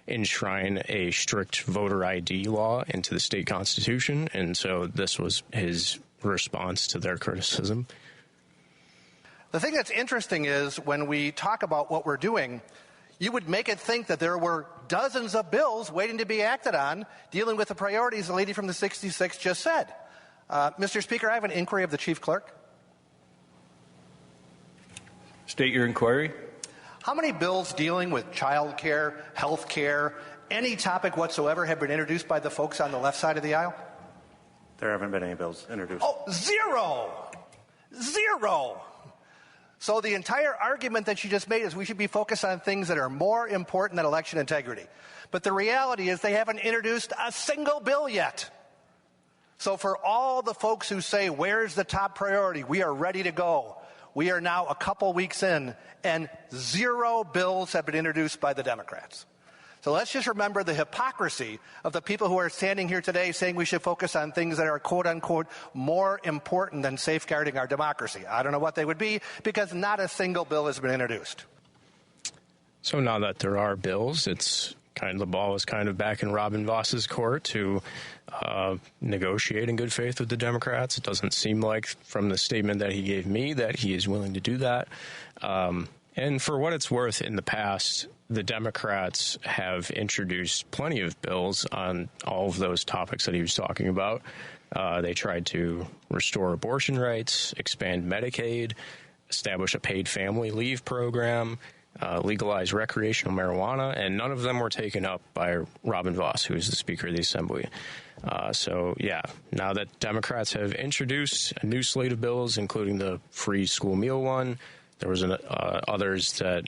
enshrine a strict voter ID law into the state constitution. And so this was his response to their criticism. The thing that's interesting is when we talk about what we're doing, you would make it think that there were dozens of bills waiting to be acted on dealing with the priorities the lady from the 66 just said. Mr. Speaker, I have an inquiry of the Chief Clerk. State your inquiry. How many bills dealing with child care, health care, any topic whatsoever have been introduced by the folks on the left side of the aisle? There haven't been any bills introduced. Oh, zero. So the entire argument that you just made is we should be focused on things that are more important than election integrity. But the reality is they haven't introduced a single bill yet. So for all the folks who say, where's the top priority? We are ready to go. We are now a couple weeks in, and 0 bills have been introduced by the Democrats. So let's just remember the hypocrisy of the people who are standing here today saying we should focus on things that are, quote unquote, more important than safeguarding our democracy. I don't know what they would be, because not a single bill has been introduced. So now that there are bills, it's kind of the ball is kind of back in Robin Voss's court to negotiate in good faith with the Democrats. It doesn't seem like, from the statement that he gave me, that he is willing to do that. And for what it's worth, in the past, the Democrats have introduced plenty of bills on all of those topics that he was talking about. They tried to restore abortion rights, expand Medicaid, establish a paid family leave program, legalize recreational marijuana, and none of them were taken up by Robin Voss, who is the Speaker of the Assembly. So, now that Democrats have introduced a new slate of bills, including the free school meal one, there was others that,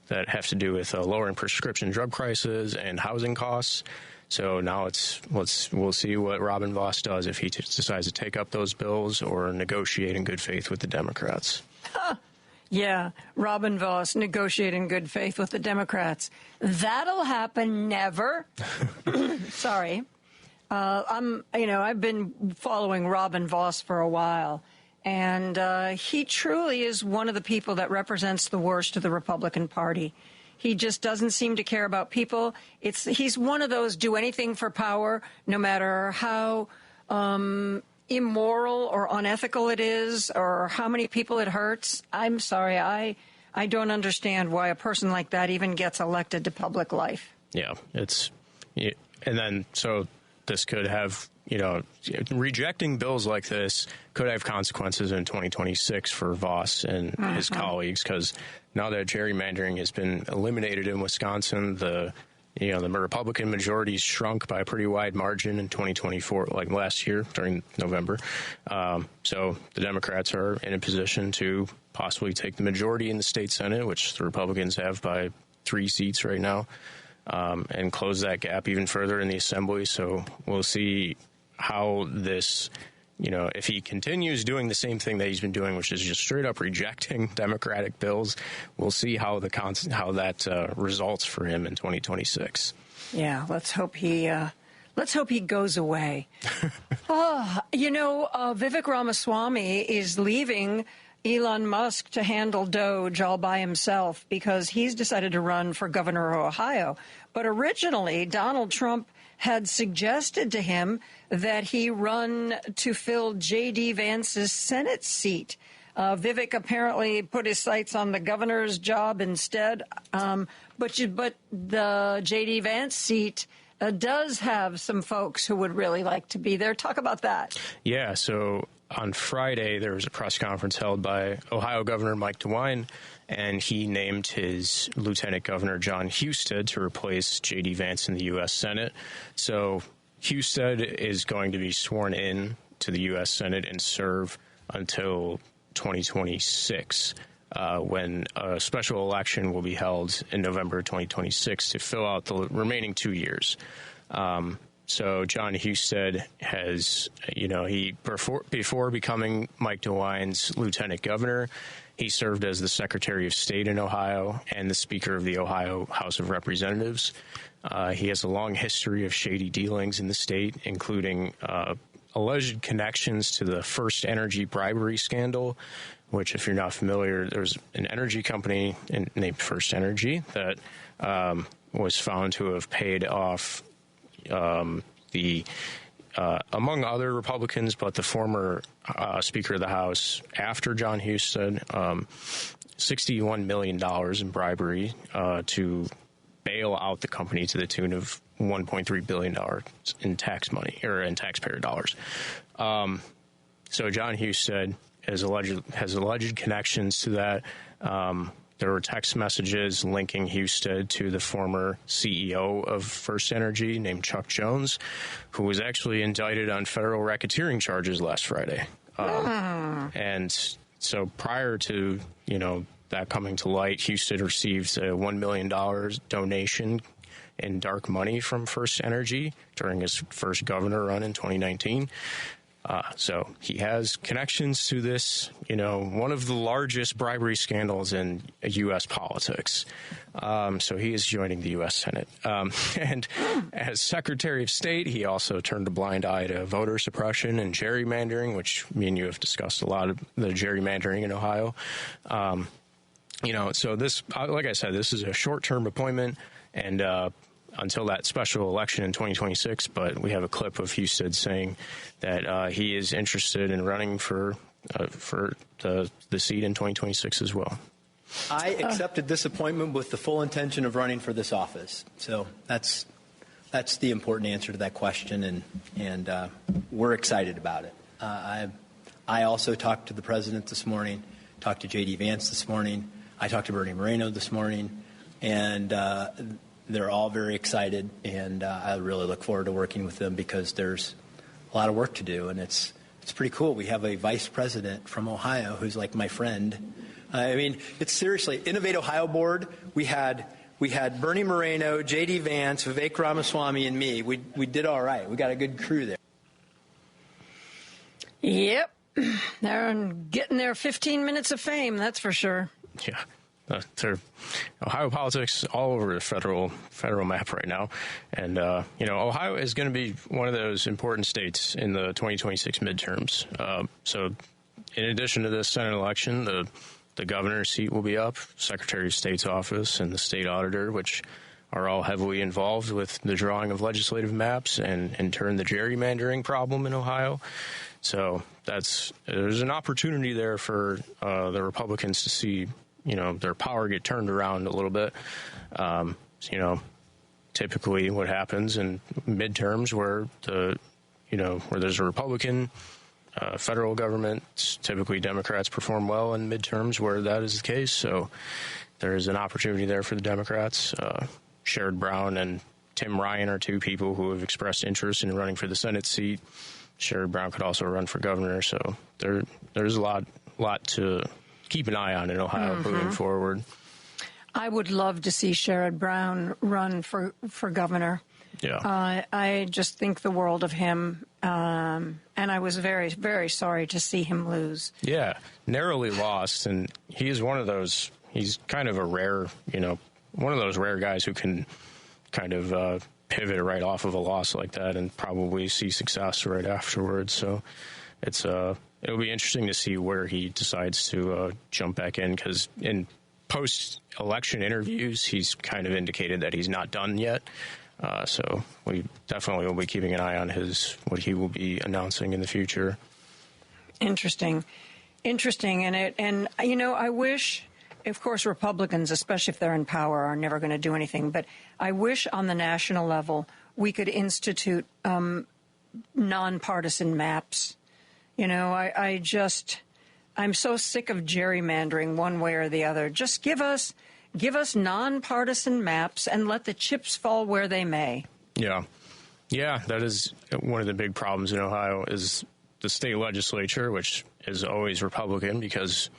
that have to do with lowering prescription drug prices and housing costs. So now we'll see what Robin Voss does, if he decides to take up those bills or negotiate in good faith with the Democrats. Yeah, Robin Voss negotiate in good faith with the Democrats. That'll happen never. Sorry. I've been following Robin Voss for a while, and he truly is one of the people that represents the worst of the Republican Party. He just doesn't seem to care about people. He's one of those do anything for power, no matter how immoral or unethical it is, or how many people it hurts. I'm sorry, I don't understand why a person like that even gets elected to public life. Yeah, and then so this could have, rejecting bills like this could have consequences in 2026 for Voss and his colleagues, because now that gerrymandering has been eliminated in Wisconsin, the Republican majority shrunk by a pretty wide margin in 2024, like last year during November. So the Democrats are in a position to possibly take the majority in the state Senate, which the Republicans have by 3 seats right now, and close that gap even further in the Assembly. So we'll see how this, if he continues doing the same thing that he's been doing, which is just straight up rejecting Democratic bills, we'll see how that results for him in 2026. Yeah, let's hope he goes away. Vivek Ramaswamy is leaving Elon Musk to handle Doge all by himself because he's decided to run for governor of Ohio. But originally, Donald Trump had suggested to him that he run to fill J.D. Vance's Senate seat. Vivek apparently put his sights on the governor's job instead. But the J.D. Vance seat does have some folks who would really like to be there. Talk about that. Yeah, so on Friday, there was a press conference held by Ohio Governor Mike DeWine, and he named his Lieutenant Governor John Husted to replace J.D. Vance in the U.S. Senate. So Husted is going to be sworn in to the U.S. Senate and serve until 2026, when a special election will be held in November 2026 to fill out the remaining 2 years. So John Husted has, before becoming Mike DeWine's lieutenant governor, he served as the Secretary of State in Ohio and the Speaker of the Ohio House of Representatives. He has a long history of shady dealings in the state, including alleged connections to the First Energy bribery scandal, which, if you're not familiar, there's an energy company named First Energy that was found to have paid off among other Republicans, but the former Speaker of the House after John Husted, $61 million in bribery to bail out the company to the tune of $1.3 billion in tax money, or in taxpayer dollars. So John Husted has alleged connections to that. There were text messages linking Husted to the former CEO of First Energy named Chuck Jones, who was actually indicted on federal racketeering charges last Friday. And so prior to, that coming to light, Husted received a $1 million donation in dark money from First Energy during his first governor run in 2019. So he has connections to this, one of the largest bribery scandals in U.S. politics. So he is joining the U.S. Senate. And as Secretary of State, he also turned a blind eye to voter suppression and gerrymandering, which me and you have discussed a lot of the gerrymandering in Ohio. So this, like I said, this is a short-term appointment, and until that special election in 2026, but we have a clip of Husted saying that he is interested in running for the seat in 2026 as well. I accepted this appointment with the full intention of running for this office. So that's the important answer to that question, and we're excited about it. I also talked to the president this morning, talked to J.D. Vance this morning, I talked to Bernie Moreno this morning, and they're all very excited, and I really look forward to working with them because there's a lot of work to do, and it's pretty cool. We have a vice president from Ohio who's like my friend. I mean, it's seriously, Innovate Ohio Board, we had Bernie Moreno, J.D. Vance, Vivek Ramaswamy, and me. We did all right. We got a good crew there. Yep. They're getting their 15 minutes of fame, that's for sure. Yeah. Ohio politics all over the federal map right now. And, Ohio is going to be one of those important states in the 2026 midterms. So in addition to this Senate election, the governor's seat will be up, Secretary of State's office, and the state auditor, which are all heavily involved with the drawing of legislative maps and, in turn, the gerrymandering problem in Ohio. So there's an opportunity there for the Republicans to see their power get turned around a little bit. Typically what happens in midterms where there's a Republican federal government, typically Democrats perform well in midterms where that is the case. So there is an opportunity there for the Democrats. Sherrod Brown and Tim Ryan are two people who have expressed interest in running for the Senate seat. Sherrod Brown could also run for governor. So there's a lot to keep an eye on in Ohio moving forward. I would love to see Sherrod Brown run for governor. Yeah. I just think the world of him, and I was very, very sorry to see him lose. Yeah, narrowly lost, and he's one of those, he's kind of a rare, one of those rare guys who can kind of pivot right off of a loss like that and probably see success right afterwards. So it'll be interesting to see where he decides to jump back in, because in post-election interviews, he's kind of indicated that he's not done yet. So we definitely will be keeping an eye on what he will be announcing in the future. Interesting. And I wish, of course, Republicans, especially if they're in power, are never going to do anything. But I wish on the national level we could institute nonpartisan maps. I'm so sick of gerrymandering one way or the other. Just give us nonpartisan maps and let the chips fall where they may. Yeah, that is one of the big problems in Ohio is the state legislature, which is always Republican because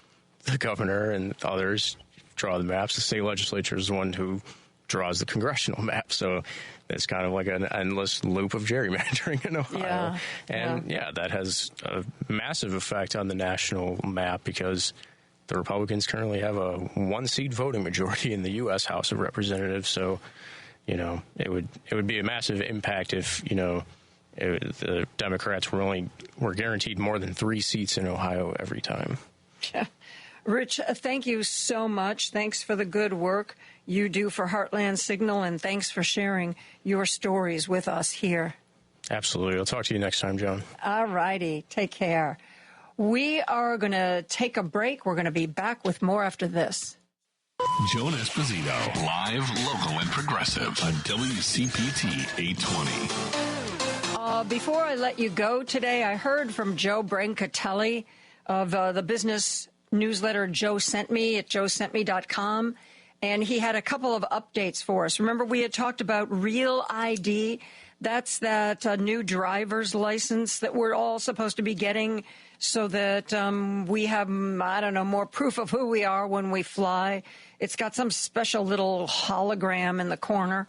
the governor and others draw the maps. The state legislature is the one who draws the congressional map. So it's kind of like an endless loop of gerrymandering in Ohio. That has a massive effect on the national map because the Republicans currently have a one-seat voting majority in the U.S. House of Representatives. So, it would be a massive impact if, the Democrats were guaranteed more than 3 seats in Ohio every time. Yeah. Rich, thank you so much. Thanks for the good work you do for Heartland Signal, and thanks for sharing your stories with us here. Absolutely. I'll talk to you next time, Joan. All righty. Take care. We are going to take a break. We're going to be back with more after this. Joan Esposito, live, local, and progressive on WCPT 820. Before I let you go today, I heard from Joe Brancatelli of the business newsletter Joe Sent Me at joesentme.com, and he had a couple of updates for us. Remember, we had talked about Real ID. That's that new driver's license that we're all supposed to be getting so that we have, more proof of who we are when we fly. It's got some special little hologram in the corner.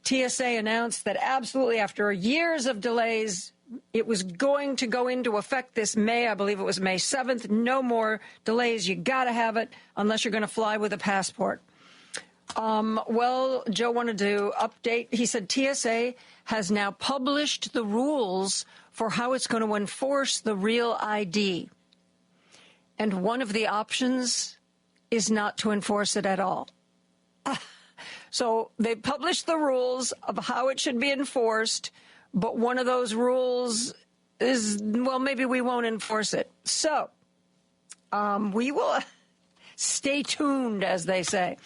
TSA announced that absolutely after years of delays, it was going to go into effect this May. I believe it was May 7th. No more delays. You got to have it unless you're going to fly with a passport. Well, Joe wanted to update. He said TSA has now published the rules for how it's going to enforce the Real ID. And one of the options is not to enforce it at all. So they published the rules of how it should be enforced, but one of those rules is, well, maybe we won't enforce it. So we will stay tuned, as they say.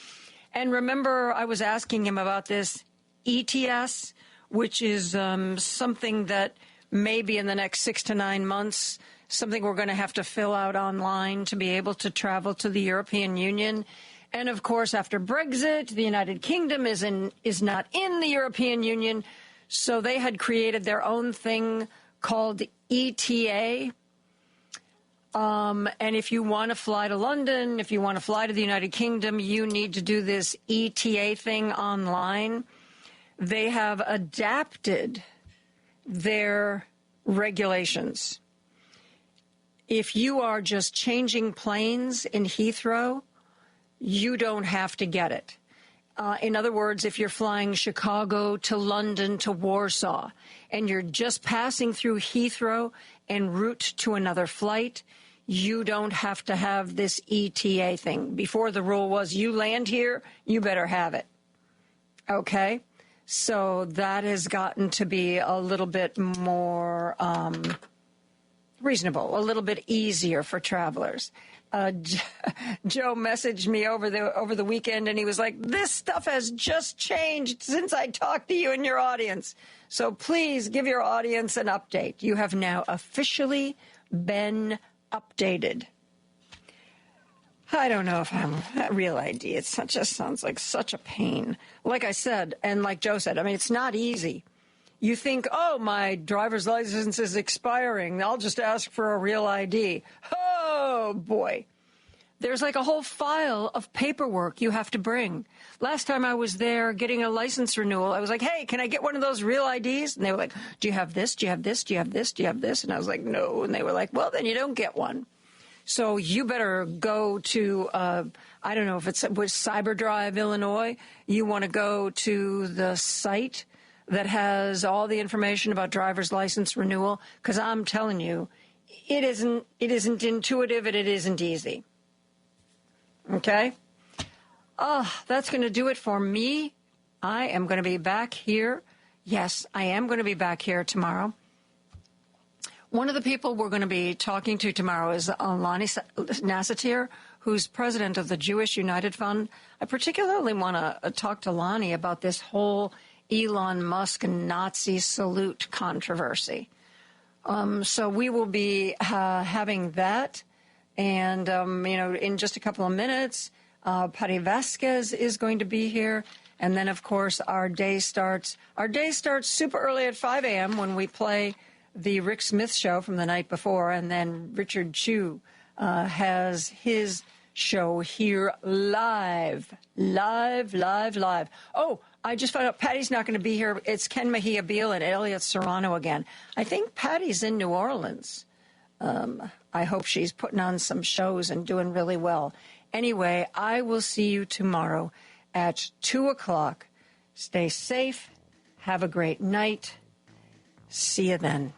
And remember, I was asking him about this ETS, which is something that maybe in the next 6 to 9 months, something we're going to have to fill out online to be able to travel to the European Union. And, of course, after Brexit, the United Kingdom is not in the European Union, so they had created their own thing called ETA. And if you want to fly to London, if you want to fly to the United Kingdom, you need to do this ETA thing online. They have adapted their regulations. If you are just changing planes in Heathrow, you don't have to get it. In other words, if you're flying Chicago to London to Warsaw and you're just passing through Heathrow en route to another flight, you don't have to have this ETA thing. Before, the rule was you land here, you better have it. Okay? So that has gotten to be a little bit more reasonable, a little bit easier for travelers. Joe messaged me over the weekend, and he was like, this stuff has just changed since I talked to you and your audience. So please give your audience an update. You have now officially been updated. I don't know if I'm Real ID. It just sounds like such a pain. Like I said, and like Joe said, I mean, it's not easy. You think, oh, my driver's license is expiring. I'll just ask for a Real ID. Oh, boy. There's like a whole file of paperwork you have to bring. Last time I was there getting a license renewal, I was like, hey, can I get one of those Real IDs? And they were like, do you have this? Do you have this? Do you have this? Do you have this? And I was like, no. And they were like, well, then you don't get one. So you better go to, I don't know if it was Cyberdrive, Illinois. You want to go to the site that has all the information about driver's license renewal, because I'm telling you, it isn't intuitive and it isn't easy. Okay? That's going to do it for me. I am going to be back here. Yes, I am going to be back here tomorrow. One of the people we're going to be talking to tomorrow is Lonnie Nassatir, who's president of the Jewish United Fund. I particularly want to talk to Lonnie about this whole Elon Musk Nazi salute controversy. So we will be having that. And, in just a couple of minutes, Patty Vasquez is going to be here. And then, of course, our day starts super early at 5 a.m. when we play the Rick Smith show from the night before. And then Richard Chu has his show here live. Oh, I just found out Patty's not going to be here. It's Ken Mejia Beal and Elliot Serrano again. I think Patty's in New Orleans. I hope she's putting on some shows and doing really well. Anyway, I will see you tomorrow at 2 o'clock. Stay safe. Have a great night. See you then.